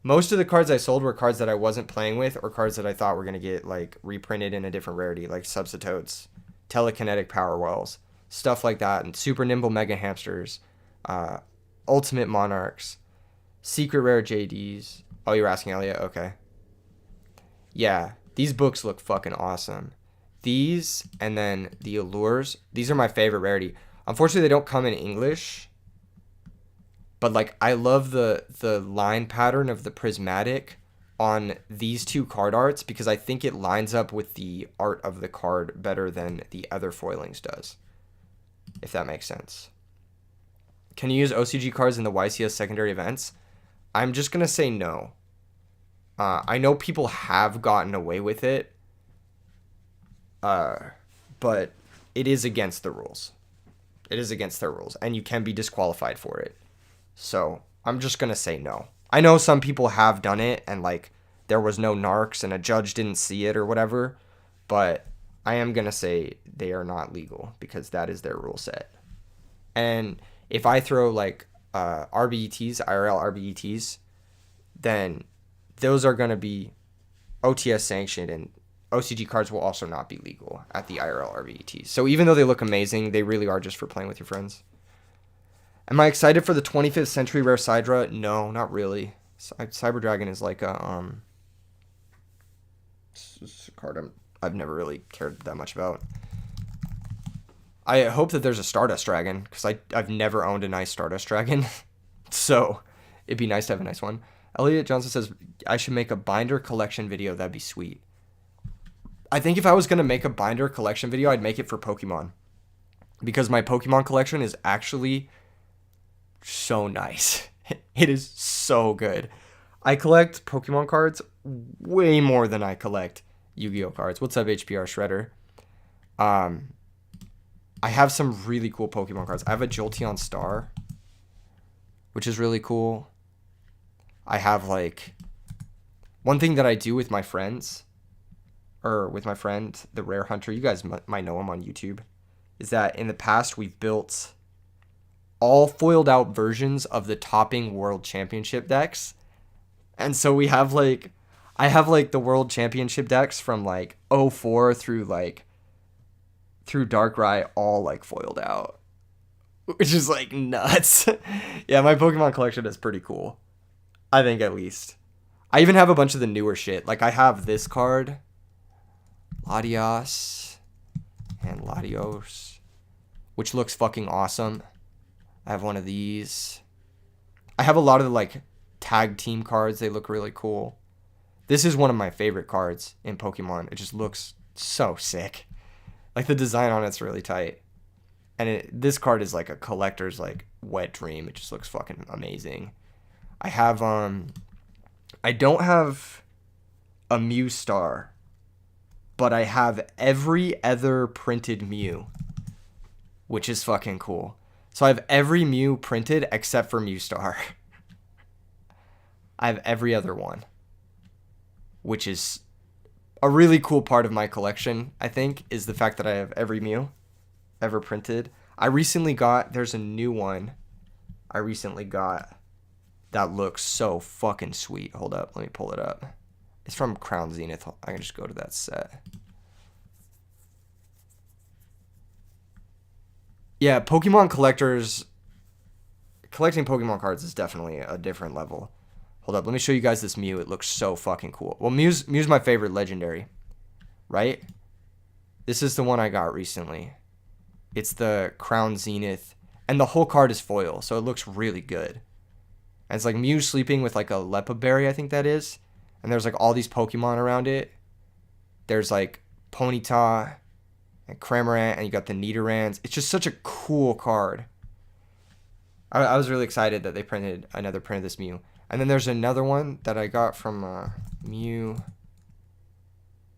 Most of the cards I sold were cards that I wasn't playing with or cards that I thought were going to get like reprinted in a different rarity, like Substitutes, Telekinetic Power Wells, stuff like that, and Super Nimble Mega Hamsters, Ultimate Monarchs, Secret Rare JDs. Oh, you were asking Elliot? Okay. Yeah, these books look fucking awesome. These and then the Allures, these are my favorite rarity. Unfortunately, they don't come in English. But, like, I love the line pattern of the prismatic on these two card arts because I think it lines up with the art of the card better than the other foilings does, if that makes sense. Can you use OCG cards in the YCS secondary events? I'm just going to say no. I know people have gotten away with it, but it is against the rules. It is against their rules, and you can be disqualified for it. So I'm just going to say no. I know some people have done it and like there was no narcs and a judge didn't see it or whatever, but I am going to say they are not legal because that is their rule set. And if I throw like RBETs, IRL RBETs, then those are going to be OTS sanctioned and OCG cards will also not be legal at the IRL RBETs. So even though they look amazing, they really are just for playing with your friends. Am I excited for the 25th Century Rare Sidra? No, not really. Cyber Dragon is like a card I've never really cared that much about. I hope that there's a Stardust Dragon, because I've never owned a nice Stardust Dragon. So it'd be nice to have a nice one. Elliot Johnson says, I should make a binder collection video. That'd be sweet. I think if I was going to make a binder collection video, I'd make it for Pokemon. Because my Pokemon collection is actually so nice. It is so good. I collect Pokemon cards way more than I collect Yu-Gi-Oh cards. What's up, HPR Shredder? I have some really cool Pokemon cards. I have a Jolteon Star, which is really cool. I have like one thing that I do with my friends, or with my friend, the Rare Hunter. You guys might know him on YouTube. Is that in the past we've built all foiled out versions of the topping World Championship decks. And so we have like, I have like the World Championship decks from like 04 through Darkrai all like foiled out, which is like nuts. Yeah, my Pokemon collection is pretty cool. I think at least. I even have a bunch of the newer shit. Like I have this card, Latios and Latios, which looks fucking awesome. I have one of these. I have a lot of the like tag team cards. They look really cool. This is one of my favorite cards in Pokemon. It just looks so sick. Like the design on it's really tight. And this card is like a collector's like wet dream. It just looks fucking amazing. I have I don't have a Mew Star, but I have every other printed Mew, which is fucking cool. So I have every Mew printed except for Mew Star. I have every other one, which is a really cool part of my collection, I think, is the fact that I have every Mew ever printed. There's a new one I recently got that looks so fucking sweet. Hold up, let me pull it up. It's from Crown Zenith. I can just go to that set. Yeah, Pokemon collecting Pokemon cards is definitely a different level. Hold up, let me show you guys this Mew. It looks so fucking cool. Well, Mew's my favorite legendary, right? This is the one I got recently. It's the Crown Zenith, and the whole card is foil, so it looks really good. And it's like Mew sleeping with like a Lepa Berry, I think that is. And there's like all these Pokemon around it. There's like Ponyta and Cramorant, and you got the Nidorans. It's just such a cool card. I was really excited that they printed another print of this Mew. And then there's another one that I got from Mew.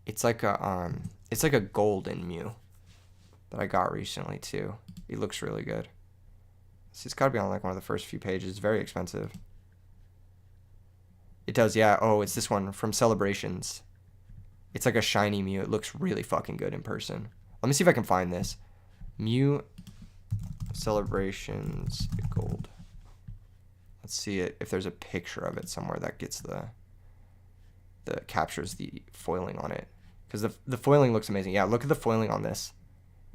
It's like a golden Mew that I got recently too. It looks really good. It's got to be on like one of the first few pages. It's very expensive. It does, yeah. Oh, it's this one from Celebrations. It's like a shiny Mew. It looks really fucking good in person. Let me see if I can find this. Mew Celebrations Gold. Let's see if there's a picture of it somewhere that gets the captures the foiling on it. Because the foiling looks amazing. Yeah, look at the foiling on this.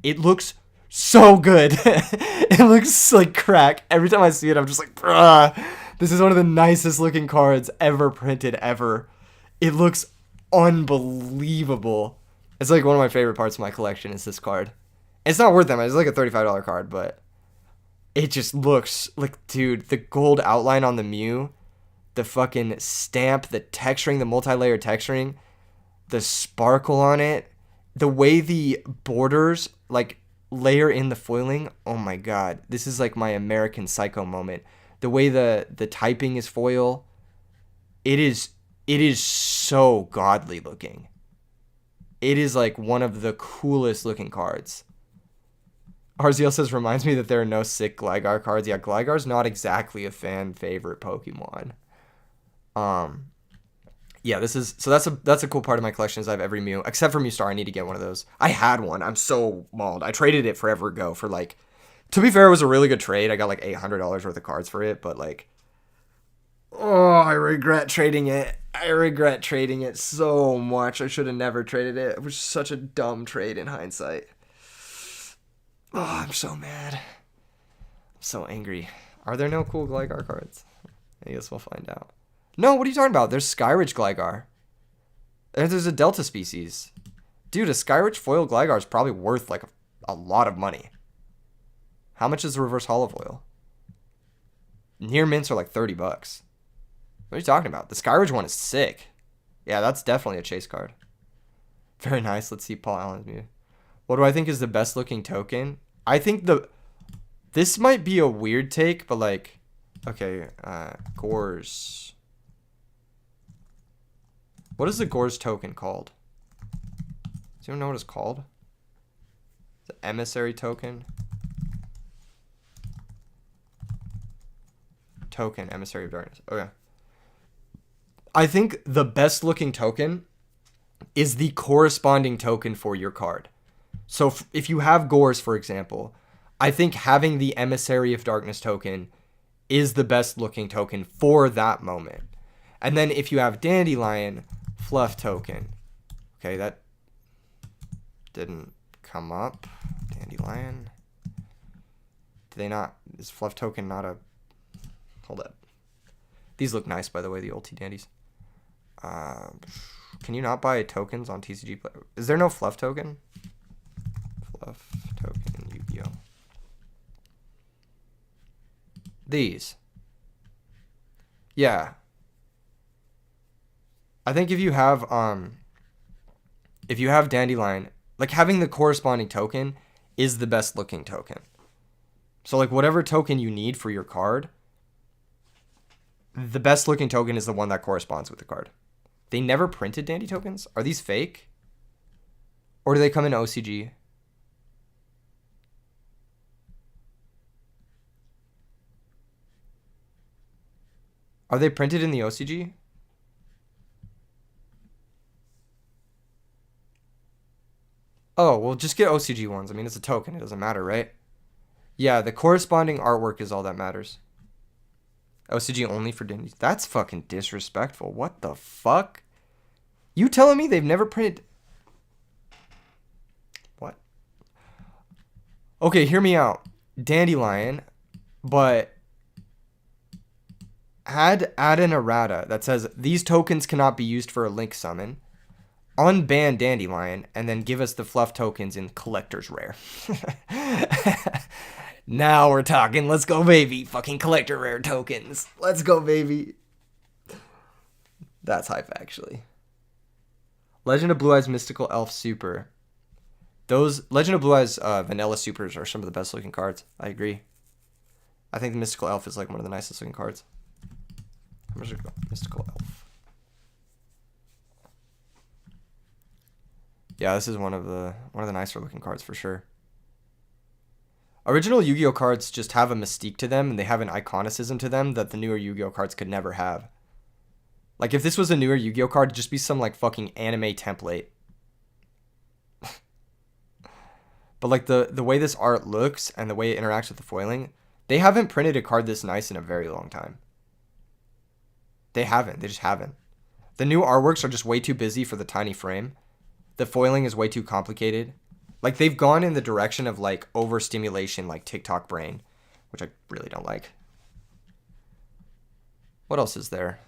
It looks so good. It looks like crack. Every time I see it, I'm just like, bruh. This is one of the nicest looking cards ever printed, ever. It looks unbelievable. It's like one of my favorite parts of my collection is this card. It's not worth that much. It's like a $35 card, but it just looks like, dude, the gold outline on the Mew, the fucking stamp, the texturing, the multi-layer texturing, the sparkle on it, the way the borders like layer in the foiling. Oh my god, this is like my American Psycho moment. The way the typing is foil, it is so godly looking. It is like one of the coolest looking cards. RZL says, reminds me that there are no sick Gligar cards. Yeah, Gligar's not exactly a fan favorite Pokemon. Yeah, that's a cool part of my collection is I have every Mew, except for Mew Star. I need to get one of those. I had one. I'm so mauled. I traded it forever ago for like, to be fair, it was a really good trade. I got like $800 worth of cards for it, but like, oh, I regret trading it. I regret trading it so much. I should have never traded it. It was such a dumb trade in hindsight. Oh, I'm so mad. I'm so angry. Are there no cool Gligar cards? I guess we'll find out. No, what are you talking about? There's Skyridge Gligar. There's a Delta species. Dude, a Skyridge foil Gligar is probably worth like a lot of money. How much is the reverse holo foil? Near mints are like $30. What are you talking about? The Skyridge one is sick. Yeah, that's definitely a chase card. Very nice. Let's see Paul Allen's Mew. What do I think is the best looking token? I think this might be a weird take, but like, okay, Gores. What is the Gores token called? Does anyone know what it's called? The emissary token. Token, emissary of darkness. Okay. I think the best looking token is the corresponding token for your card. So if you have Gores, for example, I think having the Emissary of Darkness token is the best looking token for that moment. And then if you have Dandelion, Fluff token. Okay, that didn't come up. Dandelion. Do they not? Is Fluff token not a... Hold up. These look nice, by the way, the old T-Dandies. Can you not buy tokens on TCG Play? Is there no Fluff token? Fluff token, Yu-Gi-Oh. These. Yeah. I think if you have Dandelion, like having the corresponding token is the best looking token. So like whatever token you need for your card, The best looking token is the one that corresponds with the card. They never printed dandy tokens? Are these fake? Or do they come in OCG? Are they printed in the OCG? Oh, well, just get OCG ones. I mean, it's a token. It doesn't matter, right? Yeah, the corresponding artwork is all that matters. OCG only for dandies. That's fucking disrespectful. What the fuck? You telling me they've never printed... What? Okay, hear me out. Dandelion, but add an errata that says these tokens cannot be used for a link summon. Unban Dandelion, and then give us the fluff tokens in collector's rare. Now we're talking. Let's go, baby. Fucking collector rare tokens. Let's go, baby. That's hype, actually. Legend of Blue Eyes Mystical Elf Super. Those Legend of Blue Eyes Vanilla Supers are some of the best looking cards. I agree. I think the Mystical Elf is like one of the nicest looking cards. How much is it go? Mystical Elf. Yeah, this is one of the nicer looking cards for sure. Original Yu-Gi-Oh cards just have a mystique to them, and they have an iconicism to them that the newer Yu-Gi-Oh cards could never have. Like, if this was a newer Yu-Gi-Oh card, it'd just be some like fucking anime template. But like the way this art looks and the way it interacts with the foiling, they haven't printed a card this nice in a very long time. They haven't. They just haven't. The new artworks are just way too busy for the tiny frame. The foiling is way too complicated. Like, they've gone in the direction of, like, overstimulation, like TikTok brain, which I really don't like. What else is there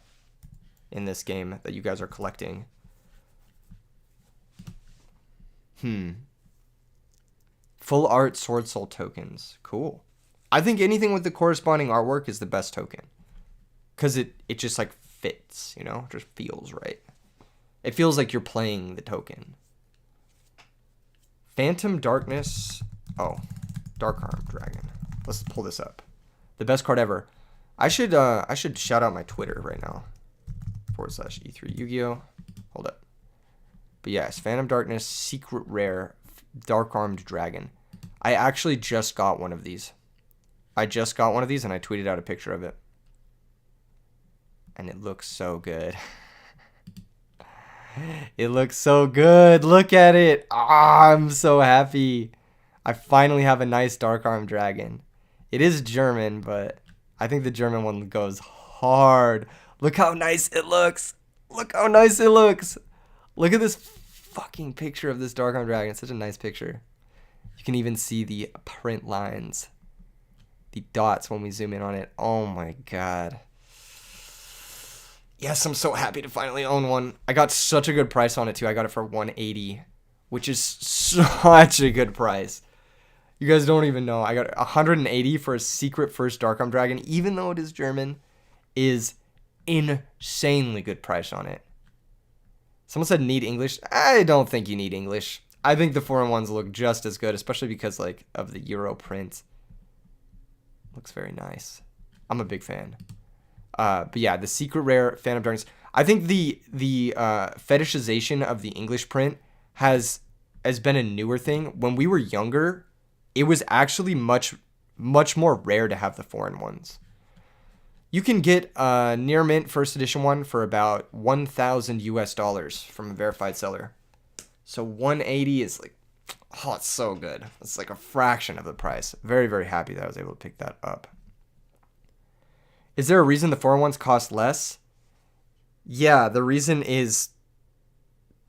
in this game that you guys are collecting? Full art Sword Soul tokens. Cool. I think anything with the corresponding artwork is the best token. Because it just, like, fits, you know? It just feels right. It feels like you're playing the token. Phantom Darkness. Oh, Dark Arm Dragon. Let's pull this up. The best card ever. I should shout out my Twitter right now. /E3 Yu-Gi-Oh. Hold up. But yes, Phantom Darkness, Secret Rare, Dark Armed Dragon. I actually just got one of these. I just got one of these and I tweeted out a picture of it. And it looks so good. It looks so good. Look at it. Ah, I'm so happy. I finally have a nice Dark Arm Dragon. It is German, but I think the German one goes hard. Look how nice it looks. Look how nice it looks. Look at this fucking picture of this Dark Arm Dragon. It's such a nice picture. You can even see the print lines. The dots when we zoom in on it. Oh my god. Yes, I'm so happy to finally own one. I got such a good price on it too. I got it for $180, which is such a good price. You guys don't even know. I got $180 for a secret first Dark Arm Dragon, even though it is German, is insanely good price on it. Someone said need English. I don't think you need English. I think the foreign ones look just as good, especially because like of the Euro print. Looks very nice. I'm a big fan. But yeah, the Secret Rare Phantom Darkness. I think the fetishization of the English print has been a newer thing. When we were younger, it was actually much more rare to have the foreign ones. You can get a near mint first edition one for about $1,000 from a verified seller. So 180 is like, oh, it's so good. It's like a fraction of the price. Very, very happy that I was able to pick that up. Is there a reason the foreign ones cost less? Yeah, the reason is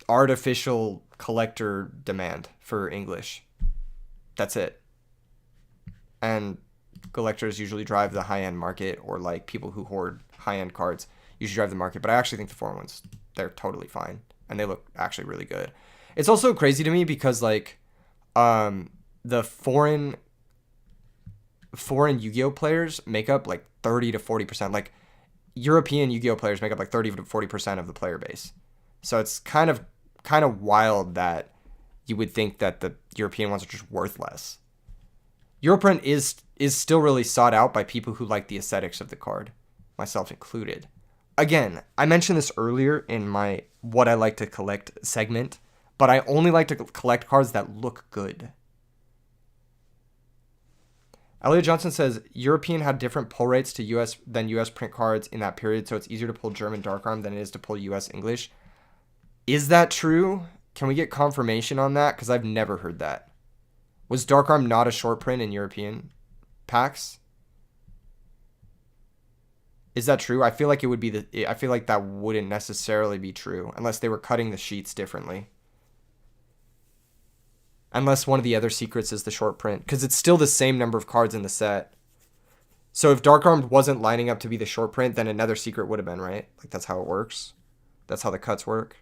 artificial collector demand for English. That's it. And collectors usually drive the high-end market, or like people who hoard high-end cards usually drive the market. But I actually think the foreign ones, they're totally fine. And they look actually really good. It's also crazy to me because like the foreign Yu-Gi-Oh players make up like 30 to 40%. Like European Yu-Gi-Oh players make up like 30 to 40% of the player base. So it's kind of wild that you would think that the European ones are just worth less. Europrint is still really sought out by people who like the aesthetics of the card. myself included. Again, I mentioned this earlier in my what I like to collect segment, but I only like to collect cards that look good. Elliot Johnson says European had different pull rates to US than US print cards in that period, so it's easier to pull German dark arm than it is to pull US English. Is that true? Can we get confirmation on that? Because I've never heard that. Was dark arm not a short print in European packs? Is that true? I feel like it would be I feel like that wouldn't necessarily be true unless they were cutting the sheets differently. Unless one of the other secrets is the short print, because it's still the same number of cards in the set. So if Dark Armed wasn't lining up to be the short print, then another secret would have been, right? Like, that's how it works. That's how the cuts work.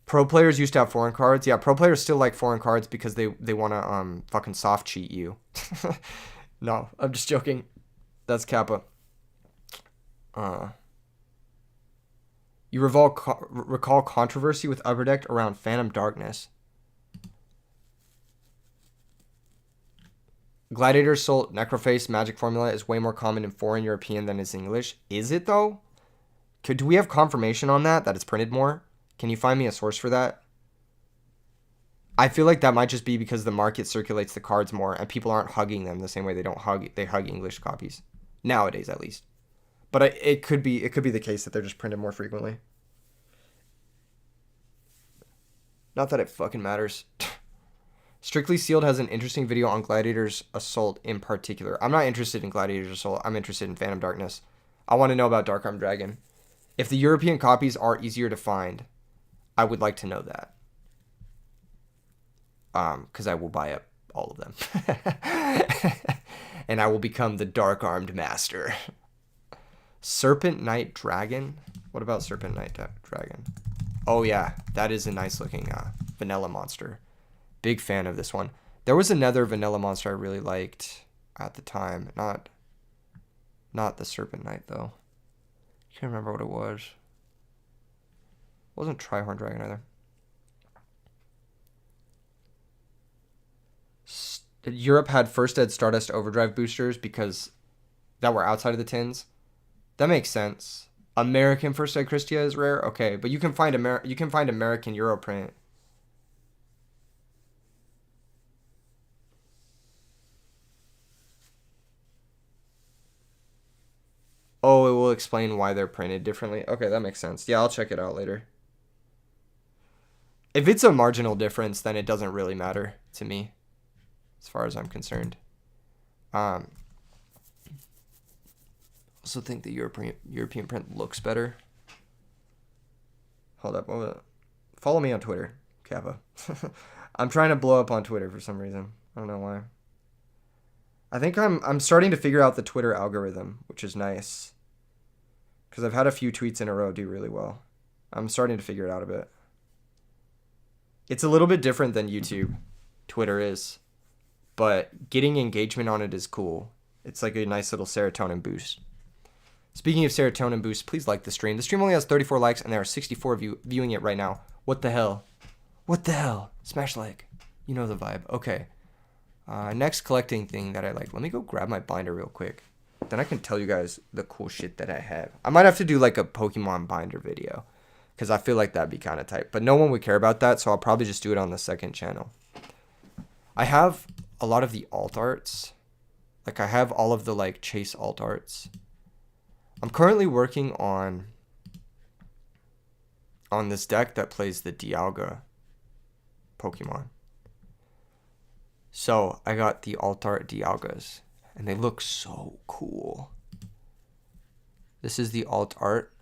Pro players used to have foreign cards. Yeah, pro players still like foreign cards because they want to fucking soft cheat you. No, I'm just joking. That's Kappa. You recall controversy with Upper Deck around Phantom Darkness. Gladiator Soul Necroface Magic Formula is way more common in foreign European than is English. Is it, though? Do we have confirmation on that it's printed more? Can you find me a source for that? I feel like that might just be because the market circulates the cards more and people aren't hugging them the same way they hug English copies. Nowadays, at least. But it could be the case that they're just printed more frequently. Not that it fucking matters. Strictly Sealed has an interesting video on Gladiator's Assault in particular. I'm not interested in Gladiator's Assault. I'm interested in Phantom Darkness. I want to know about Dark Armed Dragon. If the European copies are easier to find, I would like to know that. Because I will buy up all of them. And I will become the Dark Armed Master. Serpent Knight Dragon? What about Serpent Knight Dragon? Oh yeah, that is a nice looking vanilla monster. Big fan of this one. There was another vanilla monster I really liked at the time. Not the Serpent Knight though. Can't remember what it was. It wasn't Trihorn Dragon either. Europe had First Ed Stardust Overdrive boosters because that were outside of the tins. That makes sense. American First Ed Christia is rare. Okay, but you can find American Europrint. Oh, it will explain why they're printed differently. Okay, that makes sense. Yeah, I'll check it out later. If it's a marginal difference, then it doesn't really matter to me, as far as I'm concerned. Also think the European print looks better. Hold up. Follow me on Twitter, Kappa. I'm trying to blow up on Twitter for some reason. I don't know why. I think I'm starting to figure out the Twitter algorithm, which is nice. Because I've had a few tweets in a row do really well. I'm starting to figure it out a bit. It's a little bit different than YouTube. Twitter is. But getting engagement on it is cool. It's like a nice little serotonin boost. Speaking of serotonin boost, please like the stream. The stream only has 34 likes and there are 64 of you viewing it right now. What the hell? What the hell? Smash like. You know the vibe. Okay. Next collecting thing that I like. Let me go grab my binder real quick. Then I can tell you guys the cool shit that I have. I might have to do like a Pokemon binder video. Because I feel like that'd be kind of tight. But no one would care about that, so I'll probably just do it on the second channel. I have a lot of the alt arts. Like I have all of the like chase alt arts. I'm currently working on this deck that plays the Dialga Pokemon. So I got the alt art Dialgas and they look so cool. This is the alt art,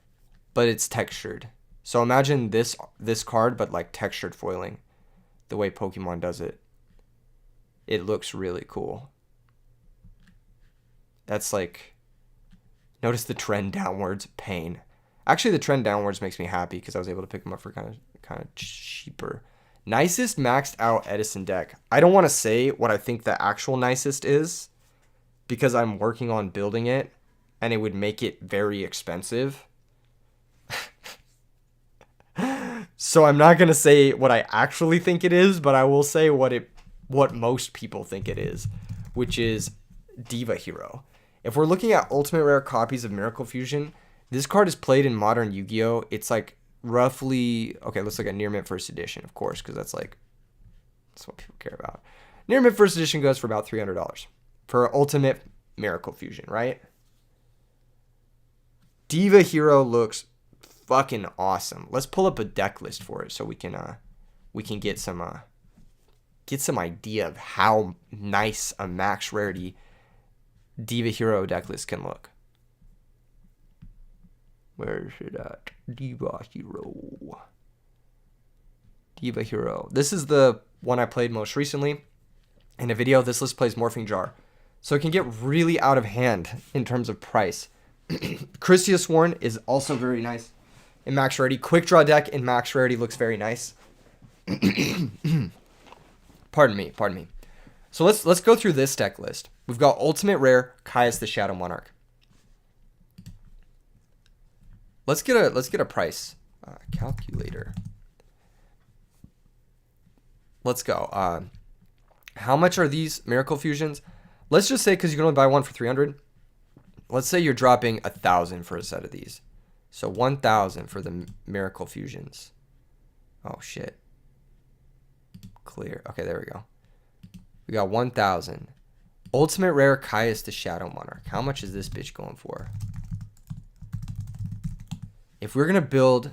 but it's textured. So imagine this card, but like textured foiling, the way Pokemon does it. It looks really cool. That's like, notice the trend downwards, pain. Actually, the trend downwards makes me happy because I was able to pick them up for kind of cheaper. Nicest maxed out Edison deck. I don't want to say what I think the actual nicest is because I'm working on building it and it would make it very expensive. So I'm not going to say what I actually think it is, but I will say what most people think it is, which is Diva Hero. If we're looking at ultimate rare copies of Miracle Fusion, this card is played in modern Yu-Gi-Oh! It's like roughly, okay, let's look at Near Mint First Edition, of course, because that's what people care about. Near Mint First Edition goes for about $300 for ultimate Miracle Fusion, right? Diva Hero looks fucking awesome. Let's pull up a deck list for it so we can get some idea of how nice a max rarity Diva Hero deck list can look. Where is it at? Diva Hero. Diva Hero. This is the one I played most recently in a video. This list plays Morphing Jar. So it can get really out of hand in terms of price. Christia Sworn is also very nice in max rarity. Quick Draw deck in max rarity looks very nice. Pardon me. So let's go through this deck list. We've got Ultimate Rare, Caius the Shadow Monarch. Let's get a price calculator. Let's go. How much are these Miracle Fusions? Let's just say, because you can only buy one for 300. Let's say you're dropping 1,000 for a set of these. So 1,000 for the Miracle Fusions. Oh shit. Clear. Okay, there we go. We got 1,000. Ultimate Rare Caius the Shadow Monarch. How much is this bitch going for? If we're gonna build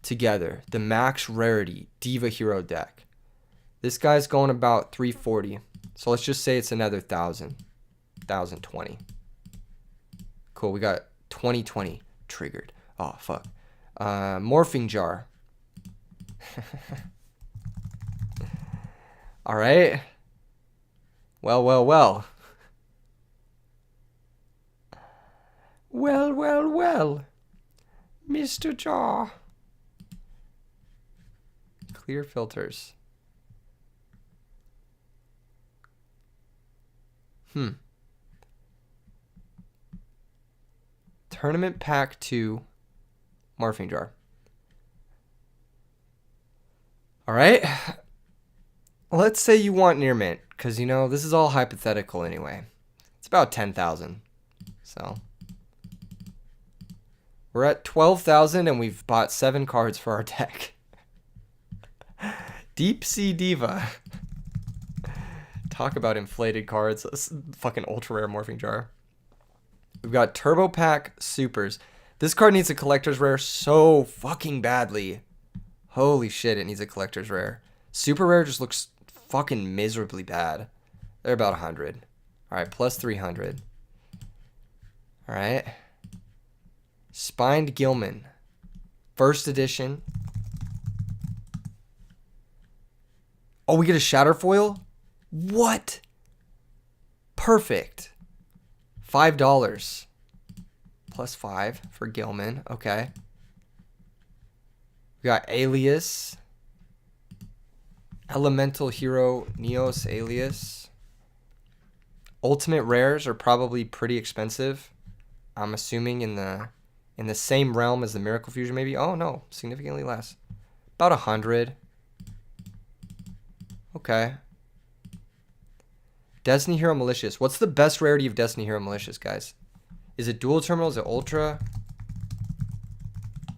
together the max rarity Diva Hero deck, this guy's going about 340. So let's just say it's another 1,000. 1,020. Cool, we got 2020 triggered. Oh, fuck. Morphing Jar. All right. Well. Well. Mr. Jar. Clear filters. Tournament Pack 2 Morphing Jar. All right. Let's say you want Near Mint, because, you know, this is all hypothetical anyway. It's about 10,000. So we're at 12,000 and we've bought 7 cards for our deck. Deep Sea Diva. Talk about inflated cards. Fucking ultra rare Morphing Jar. We've got Turbo Pack Supers. This card needs a collector's rare so fucking badly. Holy shit, it needs a collector's rare. Super rare just looks fucking miserably bad. They're about 100. Alright, plus 300. Alright. Spined Gilman. First edition. Oh, we get a shatter foil? What? Perfect. $5. Plus 5 for Gilman. Okay. We got Alias. Elemental Hero Neos Alias. Ultimate rares are probably pretty expensive. I'm assuming in the same realm as the Miracle Fusion maybe. Oh no, significantly less. About 100. Okay. Destiny Hero Malicious. What's the best rarity of Destiny Hero Malicious, guys? Is it dual terminal? Is it ultra?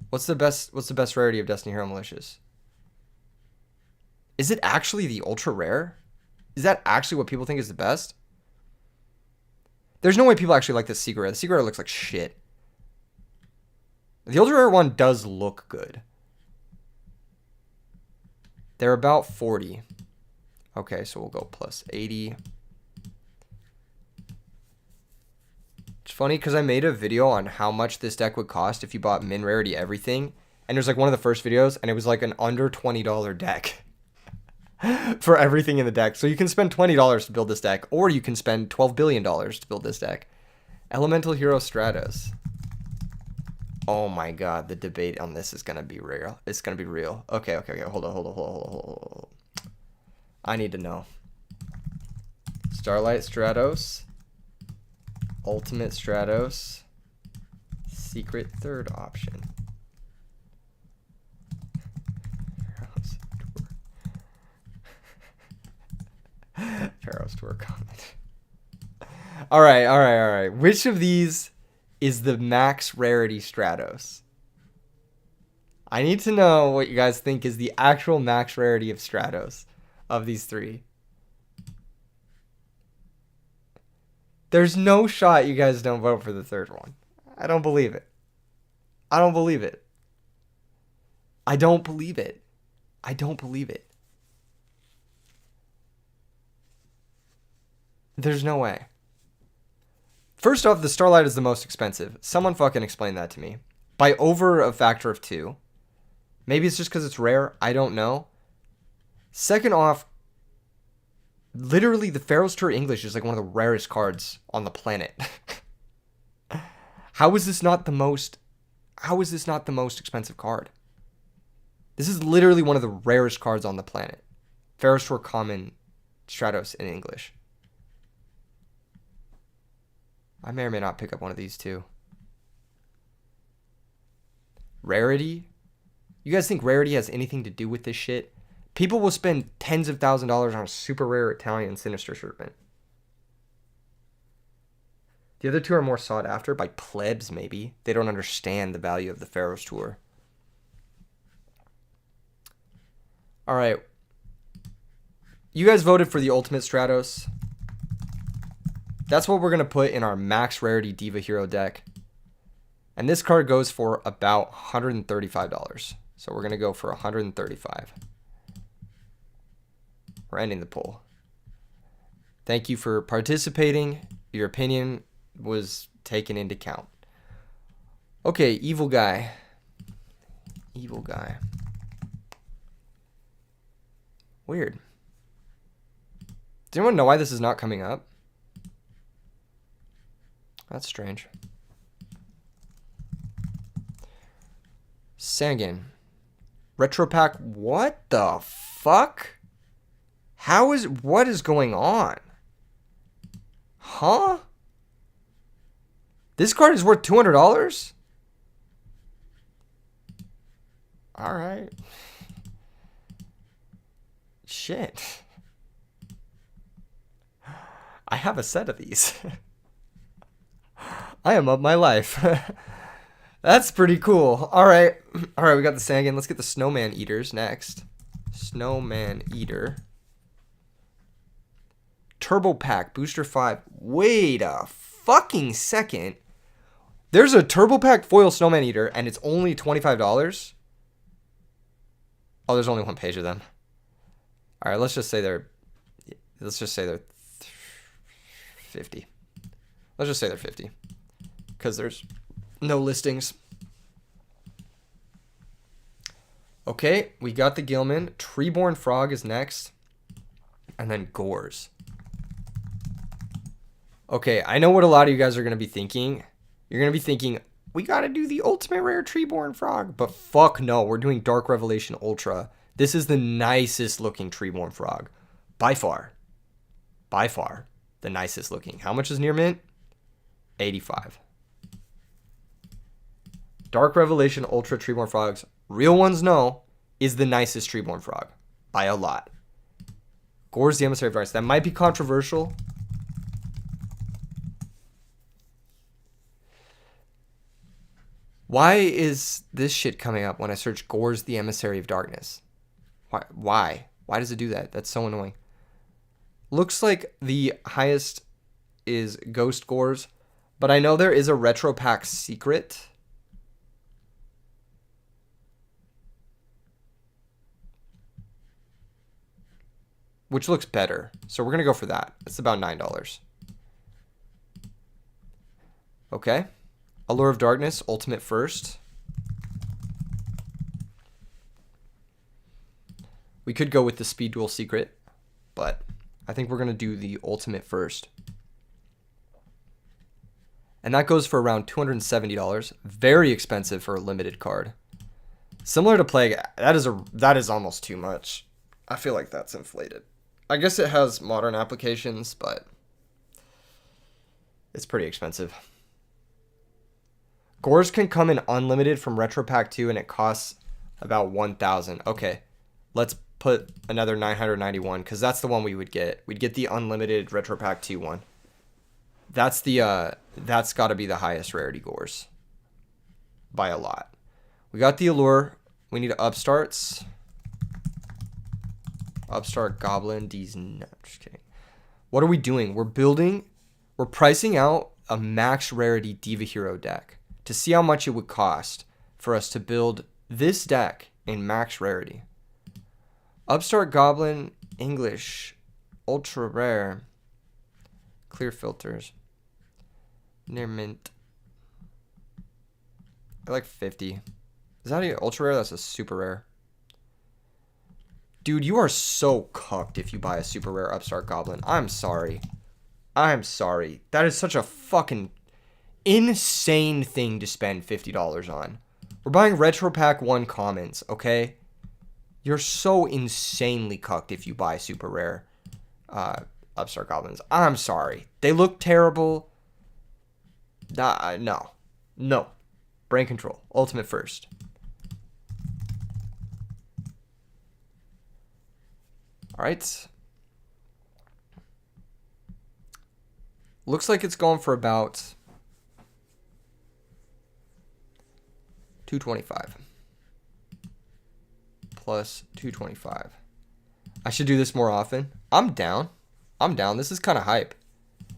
What's the best rarity of Destiny Hero Malicious? Is it actually the ultra rare? Is that actually what people think is the best? There's no way people actually like the secret rare. The secret rare looks like shit. The ultra rare one does look good. They're about 40. Okay, so we'll go plus 80. It's funny because I made a video on how much this deck would cost if you bought min rarity everything. And it was like one of the first videos, and it was like an under $20 deck for everything in the deck. So you can spend $20 to build this deck, or you can spend $12 billion to build this deck. Elemental Hero Stratos. Oh my god, the debate on this is going to be real. It's going to be real. Okay. Hold on. I need to know. Starlight Stratos. Ultimate Stratos. Secret third option. Pharaoh's Tour comment. All right, all right, all right. Which of these is the max rarity Stratos? I need to know what you guys think is the actual max rarity of Stratos of these three. There's no shot you guys don't vote for the third one. I don't believe it. I don't believe it. I don't believe it. I don't believe it. There's no way. First off, the Starlight is the most expensive. Someone fucking explain that to me. By over a factor of 2. Maybe it's just because it's rare. I don't know. Second off, literally the Pharaoh's Tour English is like one of the rarest cards on the planet. How is this not the most expensive card? This is literally one of the rarest cards on the planet. Pharaoh's Tour Common Stratos in English. I may or may not pick up one of these too. Rarity? You guys think rarity has anything to do with this shit? People will spend tens of thousands of dollars on a super rare Italian Sinister Serpent. The other two are more sought after by plebs, maybe. They don't understand the value of the Pharaoh's Tour. All right. You guys voted for the Ultimate Stratos. That's what we're going to put in our max rarity Diva Hero deck. And this card goes for about $135. So we're going to go for $135. We're ending the poll. Thank you for participating. Your opinion was taken into account. Okay, evil guy. Evil guy. Weird. Does anyone know why this is not coming up? That's strange. Sangan. Retro pack. What the fuck? What is going on? Huh? This card is worth $200? All right. Shit. I have a set of these. I am up my life. That's pretty cool. All right. All right, we got the Sangan. Let's get the Snowman Eaters next. Snowman Eater. Turbo Pack, Booster 5. Wait a fucking second. There's a Turbo Pack Foil Snowman Eater, and it's only $25? Oh, there's only one page of them. All right, let's just say they're 50. Let's just say they're 50. Because there's no listings. Okay, we got the Gilman. Treeborn Frog is next. And then Gores. Okay, I know what a lot of you guys are going to be thinking. You're going to be thinking, we got to do the ultimate rare Treeborn Frog. But fuck no, we're doing Dark Revelation Ultra. This is the nicest looking Treeborn Frog. By far. By far. The nicest looking. How much is near mint? 85. Dark Revelation Ultra Treeborn Frogs, real ones know, is the nicest Treeborn Frog. By a lot. Gore's the Emissary of Darkness. That might be controversial. Why is this shit coming up when I search Gore's the Emissary of Darkness? Why? Why does it do that? That's so annoying. Looks like the highest is Ghost Gores, but I know there is a Retro Pack secret. Which looks better. So we're going to go for that. It's about $9. Okay. Allure of Darkness, Ultimate first. We could go with the Speed Duel secret, but I think we're going to do the Ultimate first. And that goes for around $270. Very expensive for a limited card. Similar to Plague, that is almost too much. I feel like that's inflated. I guess it has modern applications, but it's pretty expensive. Gores can come in unlimited from Retro Pack 2, and it costs about $1,000. Okay, let's put another $991, because that's the one we would get. We'd get the unlimited Retro Pack 2 one. That's the that's got to be the highest rarity gores by a lot. We got the allure. We need upstarts. Upstart goblin. These. No, just kidding. What are we doing? We're pricing out a max rarity Diva Hero deck to see how much it would cost for us to build this deck in max rarity. Upstart goblin, English, ultra rare, clear filters, near mint. I like 50. Is that an ultra rare? That's a super rare. Dude, you are so cucked if you buy a super rare upstart goblin. I'm sorry. I'm sorry. That is such a fucking insane thing to spend $50 on. We're buying Retro Pack 1 commons, okay? You're so insanely cucked if you buy super rare upstart goblins. I'm sorry. They look terrible. No. No. Brain control. Ultimate first. All right. Looks like it's going for about 225 plus 225. I should do this more often. I'm down. This is kind of hype.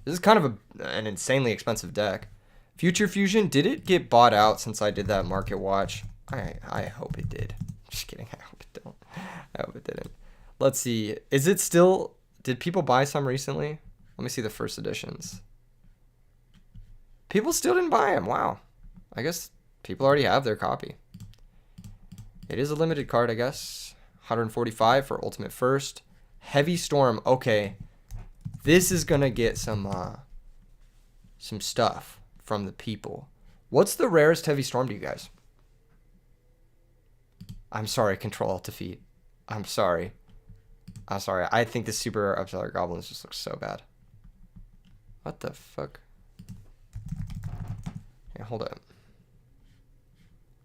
This is kind of an insanely expensive deck. Future Fusion, did it get bought out since I did that market watch? I hope it did. Just kidding. I hope it don't. I hope it didn't. Let's see. Is it still... Did people buy some recently? Let me see the first editions. People still didn't buy them. Wow. I guess people already have their copy. It is a limited card, I guess. 145 for Ultimate First. Heavy Storm. Okay. This is going to get some stuff from the people. What's the rarest Heavy Storm to you guys? I'm sorry. Control-Alt-Defeat. I'm sorry. I think the super rare upstart goblins just look so bad. What the fuck? Hey, hold up.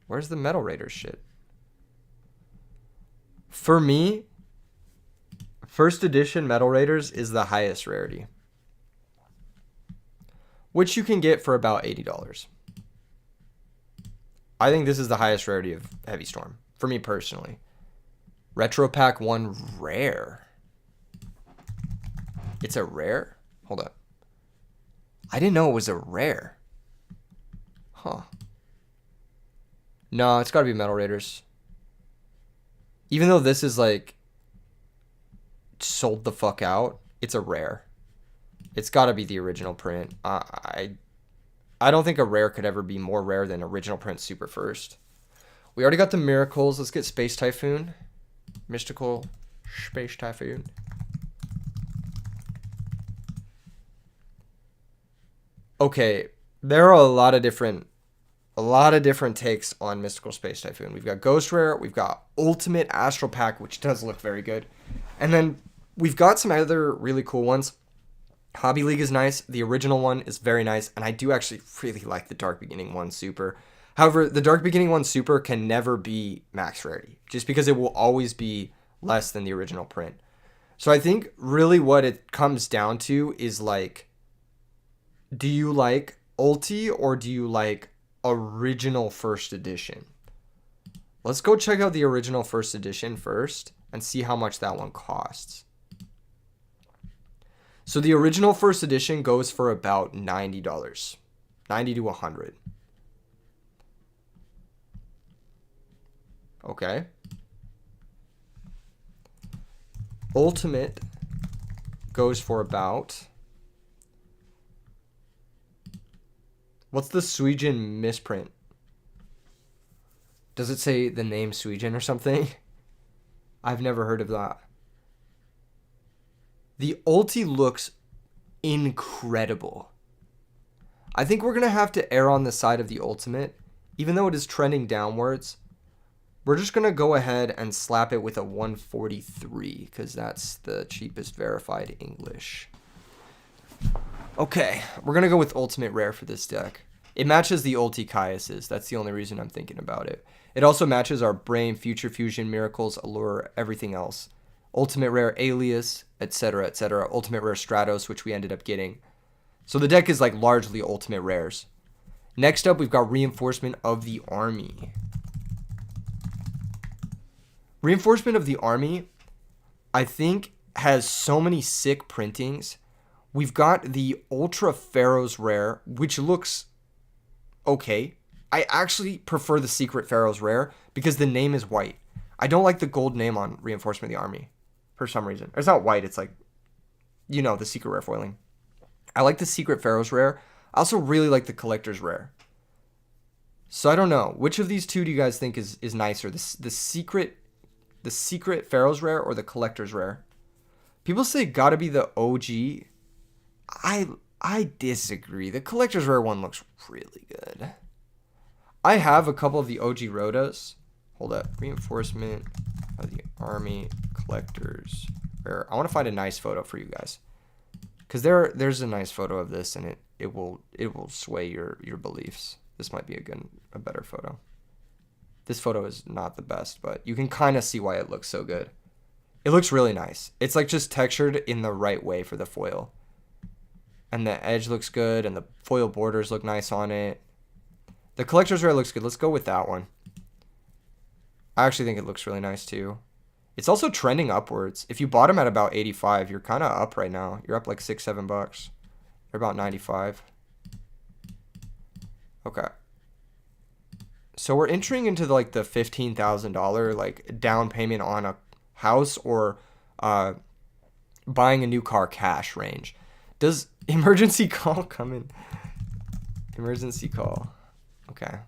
Where's the Metal Raiders shit? For me, first edition Metal Raiders is the highest rarity, which you can get for about $80. I think this is the highest rarity of Heavy Storm, for me personally. Retro Pack 1 rare. It's a rare? Hold up. I didn't know it was a rare. Huh. No, it's got to be Metal Raiders. Even though this is like sold the fuck out, it's a rare. It's got to be the original print. I don't think a rare could ever be more rare than original print super first. We already got the miracles. Let's get Space Typhoon. Mystical Space Typhoon. Okay, there are a lot of different takes on Mystical Space Typhoon. We've got Ghost Rare, we've got Ultimate Astral Pack, which does look very good. And then we've got some other really cool ones. Hobby League is nice. The original one is very nice. And I do actually really like the Dark Beginning 1 Super. However, the Dark Beginning 1 Super can never be max rarity, just because it will always be less than the original print. So I think really what it comes down to is like, do you like Ulti or do you like original first edition? Let's go check out the original first edition first and see how much that one costs. So the original first edition goes for about $90. $90 to $100. Okay. Ultimate goes for about... What's the Suijin misprint? Does it say the name Suijin or something? I've never heard of that. The ulti looks incredible. I think we're going to have to err on the side of the ultimate. Even though it is trending downwards, we're just going to go ahead and slap it with a 143 because that's the cheapest verified English. Okay, we're going to go with Ultimate Rare for this deck. It matches the Ulti Caius's. That's the only reason I'm thinking about it. It also matches our Brain, Future Fusion, Miracles, Allure, everything else. Ultimate Rare Alias, etc., etc. Ultimate Rare Stratos, which we ended up getting. So the deck is like largely ultimate rares. Next up, we've got Reinforcement of the Army. Reinforcement of the Army, I think, has so many sick printings. We've got the Ultra Pharaoh's Rare, which looks okay. I actually prefer the Secret Pharaoh's Rare because the name is white. I don't like the gold name on Reinforcement of the Army for some reason. It's not white, it's like, you know, the Secret Rare foiling. I like the Secret Pharaoh's Rare. I also really like the Collector's Rare. So I don't know. Which of these two do you guys think is nicer? The Secret Pharaoh's Rare or the Collector's Rare? People say gotta be the OG. I disagree. The Collector's Rare one looks really good. I have a couple of the OG Rotas. Hold up. Reinforcement of the Army Collector's Rare. I want to find a nice photo for you guys. Because there's a nice photo of this, and it will sway your beliefs. This might be a better photo. This photo is not the best, but you can kind of see why it looks so good. It looks really nice. It's like just textured in the right way for the foil. And the edge looks good, and the foil borders look nice on it. The Collector's Rare looks good. Let's go with that one. I actually think it looks really nice too. It's also trending upwards. If you bought them at about 85, you're kind of up right now. You're up like $6-7. They're about 95. Okay. So we're entering into the $15,000 like down payment on a house or buying a new car cash range. Does emergency call come in? Emergency call. Okay.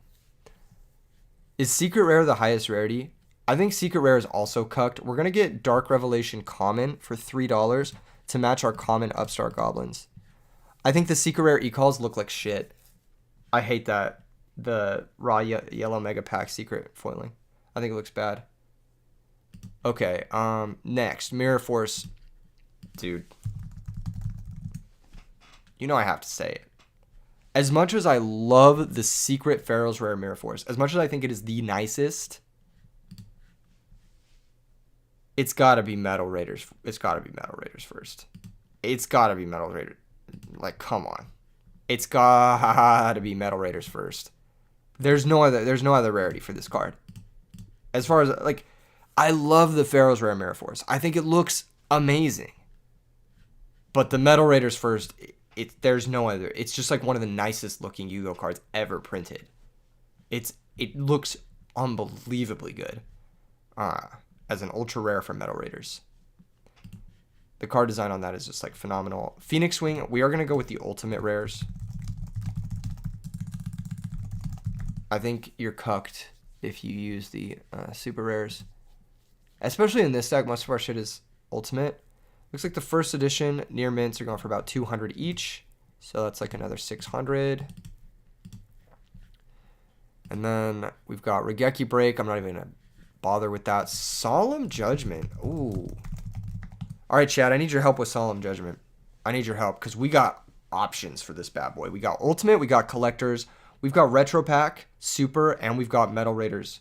Is Secret Rare the highest rarity? I think Secret Rare is also cucked. We're going to get Dark Revelation Common for $3 to match our common Upstart Goblins. I think the Secret Rare e-calls look like shit. I hate that. The raw yellow mega pack secret foiling. I think it looks bad. Okay, next. Mirror Force. Dude. You know I have to say it. As much as I love the Secret Pharaoh's Rare Mirror Force, as much as I think it is the nicest, it's got to be Metal Raiders. It's got to be Metal Raiders first. It's got to be Metal Raiders. Like, come on. It's got to be Metal Raiders first. There's no other rarity for this card. As far as, like, I love the Pharaoh's Rare Mirror Force. I think it looks amazing. But the Metal Raiders first, there's no other. It's just like one of the nicest looking Yu-Gi-Oh cards ever printed. It looks unbelievably good. As an ultra rare for Metal Raiders. The card design on that is just like phenomenal. Phoenix Wing, we are going to go with the ultimate rares. I think you're cucked if you use the super rares. Especially in this deck, most of our shit is ultimate. Looks like the first edition near mints are going for about 200 each. So that's like another 600. And then we've got Regeki Break. I'm not even going to bother with that. Solemn Judgment. Ooh. All right, Chad, I need your help with Solemn Judgment. I need your help because we got options for this bad boy. We got Ultimate, we got Collectors, we've got Retro Pack, Super, and we've got Metal Raiders.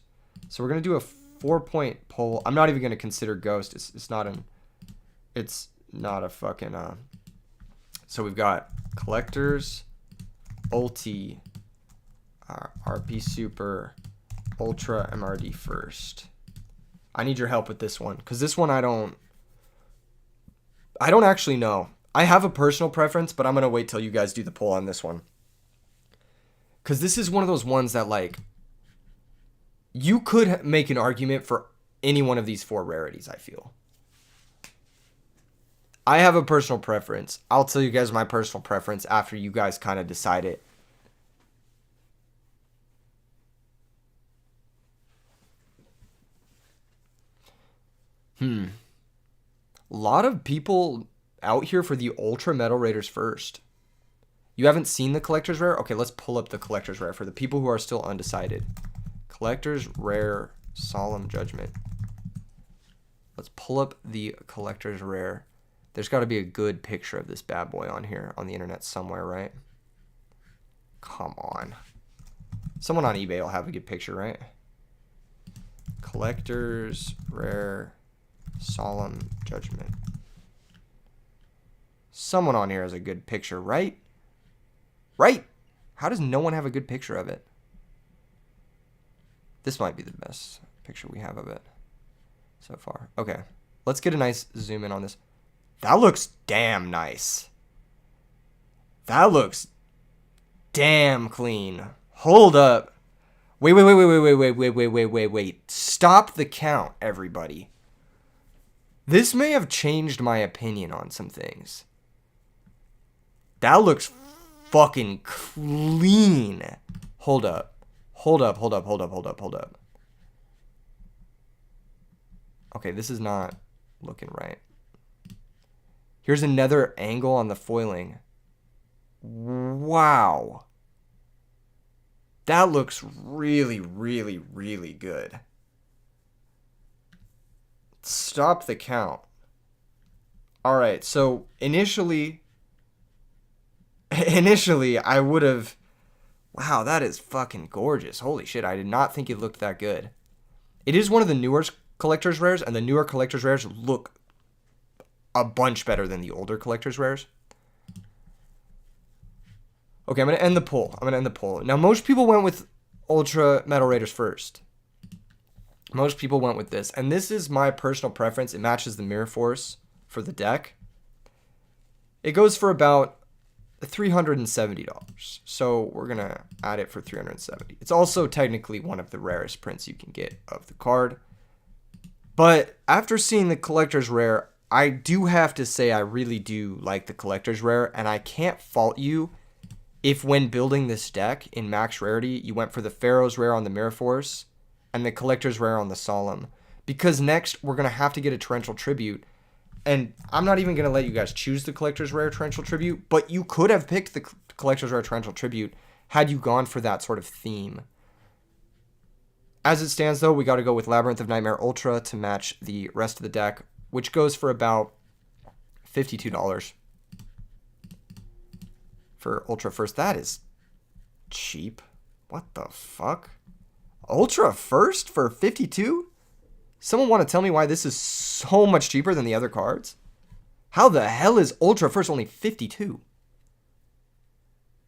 So we're going to do a 4-point poll. I'm not even going to consider Ghost. It's not a fucking... So we've got Collectors, Ulti, RP Super, Ultra, MRD first. I need your help with this one because this one I don't actually know. I have a personal preference, but I'm going to wait till you guys do the poll on this one. Because this is one of those ones that, like, you could make an argument for any one of these 4 rarities, I feel. I have a personal preference. I'll tell you guys my personal preference after you guys kind of decide it. A lot of people out here for the Ultra Metal Raiders first. You haven't seen the Collector's Rare? Okay, let's pull up the Collector's Rare for the people who are still undecided. Collector's Rare Solemn Judgment. Let's pull up the Collector's Rare. There's got to be a good picture of this bad boy on here on the internet somewhere, right? Come on. Someone on eBay will have a good picture, right? Collector's Rare Solemn Judgment. Someone on here has a good picture, right? Right? How does no one have a good picture of it? This might be the best picture we have of it so far. Okay. Let's get a nice zoom in on this. That looks damn nice. That looks damn clean. Hold up. Wait. Stop the count, everybody. This may have changed my opinion on some things. That looks fucking clean. Hold up. Okay, this is not looking right. Here's another angle on the foiling. Wow. That looks really good. Stop the count. All right, so initially I would have, wow, that is fucking gorgeous. Holy shit, I did not think it looked that good. It is one of the newer collector's rares, and the newer collector's rares look a bunch better than the older collector's rares. Okay, I'm going to end the poll. Now, most people went with Ultra Metal Raiders first. Most people went with this, and this is my personal preference. It matches the Mirror Force for the deck. It goes for about $370. So we're going to add it for $370. It's also technically one of the rarest prints you can get of the card. But after seeing the collector's rare, I do have to say I really do like the collector's rare, and I can't fault you if when building this deck in max rarity, you went for the Pharaoh's rare on the Mirror Force and the collector's rare on the Solemn. Because next, we're going to have to get a Torrential Tribute. And I'm not even going to let you guys choose the collector's rare Torrential Tribute, but you could have picked the collector's rare Torrential Tribute had you gone for that sort of theme. As it stands, though, we got to go with Labyrinth of Nightmare Ultra to match the rest of the deck, which goes for about $52 for Ultra First. That is cheap. What the fuck? Ultra First for $52? Someone want to tell me why this is so much cheaper than the other cards? How the hell is Ultra First only $52?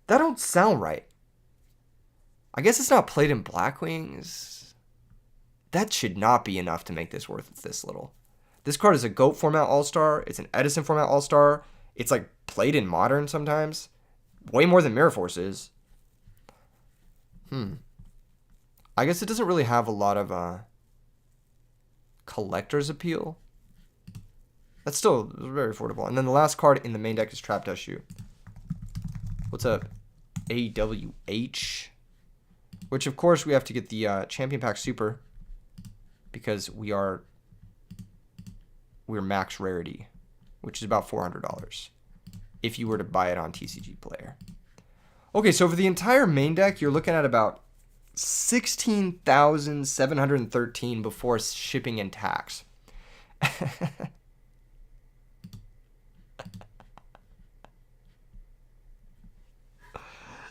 That don't sound right. I guess it's not played in Blackwings. That should not be enough to make this worth this little. This card is a GOAT format All-Star. It's an Edison format All-Star. It's like played in Modern sometimes. Way more than Mirror Force is. I guess it doesn't really have a lot of collector's appeal. That's still very affordable. And then the last card in the main deck is Trap Dust Shoe. What's up? AWH. Which, of course, we have to get the Champion Pack Super. Because we're max rarity. Which is about $400. If you were to buy it on TCG Player. Okay, so for the entire main deck, you're looking at about $16,713 before shipping and tax.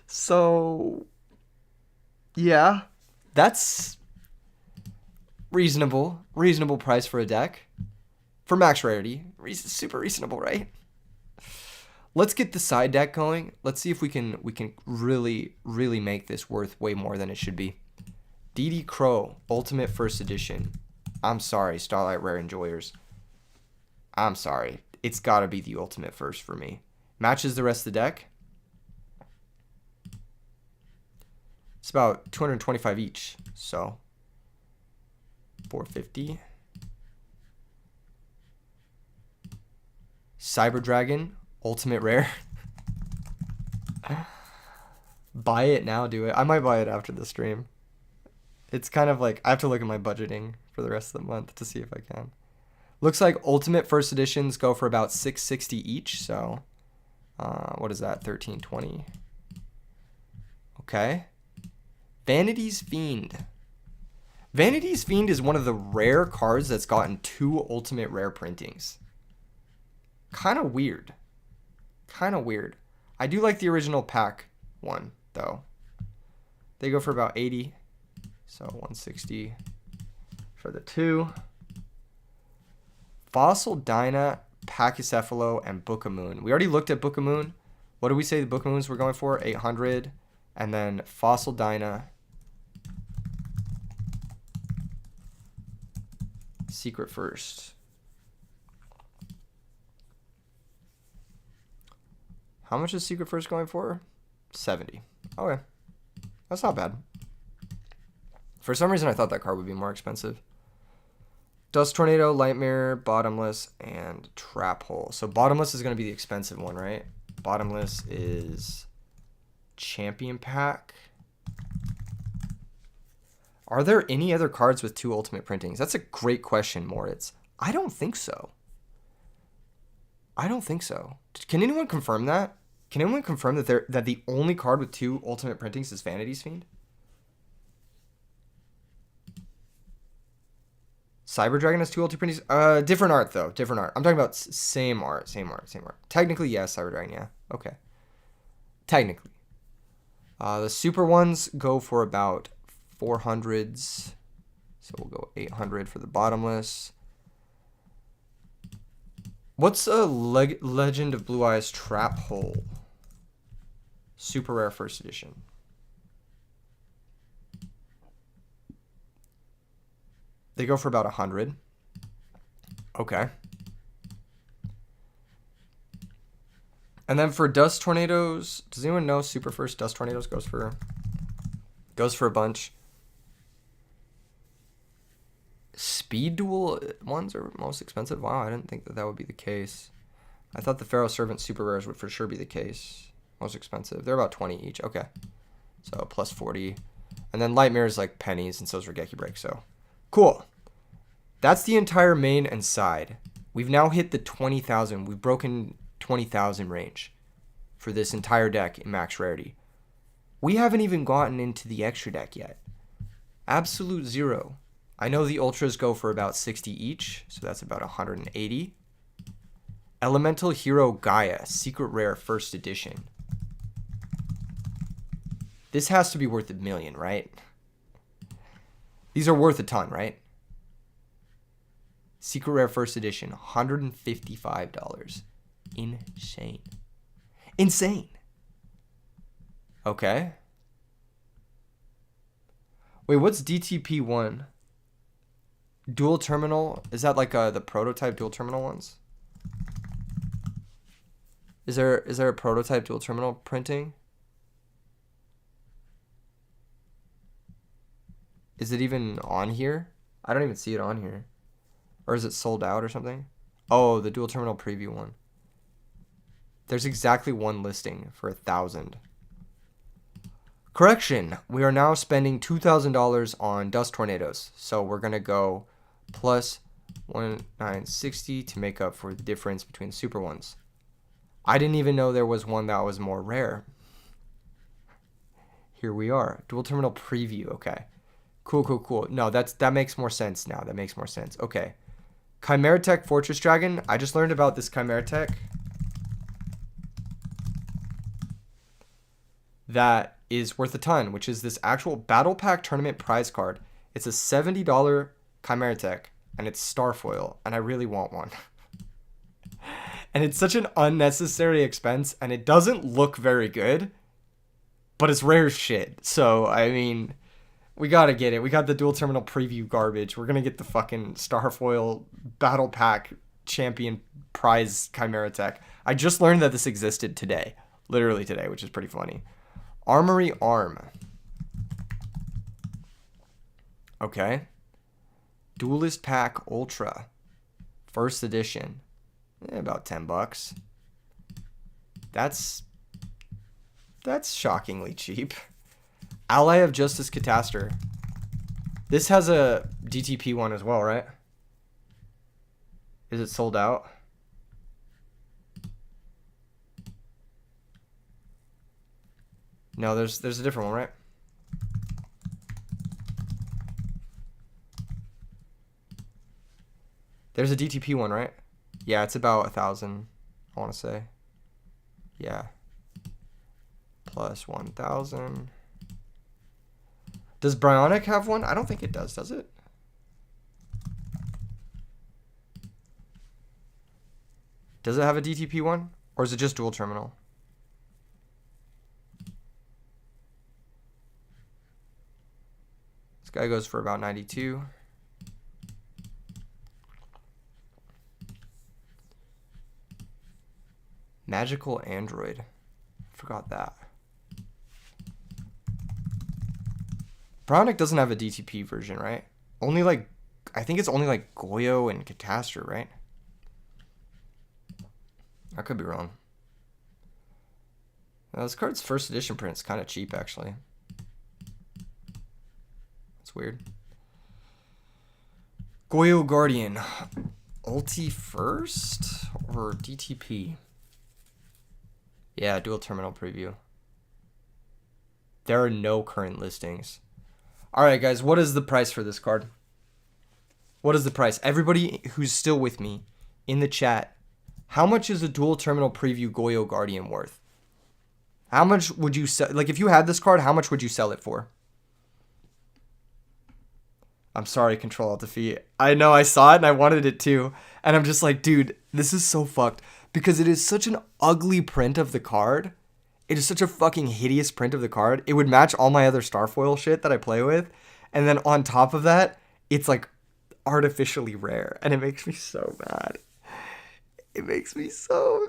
So, yeah, that's reasonable price for a deck. For max rarity, super reasonable, right? Let's get the side deck going. Let's see if we can really make this worth way more than it should be. DD Crow, Ultimate First Edition. I'm sorry, Starlight Rare enjoyers. I'm sorry. It's got to be the Ultimate First for me. Matches the rest of the deck. It's about $225 each, so $450. Cyber Dragon, Ultimate Rare. Buy it now, do it. I might buy it after the stream. It's kind of like, I have to look at my budgeting for the rest of the month to see if I can. Looks like Ultimate First Editions go for about $660 each, so what is that, $1320? Okay. Vanity's Fiend. Vanity's Fiend is one of the rare cards that's gotten 2 Ultimate Rare printings. Kind of weird. I do like the original pack one, though. They go for about 80. So 160 for the 2. Fossil Dyna, Pachycephalo, and Book of Moon. We already looked at Book of Moon. What did we say the book moons were going for? 800. And then Fossil Dyna. Secret First. How much is Secret First going for? 70. Okay. That's not bad. For some reason, I thought that card would be more expensive. Dust Tornado, Light Mirror, Bottomless, and Trap Hole. So Bottomless is going to be the expensive one, right? Bottomless is Champion Pack. Are there any other cards with 2 ultimate printings? That's a great question, Moritz. I don't think so. I don't think so. Can anyone confirm that? Can anyone confirm that the only card with 2 ultimate printings is Vanity's Fiend? Cyber Dragon has 2 ultimate printings. Different art though. Different art. I'm talking about same art. Technically, yes, Cyber Dragon. Yeah. Okay. Technically. The super ones go for about 400s. So we'll go 800 for the Bottomless. What's a Legend of Blue Eyes Trap Hole? Super rare first edition. They go for about 100. Okay. And then for Dust Tornadoes, does anyone know Super First Dust Tornadoes goes for a bunch? Speed Duel ones are most expensive. Wow, I didn't think that would be the case. I thought the Pharaoh Servant Super Rares would for sure be the case. Most expensive. They're about 20 each. Okay. So plus 40. And then Light Mirror is like pennies, and so is Regeki Break. So cool. That's the entire main and side. We've now hit the 20,000. We've broken 20,000 range for this entire deck in max rarity. We haven't even gotten into the extra deck yet. Absolute zero. I know the ultras go for about 60 each, so that's about 180. Elemental Hero Gaia, Secret Rare First Edition. This has to be worth $1 million, right? These are worth a ton, right? Secret Rare First Edition, $155. Insane. Insane. Okay. Wait, what's DTP1? Dual terminal? Is that like the prototype dual terminal ones? Is there a prototype dual terminal printing? Is it even on here? I don't even see it on here. Or is it sold out or something? Oh, the dual terminal preview one. There's exactly one listing for 1,000. Correction, we are now spending $2,000 on Dust Tornadoes. So we're going to go plus 1,960 to make up for the difference between the super ones. I didn't even know there was one that was more rare. Here we are. Dual terminal preview. Okay. Cool. No, that makes more sense now. That makes more sense. Okay. Chimera Tech Fortress Dragon. I just learned about this Chimera Tech. That is worth a ton, which is this actual Battle Pack Tournament prize card. It's a $70 Chimera Tech, and it's Starfoil, and I really want one. And it's such an unnecessary expense, and it doesn't look very good, but it's rare as shit. So, I mean, we gotta get it. We got the dual terminal preview garbage. We're gonna get the fucking Starfoil Battle Pack Champion prize Chimera Tech. I just learned that this existed today. Literally today, which is pretty funny. Armory Arm. Okay. Duelist Pack Ultra. First edition. About $10. That's shockingly cheap. Ally of Justice Catastor. This has a DTP one as well, right? Is it sold out? No, there's a different one, right? There's a DTP one, right? Yeah, it's about 1,000, I want to say. Yeah. Plus 1,000. Does Bryonic have one? I don't think it does it? Does it have a DTP one? Or is it just dual terminal? guy goes for about 92. Magical Android. Forgot that. Brownick doesn't have a DTP version, right? Only like, I think it's only like Yugioh and Catastrophe, right? I could be wrong. Now, this card's first edition print is kind of cheap, actually. It's weird. Yugioh Guardian. Ulti first or DTP? Yeah, dual terminal preview. There are no current listings. All right, guys, what is the price for this card? What is the price? Everybody who's still with me in the chat, how much is a dual terminal preview Yugioh Guardian worth? How much would you sell? Like, if you had this card, how much would you sell it for? I'm sorry, Control Alt Defeat. I know, I saw it and I wanted it too. And I'm just like, dude, this is so fucked. Because it is such an ugly print of the card. It is such a fucking hideous print of the card. It would match all my other Starfoil shit that I play with. And then on top of that, it's like artificially rare. And it makes me so mad. It makes me so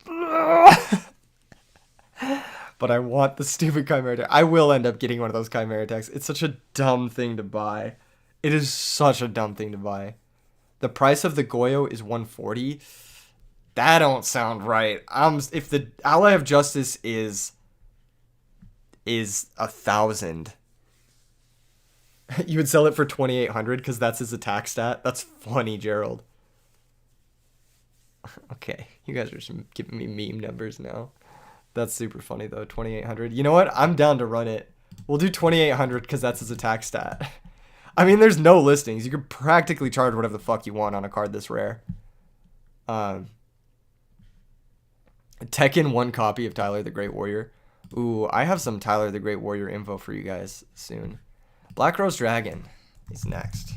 mad. But I want the stupid Chimera deck. I will end up getting one of those Chimera decks. It's such a dumb thing to buy. It is such a dumb thing to buy. The price of the Yugioh is 140. That don't sound right. If the Ally of Justice is 1,000, you would sell it for 2,800 because that's his attack stat. That's funny, Gerald. Okay, you guys are giving me meme numbers now. That's super funny though. 2,800. You know what? I'm down to run it. We'll do 2,800 because that's his attack stat. I mean, there's no listings. You could practically charge whatever the fuck you want on a card this rare. Tekken 1 copy of Tyler the Great Warrior. Ooh, I have some Tyler the Great Warrior info for you guys soon. Black Rose Dragon is next.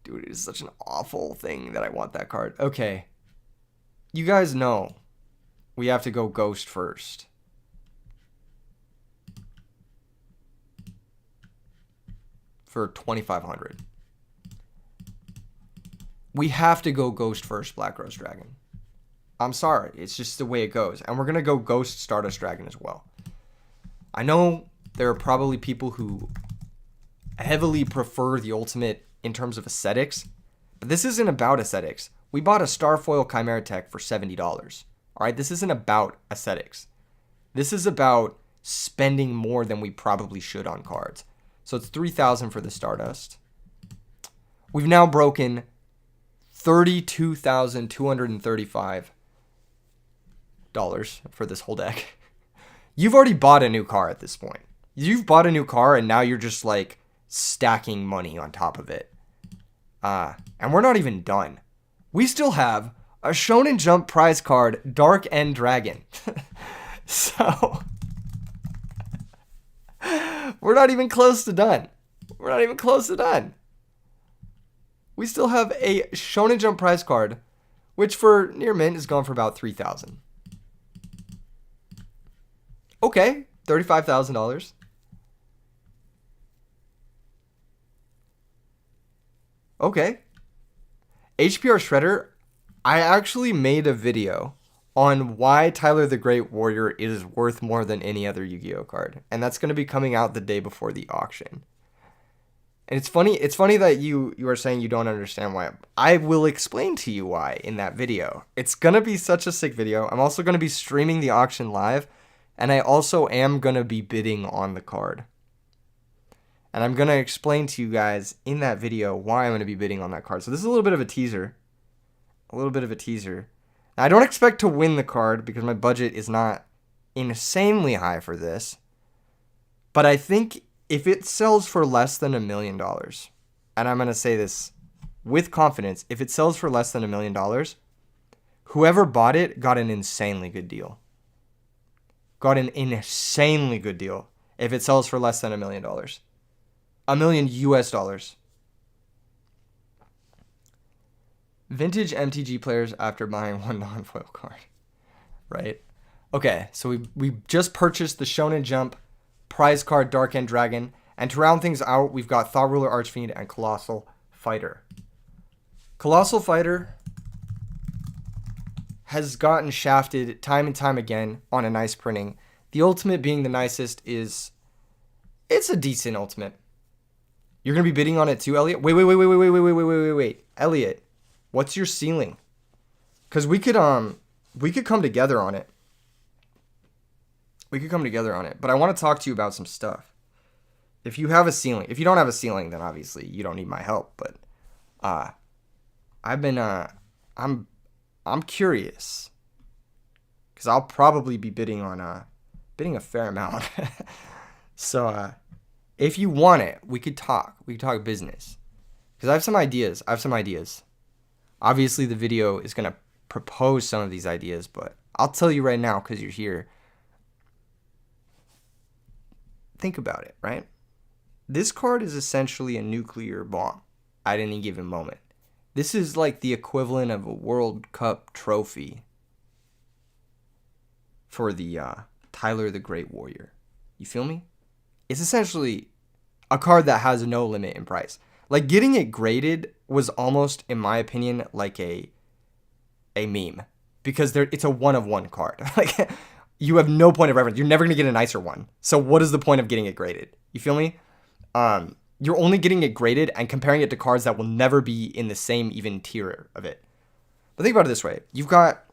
Dude, it is such an awful thing that I want that card. Okay. You guys know we have to go Ghost first. For 2,500. We have to go Ghost first, Black Rose Dragon. I'm sorry. It's just the way it goes. And we're going to go Ghost Stardust Dragon as well. I know there are probably people who heavily prefer the ultimate in terms of aesthetics. But this isn't about aesthetics. We bought a Starfoil Chimera Tech for $70. All right? This isn't about aesthetics. This is about spending more than we probably should on cards. So it's 3,000 for the Stardust. We've now broken $32,235 for this whole deck. You've already bought a new car at this point. You've bought a new car and now you're just like stacking money on top of it. And we're not even done. We still have a Shonen Jump prize card, Dark End Dragon. So we're not even close to done. We're not even close to done. We still have a Shonen Jump prize card, which for near mint is going for about 3,000. Okay, $35,000. Okay. HPR Shredder, I actually made a video on why Tyler the Great Warrior is worth more than any other Yu-Gi-Oh card. And that's going to be coming out the day before the auction. And it's funny that you are saying you don't understand why. I will explain to you why in that video. It's going to be such a sick video. I'm also going to be streaming the auction live. And I also am going to be bidding on the card. And I'm going to explain to you guys in that video why I'm going to be bidding on that card. So this is a little bit of a teaser. A little bit of a teaser. Now, I don't expect to win the card because my budget is not insanely high for this. But I think if it sells for less than $1 million, and I'm going to say this with confidence, if it sells for less than $1 million, whoever bought it got an insanely good deal. Got an insanely good deal if it sells for less than $1 million. $1 million US. Vintage MTG players after buying one non-foil card. Right? Okay, so we just purchased the Shonen Jump prize card, Dark End Dragon. And to round things out, we've got Thought Ruler, Archfiend, and Colossal Fighter. Colossal Fighter has gotten shafted time and time again on a nice printing. The ultimate being the nicest is... It's a decent ultimate. You're going to be bidding on it too, Elliot? Wait. Elliot, what's your ceiling? Because we could come together on it. But I want to talk to you about some stuff. If you have a ceiling, if you don't have a ceiling, then obviously you don't need my help. But I'm curious because I'll probably be bidding a fair amount. So if you want it, we could talk. We could talk business because I have some ideas. Obviously, the video is gonna propose some of these ideas, but I'll tell you right now because you're here. Think about it, right? This card is essentially a nuclear bomb at any given moment. This is like the equivalent of a World Cup trophy for the Tyler the Great Warrior. You feel me? It's essentially a card that has no limit in price. Like, getting it graded was almost, in my opinion, like a meme. Because it's a one-of-one card. Like, you have no point of reference. You're never going to get a nicer one. So what is the point of getting it graded? You feel me? You're only getting it graded and comparing it to cards that will never be in the same even tier of it. But think about it this way. You've got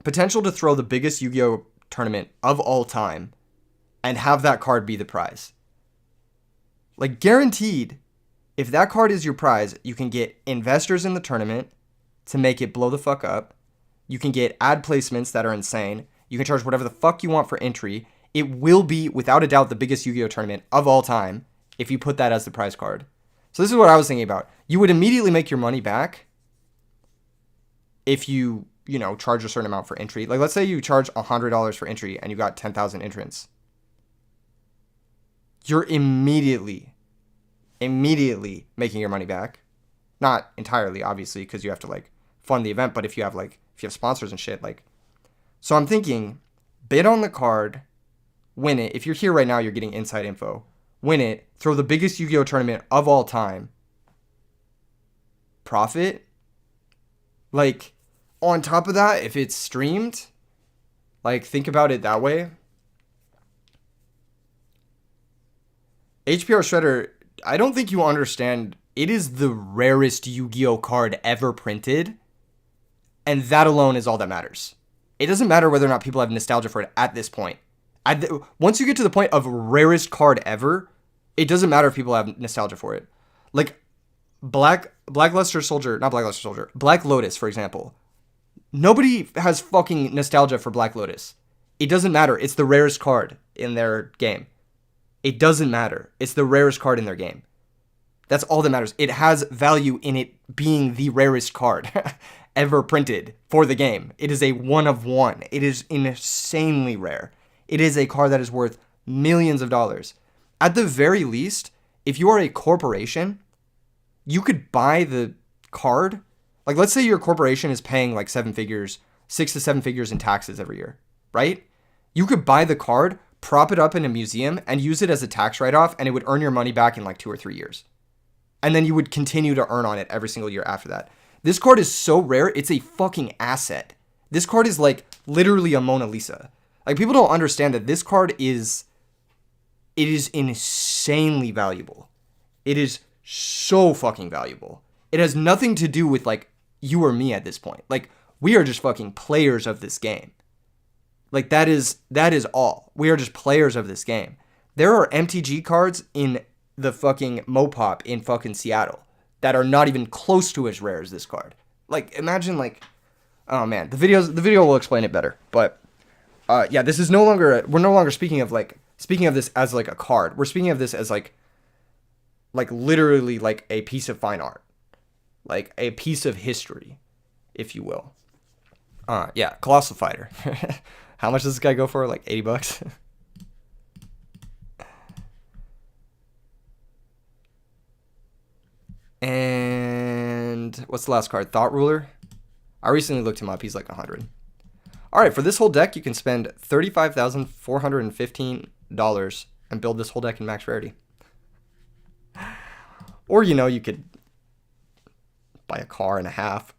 potential to throw the biggest Yu-Gi-Oh! Tournament of all time and have that card be the prize. Like, guaranteed, if that card is your prize, you can get investors in the tournament to make it blow the fuck up. You can get ad placements that are insane. You can charge whatever the fuck you want for entry. It will be, without a doubt, the biggest Yu-Gi-Oh! Tournament of all time if you put that as the prize card. So this is what I was thinking about. You would immediately make your money back if you charge a certain amount for entry. Like, let's say you charge $100 for entry and you got 10,000 entrants. You're immediately making your money back. Not entirely, obviously, because you have to, like, fund the event, but if you have sponsors and shit, like... So I'm thinking, bid on the card, win it. If you're here right now, you're getting inside info. Win it, throw the biggest Yu-Gi-Oh! Tournament of all time. Profit. Like, on top of that, if it's streamed, like, think about it that way. HPR Shredder, I don't think you understand. It is the rarest Yu-Gi-Oh! Card ever printed. And that alone is all that matters. It doesn't matter whether or not people have nostalgia for it at this point. Once you get to the point of rarest card ever, it doesn't matter if people have nostalgia for it. Like, Black Lotus, for example. Nobody has fucking nostalgia for Black Lotus. It doesn't matter. It's the rarest card in their game. It doesn't matter. It's the rarest card in their game. That's all that matters. It has value in it being the rarest card ever printed for the game. It is a one of one. It is insanely rare. It is a card that is worth millions of dollars. At the very least, if you are a corporation, you could buy the card. Like, let's say your corporation is paying like 6 to 7 figures in taxes every year, right? You could buy the card, prop it up in a museum, and use it as a tax write-off, and it would earn your money back in like 2 or 3 years. And then you would continue to earn on it every single year after that. This card is so rare, it's a fucking asset. This card is like literally a Mona Lisa. Like, people don't understand that this card is insanely valuable. It is so fucking valuable. It has nothing to do with like you or me at this point. Like, we are just fucking players of this game. Like, that is all. We are just players of this game. There are MTG cards in the fucking Mopop in fucking Seattle that are not even close to as rare as this card. Like, imagine, like, oh man, the video will explain it better. But yeah, this is we're no longer speaking of this as like a card. We're speaking of this as like literally like a piece of fine art, like a piece of history, if you will. Yeah, Colossal Fighter. How much does this guy go for? Like $80? And what's the last card? Thought Ruler. I recently looked him up. He's like 100. All right, for this whole deck, you can spend $35,415 and build this whole deck in max rarity. Or, you could buy a car and a half.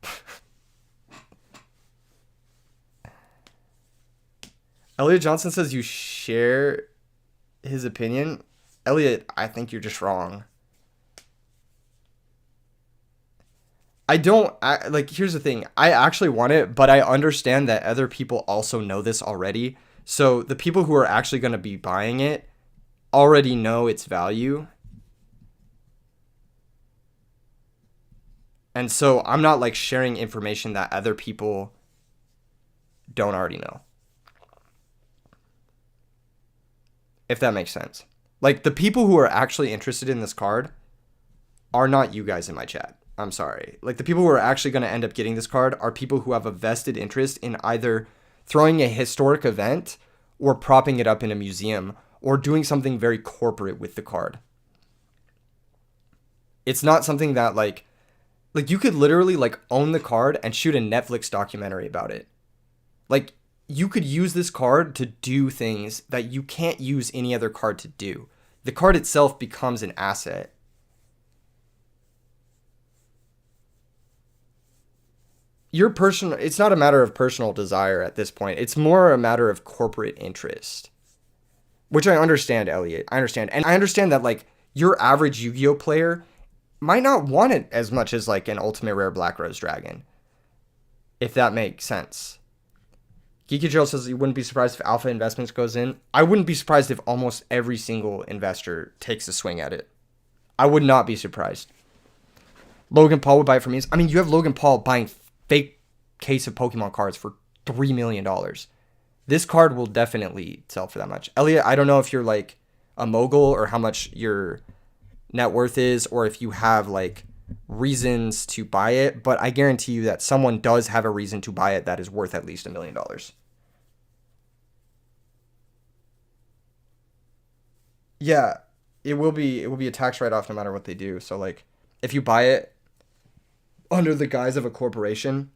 Elliot Johnson says you share his opinion. Elliot, I think you're just wrong. Here's the thing. I actually want it, but I understand that other people also know this already. So the people who are actually going to be buying it already know its value. And so I'm not like sharing information that other people don't already know. If that makes sense. Like, the people who are actually interested in this card are not you guys in my chat. I'm sorry. Like, the people who are actually going to end up getting this card are people who have a vested interest in either throwing a historic event or propping it up in a museum or doing something very corporate with the card. It's not something that, like you could literally, like, own the card and shoot a Netflix documentary about it. Like, you could use this card to do things that you can't use any other card to do. The card itself becomes an asset. It's not a matter of personal desire at this point. It's more a matter of corporate interest. Which I understand, Elliot. I understand. And I understand that, like, your average Yu-Gi-Oh player might not want it as much as, like, an Ultimate Rare Black Rose Dragon. If that makes sense. Geeky Joe says you wouldn't be surprised if Alpha Investments goes in. I wouldn't be surprised if almost every single investor takes a swing at it. I would not be surprised. Logan Paul would buy it for me. I mean, you have Logan Paul buying fake case of Pokemon cards for $3 million. This card will definitely sell for that much. Elliot, I don't know if you're like a mogul or how much your net worth is, or if you have like reasons to buy it, but I guarantee you that someone does have a reason to buy it that is worth at least $1 million. Yeah, it will be a tax write-off no matter what they do. So like, if you buy it under the guise of a corporation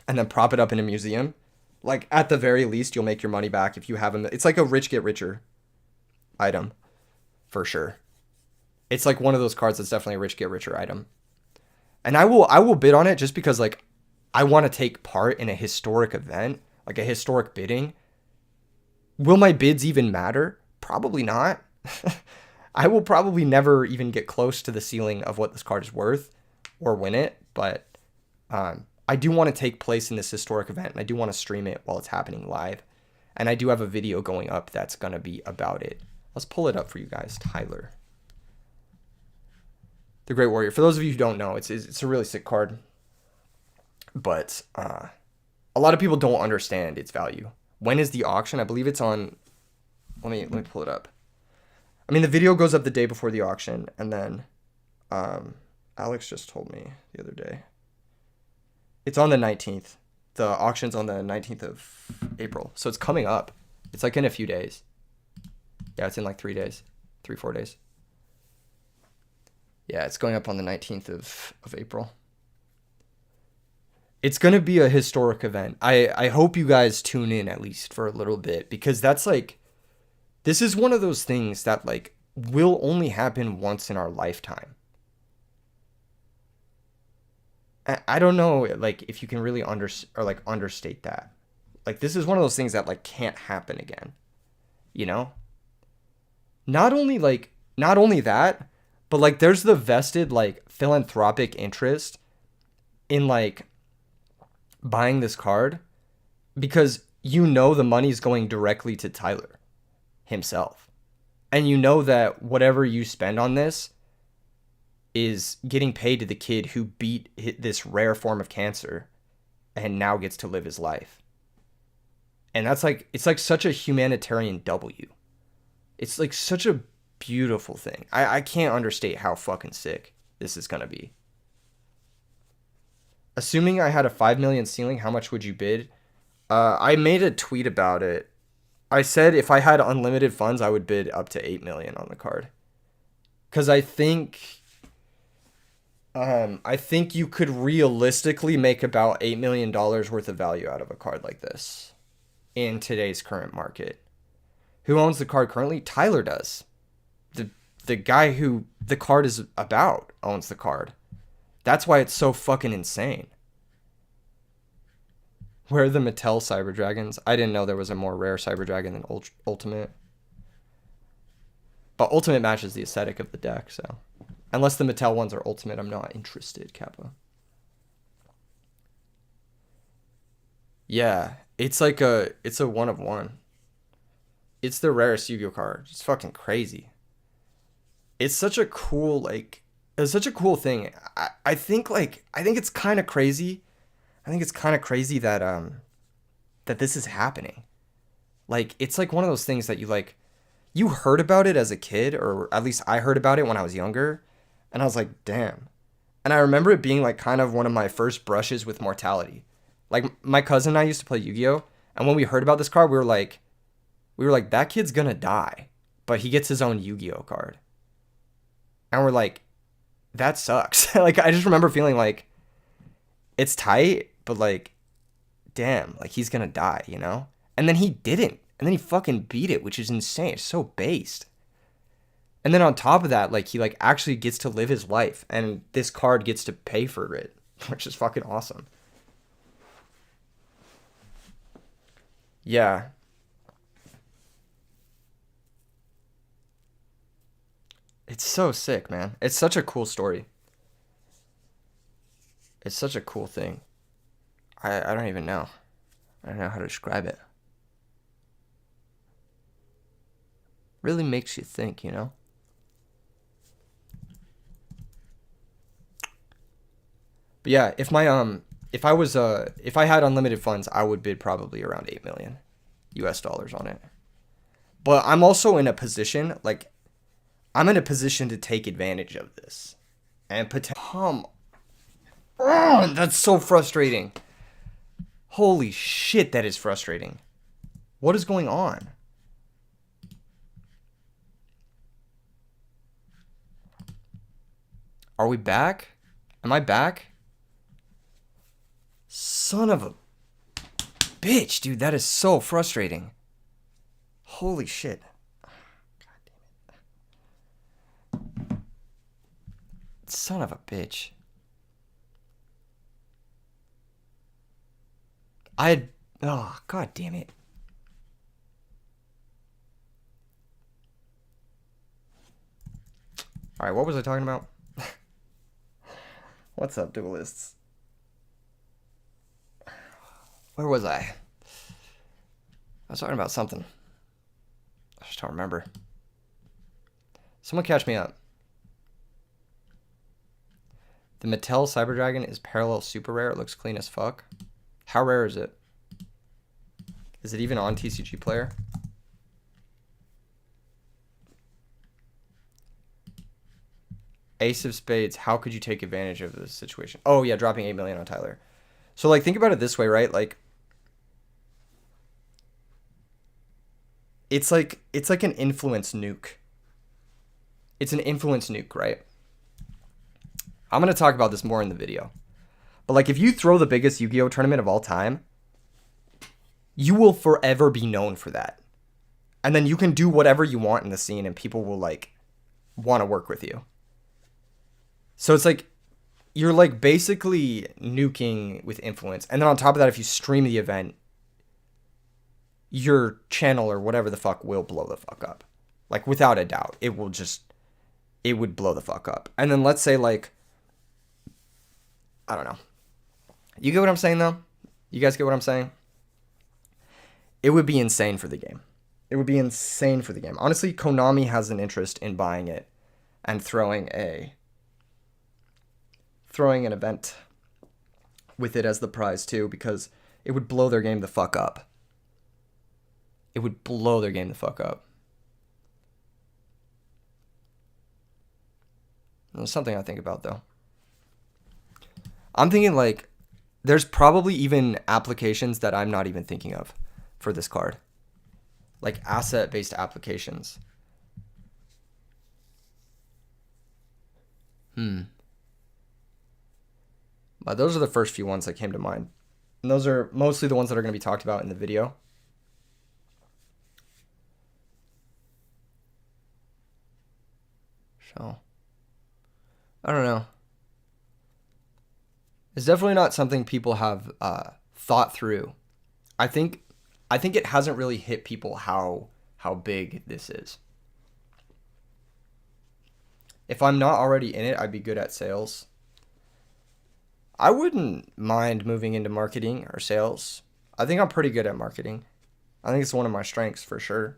and then prop it up in a museum, like at the very least you'll make your money back if you have them. It's like a rich get richer item for sure. It's like one of those cards that's definitely a rich get richer item. And I will bid on it just because like I want to take part in a historic event, like a historic bidding. Will my bids even matter? Probably not. I will probably never even get close to the ceiling of what this card is worth or win it, but I do want to take place in this historic event, and I do want to stream it while it's happening live. And I do have a video going up that's going to be about it. Let's pull it up for you guys. Tyler. The Great Warrior. For those of you who don't know, it's a really sick card. But a lot of people don't understand its value. When is the auction? I believe it's on... Let me pull it up. I mean, the video goes up the day before the auction, and then Alex just told me the other day. It's on the 19th. The auction's on the 19th of April. So it's coming up. It's like in a few days. Yeah, it's in like 3 days. 4 days. Yeah, it's going up on the 19th of April. It's going to be a historic event. I hope you guys tune in at least for a little bit, because that's like, this is one of those things that like will only happen once in our lifetime. I don't know, like, if you can really understate that. Like, this is one of those things that like can't happen again. You know? Not only that, but like there's the vested like philanthropic interest in like buying this card, because you know the money's going directly to Tyler himself. And you know that whatever you spend on this is getting paid to the kid who beat this rare form of cancer and now gets to live his life. And that's like, it's like such a humanitarian W. It's like such a beautiful thing. I can't understate how fucking sick this is going to be. Assuming I had a 5 million ceiling, how much would you bid? I made a tweet about it. I said if I had unlimited funds, I would bid up to 8 million on the card. Because I think you could realistically make about $8 million worth of value out of a card like this in today's current market. Who owns the card currently? Tyler does. The the guy who the card is about owns the card. That's why it's so fucking insane. Where are the Mattel Cyber Dragons? I didn't know there was a more rare Cyber Dragon than Ultimate. But Ultimate matches the aesthetic of the deck, so. Unless the Mattel ones are Ultimate, I'm not interested, Kappa. Yeah, it's a one of one. It's the rarest Yu-Gi-Oh card. It's fucking crazy. It's such a cool, it's such a cool thing. I think it's kind of crazy. I think it's kind of crazy that that this is happening. Like, it's like one of those things that you heard about it as a kid, or at least I heard about it when I was younger, and I was like, damn. And I remember it being like kind of one of my first brushes with mortality. Like, my cousin and I used to play Yu-Gi-Oh, and when we heard about this card, we were like, that kid's gonna die, but he gets his own Yu-Gi-Oh card. And we're like, that sucks. Like, I just remember feeling like, it's tight, but like, damn, like, he's gonna die, you know? And then he didn't. And then he fucking beat it, which is insane. It's so based. And then on top of that, like, he like actually gets to live his life, and this card gets to pay for it, which is fucking awesome. Yeah. It's so sick, man. It's such a cool story. It's such a cool thing. I don't even know. I don't know how to describe it. Really makes you think, you know? But yeah, if I had unlimited funds, I would bid probably around 8 million US dollars on it. But I'm also in a position, like, I'm in a position to take advantage of this. And that's so frustrating. Holy shit, that is frustrating. What is going on? Are we back? Am I back? Son of a bitch, dude. That is so frustrating. Holy shit. God damn it. Son of a bitch. Oh, god damn it. Alright, what was I talking about? What's up, duelists? Where was I? I was talking about something. I just don't remember. Someone catch me up. The Mattel Cyber Dragon is parallel super rare. It looks clean as fuck. How rare is it? Is it even on TCG Player? Ace of Spades. How could you take advantage of this situation? Oh yeah, dropping 8 million on Tyler. So like, think about it this way, right? Like, it's like an influence nuke. It's an influence nuke, right? I'm gonna talk about this more in the video. But like, if you throw the biggest Yu-Gi-Oh tournament of all time, you will forever be known for that. And then you can do whatever you want in the scene, and people will like want to work with you. So it's like, you're like basically nuking with influence. And then on top of that, if you stream the event, your channel or whatever the fuck will blow the fuck up. Like, without a doubt, it would blow the fuck up. And then let's say, like, I don't know. You get what I'm saying, though? You guys get what I'm saying? It would be insane for the game. It would be insane for the game. Honestly, Konami has an interest in buying it and throwing an event with it as the prize too, because it would blow their game the fuck up. It would blow their game the fuck up. That's something I think about, though. I'm thinking, like, there's probably even applications that I'm not even thinking of for this card. Like, asset-based applications. But those are the first few ones that came to mind. And those are mostly the ones that are going to be talked about in the video. So, I don't know. It's definitely not something people have thought through. I think it hasn't really hit people how big this is. If I'm not already in it, I'd be good at sales. I wouldn't mind moving into marketing or sales. I think I'm pretty good at marketing. I think it's one of my strengths for sure.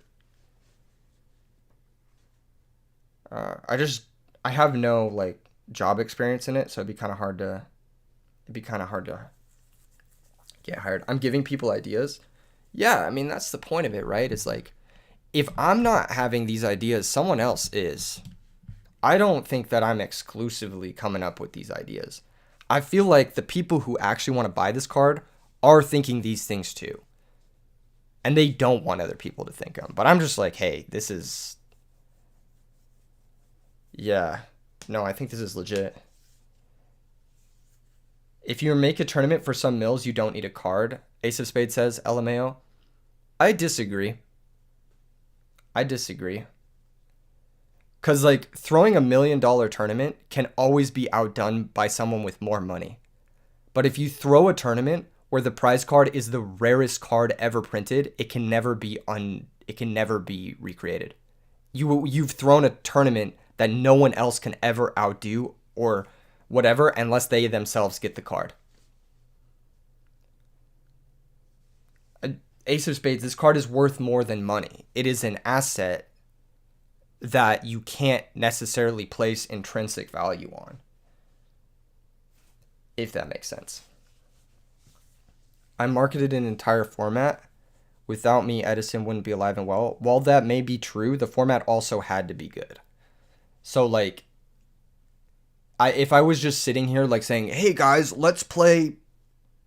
I have no like job experience in it, so it'd be kind of hard to get hired. I'm giving people ideas. Yeah, I mean that's the point of it, right? It's like if I'm not having these ideas, someone else is. I don't think that I'm exclusively coming up with these ideas. I feel like the people who actually want to buy this card are thinking these things too. And they don't want other people to think them. But I'm just like, hey, this is. Yeah. No, I think this is legit. If you make a tournament for some mills, you don't need a card. Ace of Spades says, LMAO. I disagree. Because, like, throwing $1 million tournament can always be outdone by someone with more money. But if you throw a tournament where the prize card is the rarest card ever printed, it can never be recreated. You've thrown a tournament that no one else can ever outdo or whatever unless they themselves get the card. Ace of Spades, this card is worth more than money. It is an asset that you can't necessarily place intrinsic value on. If that makes sense. I marketed an entire format. Without me, Edison wouldn't be alive and well. While that may be true, the format also had to be good. So, like, if I was just sitting here, like, saying, hey, guys, let's play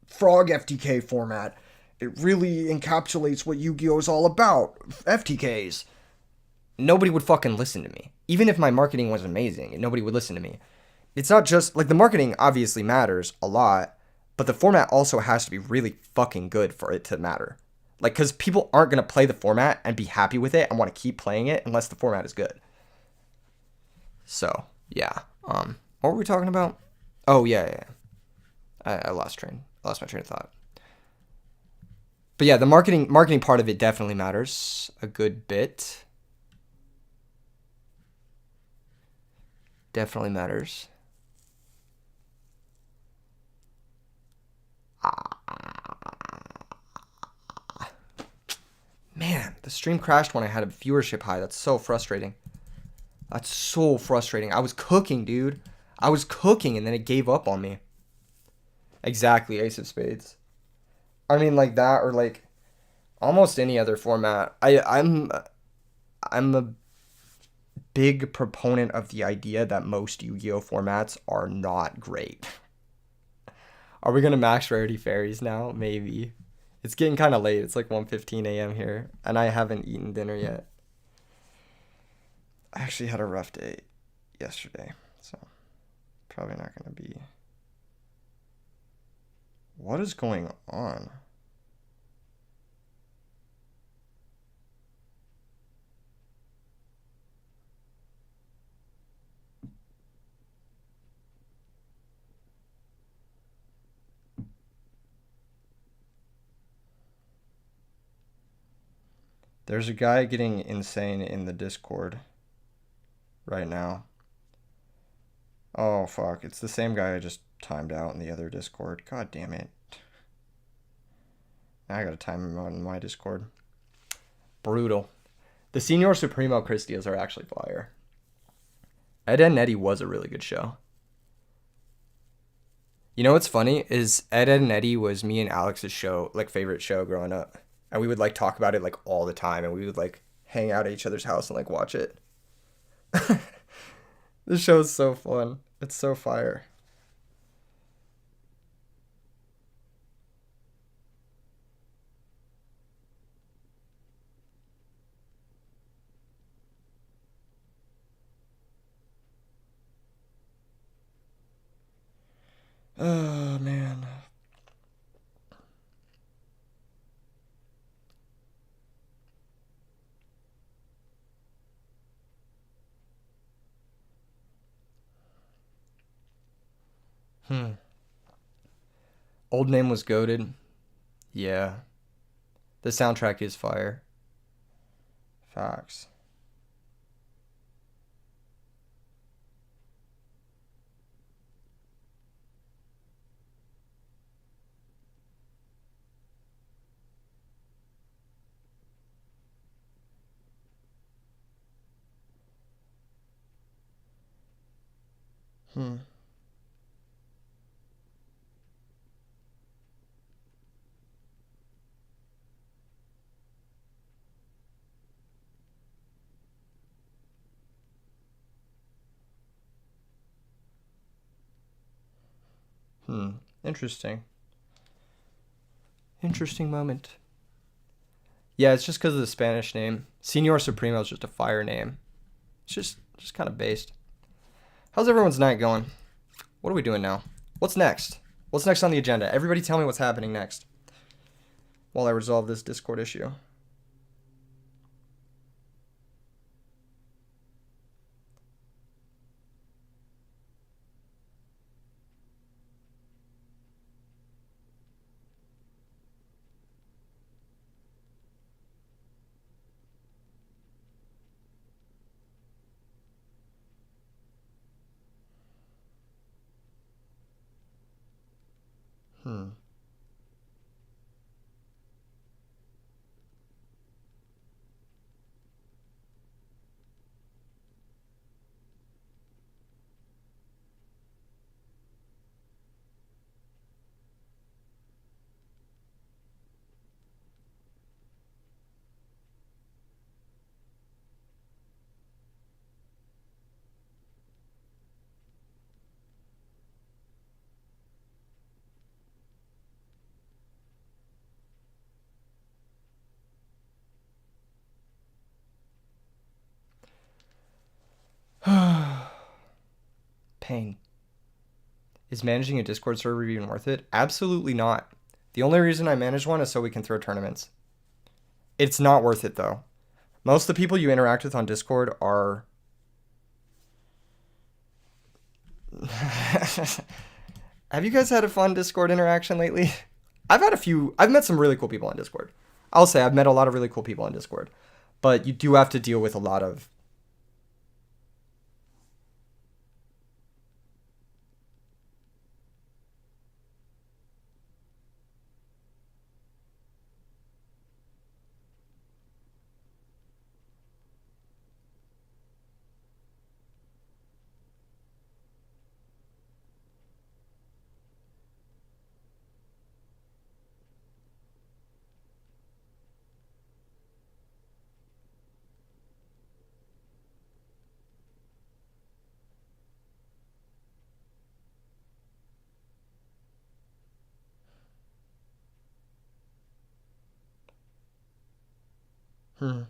Frog FTK format. It really encapsulates what Yu-Gi-Oh! Is all about. FTKs. Nobody would fucking listen to me. Even if my marketing was amazing, nobody would listen to me. It's not just, like, the marketing obviously matters a lot, but the format also has to be really fucking good for it to matter. Like, because people aren't going to play the format and be happy with it and want to keep playing it unless the format is good. So, yeah. What were we talking about? Oh, yeah. I lost my train of thought. But yeah, the marketing part of it definitely matters a good bit. Definitely matters. Man, the stream crashed when I had a viewership high. That's so frustrating. I was cooking, dude. I was cooking and then it gave up on me. Exactly, Ace of Spades. I mean, like that or like almost any other format. I'm a big proponent of the idea that most Yu-Gi-Oh formats are not great. Are we gonna max rarity fairies now? Maybe. It's getting kind of late. It's like 1:15 a.m. here, and I haven't eaten dinner yet. I actually had a rough day yesterday, so probably not gonna be. What is going on? There's a guy getting insane in the Discord right now. Oh, fuck. It's the same guy I just timed out in the other Discord. God damn it. Now I gotta time him out in my Discord. Brutal. The Senior Supremo Christias are actually fire. Ed, Edd n Eddy was a really good show. You know what's funny is Ed, Edd n Eddy was me and Alex's show, like favorite show growing up. And we would like talk about it like all the time and we would like hang out at each other's house and like watch it. This show is so fun. It's so fire. Oh, man. Hmm. Old Name was goated. Yeah. The soundtrack is fire. Facts. Hmm. Hmm. Interesting. Interesting moment. Yeah, it's just because of the Spanish name. Senor Supremo is just a fire name. It's just kind of based. How's everyone's night going? What are we doing now? What's next? What's next on the agenda? Everybody tell me what's happening next while I resolve this Discord issue. Hmm. Pain. Is managing a Discord server even worth it? Absolutely not. The only reason I manage one is so we can throw tournaments. It's not worth it though. Most of the people you interact with on Discord are Have you guys had a fun Discord interaction lately? I've met some really cool people on Discord. I'll say I've met a lot of really cool people on Discord. But you do have to deal with a lot of hmm.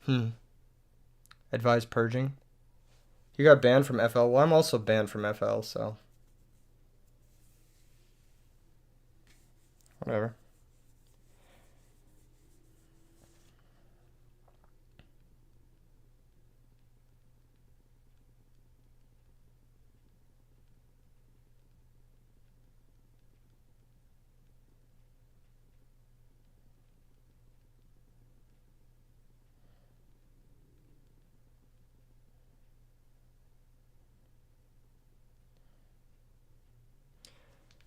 Hmm. Advise purging. You got banned from FL. Well, I'm also banned from FL, so whatever.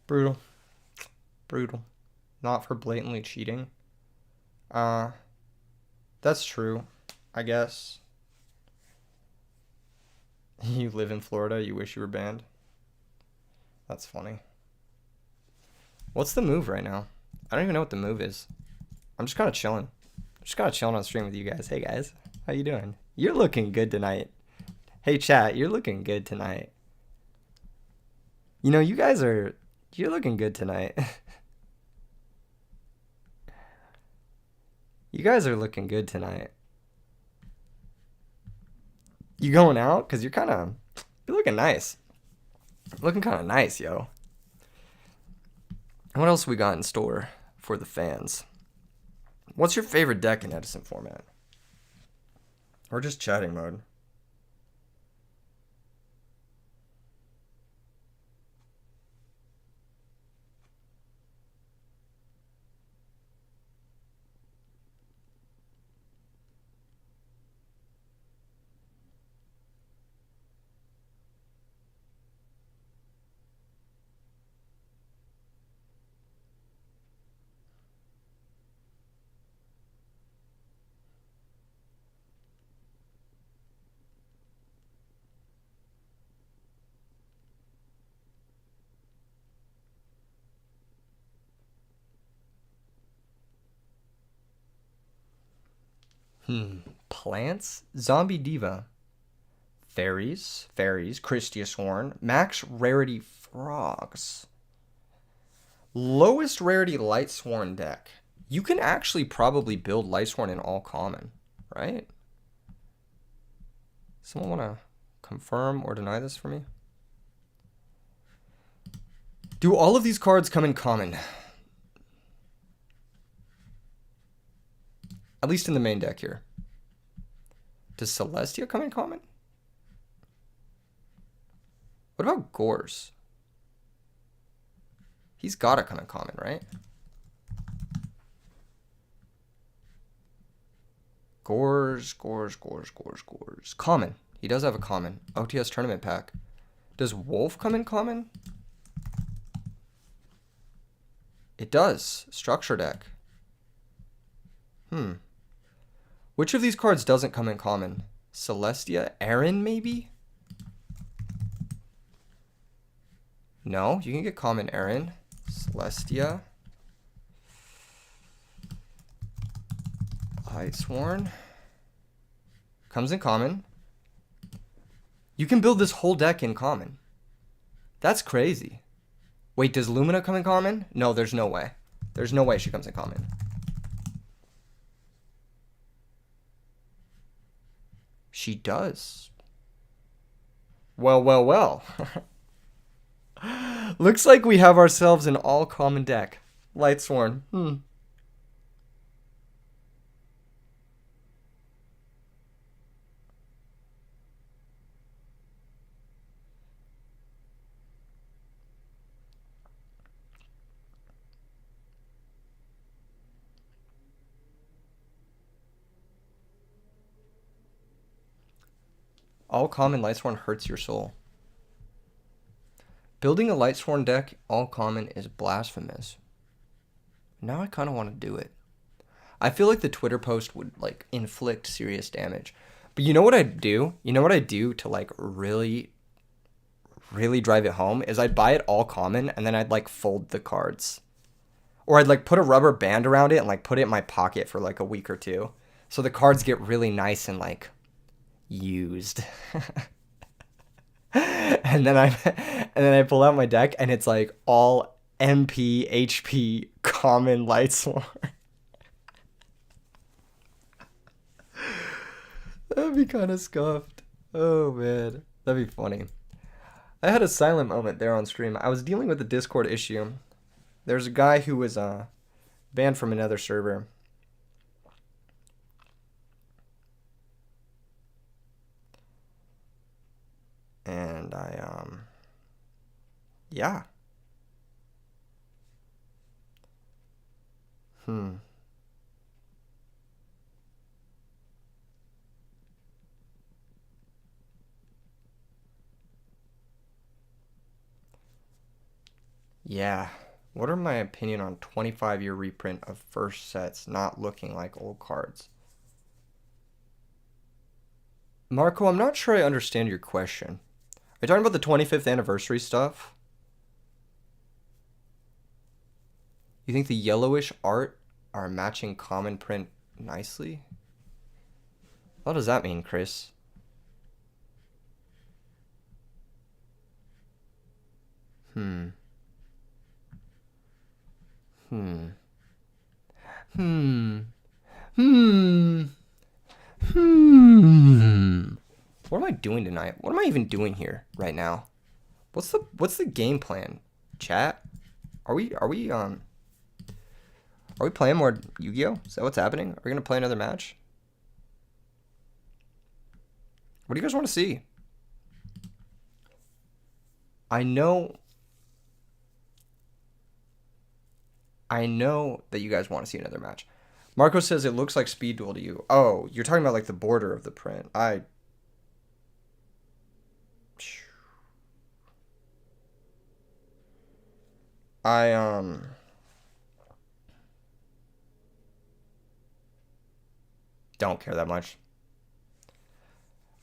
Brutal. Brutal. Not for blatantly cheating. Uh, that's true, I guess. You live in Florida, you wish you were banned. That's funny. What's the move right now? I don't even know what the move is. I'm just kind of chilling. Just kind of chilling on stream with you guys. Hey guys, how you doing? You're looking good tonight. Hey chat, you're looking good tonight. You know, you're looking good tonight. You guys are looking good tonight. You going out? Because you're looking nice. Looking kind of nice, yo. What else we got in store for the fans? What's your favorite deck in Edison format? Or just chatting mode? Plants? Zombie Diva. Fairies, Christius Horn, max rarity frogs. Lowest rarity Lightsworn deck. You can actually probably build Lightsworn in all common, right? Someone want to confirm or deny this for me? Do all of these cards come in common? At least in the main deck here. Does Celestia come in common? What about Gores? He's gotta come in common, right? Gores. Common. He does have a common. OTS tournament pack. Does Wolf come in common? It does. Structure deck. Which of these cards doesn't come in common? Celestia? Aaron, maybe? No, you can get common Aaron. Celestia. Lightsworn. Comes in common. You can build this whole deck in common. That's crazy. Wait, does Lumina come in common? No, there's no way. There's no way she comes in common. She does. Well. Looks like we have ourselves an all-common deck. Lightsworn. All common Lightsworn hurts your soul. Building a Lightsworn deck all common is blasphemous. Now I kind of want to do it. I feel like the Twitter post would like inflict serious damage. But you know what I'd do? You know what I'd do to like really drive it home is I'd buy it all common and then I'd like fold the cards. Or I'd like put a rubber band around it and like put it in my pocket for like a week or two. So the cards get really nice and like used. and then I pull out my deck and it's like all MP HP common Lightsworn. That'd be kind of scuffed. Oh man, that'd be funny. I had a silent moment there on stream. I was dealing with a Discord issue. There's a guy who was banned from another server. And yeah. Yeah. What are my opinion on 25-year reprint of first sets not looking like old cards? Marco, I'm not sure I understand your question. Are you talking about the 25th anniversary stuff? You think the yellowish art are matching common print nicely? What does that mean, Chris? Hmm. Hmm. What am I doing tonight? What am I even doing here right now? What's the game plan? Chat? Are we playing more Yu-Gi-Oh? Is that what's happening? Are we gonna play another match? What do you guys want to see? I know that you guys want to see another match. Marco says it looks like Speed Duel to you. Oh, you're talking about like the border of the print. I don't care that much.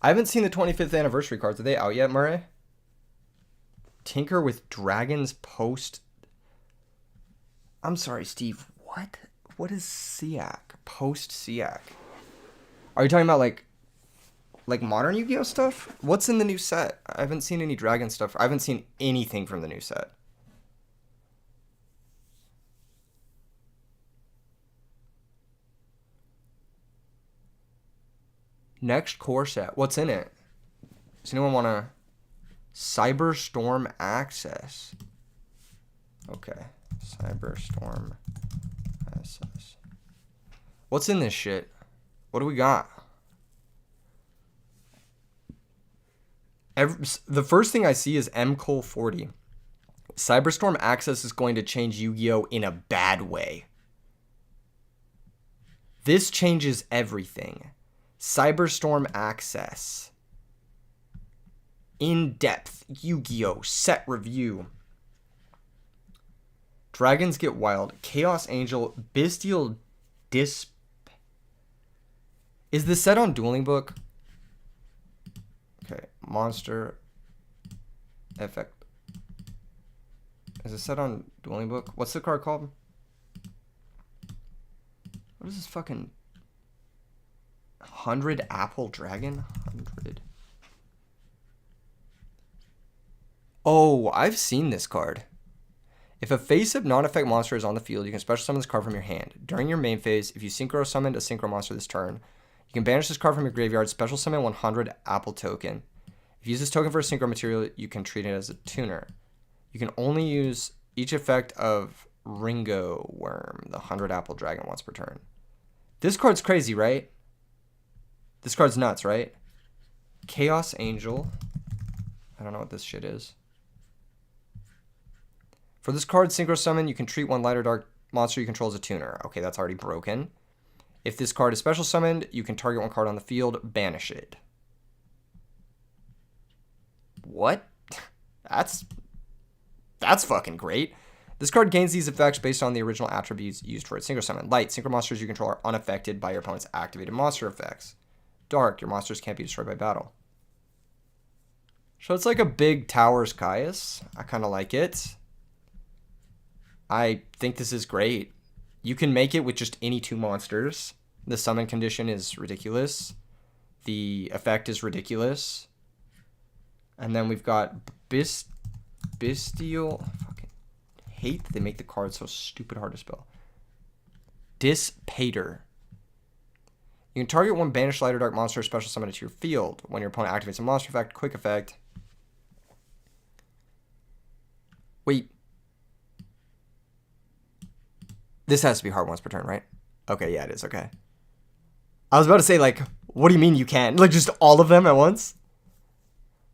I haven't seen the 25th anniversary cards. Are they out yet, Murray? Tinker with Dragons post. I'm sorry, Steve. What? What is Siak? Post Siak? Are you talking about like modern Yu-Gi-Oh stuff? What's in the new set? I haven't seen any dragon stuff. I haven't seen anything from the new set. Next core set. What's in it? Does anyone want to Cyberstorm Access? Okay. Cyberstorm Access. What's in this shit? What do we got? The first thing I see is MCOL 40. Cyberstorm Access is going to change Yu-Gi-Oh! In a bad way. This changes everything. Cyberstorm Access. In-depth Yu-Gi-Oh! Set review. Dragons Get Wild. Chaos Angel. Bestial Disp. Is this set on Dueling Book? Okay. Monster Effect. Is this set on Dueling Book? What's the card called? What is this fucking 100 Apple Dragon? 100. Oh, I've seen this card. If a face-up non-effect monster is on the field, you can special summon this card from your hand. During your main phase, if you synchro summoned a synchro monster this turn, you can banish this card from your graveyard, special summon 100 Apple token. If you use this token for a synchro material, you can treat it as a tuner. You can only use each effect of Ringo Worm, the 100 Apple Dragon, once per turn. This card's crazy, right? This card's nuts, right? Chaos Angel. I don't know what this shit is. For this card, Synchro Summon, you can treat one light or dark monster you control as a tuner. Okay, that's already broken. If this card is special summoned, you can target one card on the field, banish it. What? That's fucking great. This card gains these effects based on the original attributes used for its Synchro Summon. Light, synchro monsters you control are unaffected by your opponent's activated monster effects. Dark, your monsters can't be destroyed by battle. So it's like a big Towers Caius. I kind of like it. I think this is great. You can make it with just any two monsters. The summon condition is ridiculous. The effect is ridiculous. And then we've got Bestial. I fucking hate that they make the card so stupid hard to spell. Dispater. You can target one banished light or dark monster, special summon it to your field. When your opponent activates a monster effect, quick effect. Wait. This has to be hard once per turn, right? Okay, yeah, it is. Okay. I was about to say, like, what do you mean you can't? Like, just all of them at once?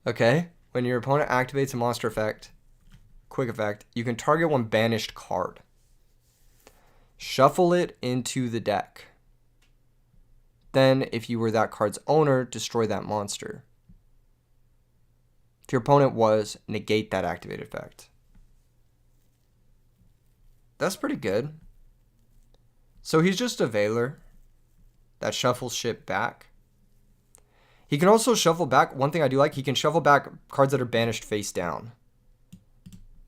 Okay. When your opponent activates a monster effect, quick effect, you can target one banished card. Shuffle it into the deck. Then, if you were that card's owner, destroy that monster. If your opponent was, negate that activated effect. That's pretty good. So he's just a Veiler that shuffles shit back. He can also shuffle back. One thing I do like, he can shuffle back cards that are banished face down,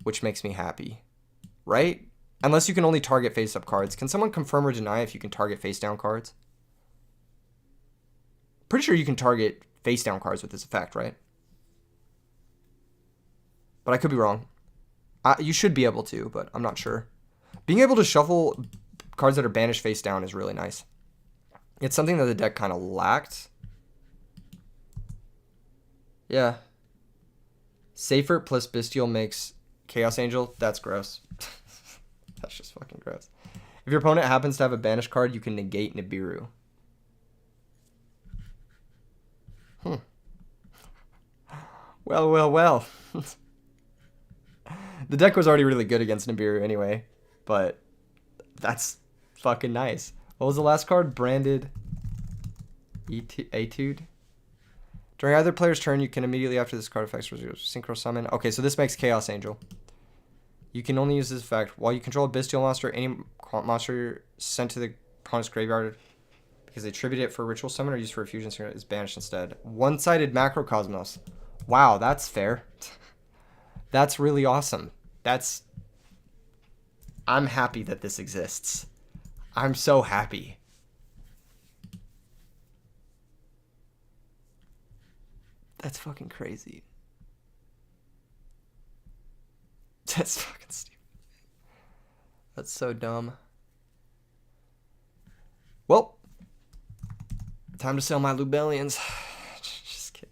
which makes me happy, right? Unless you can only target face-up cards. Can someone confirm or deny if you can target face-down cards? Pretty sure you can target face-down cards with this effect, right? But I could be wrong. You should be able to, but I'm not sure. Being able to shuffle cards that are banished face down is really nice. It's something that the deck kind of lacked. Yeah. Safer plus Bestial makes Chaos Angel. That's gross. That's just fucking gross. If your opponent happens to have a banished card, you can negate Nibiru. Well. The deck was already really good against Nibiru anyway, but that's fucking nice. What was the last card? Branded Etude. During either player's turn, you can immediately after this card effects Synchro Summon. Okay, so this makes Chaos Angel. You can only use this effect while you control a Bestial monster. Any monster sent to the opponent's graveyard because they tribute it for a Ritual Summon or used for a Fusion Synchro is banished instead. One-sided Macrocosmos. Wow, that's fair. That's really awesome. I'm happy that this exists. I'm so happy. That's fucking crazy. That's fucking stupid. That's so dumb. Well, time to sell my Lubellians. Just kidding.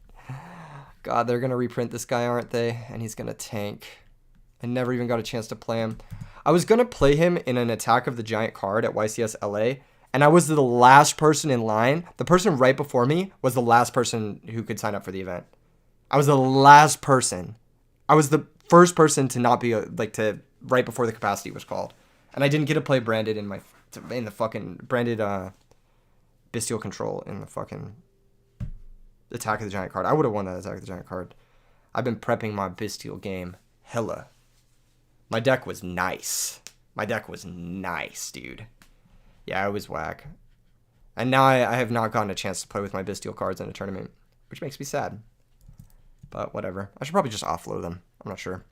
God, they're going to reprint this guy, aren't they? And he's going to tank. I never even got a chance to play him. I was going to play him in an Attack of the Giant card at YCS LA, and I was the last person in line. The person right before me was the last person who could sign up for the event. I was the last person. I was the first person to not be, to right before the capacity was called. And I didn't get to play branded in the fucking, branded Bestial Control in the fucking Attack of the Giant card. I would have won that Attack of the Giant card. I've been prepping my Bestial game hella. My deck was nice. Dude. Yeah, it was whack. And now I have not gotten a chance to play with my Bestial cards in a tournament, which makes me sad. But whatever. I should probably just offload them. I'm not sure.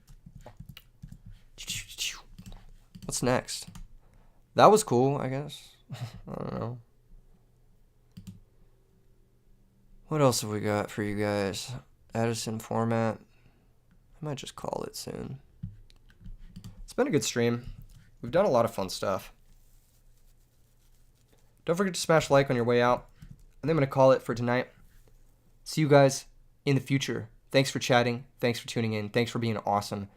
What's next? That was cool, I guess. I don't know. What else have we got for you guys? Edison format. I might just call it soon. It's been a good stream. We've done a lot of fun stuff. Don't forget to smash like on your way out. I think I'm going to call it for tonight. See you guys in the future. Thanks for chatting. Thanks for tuning in. Thanks for being awesome.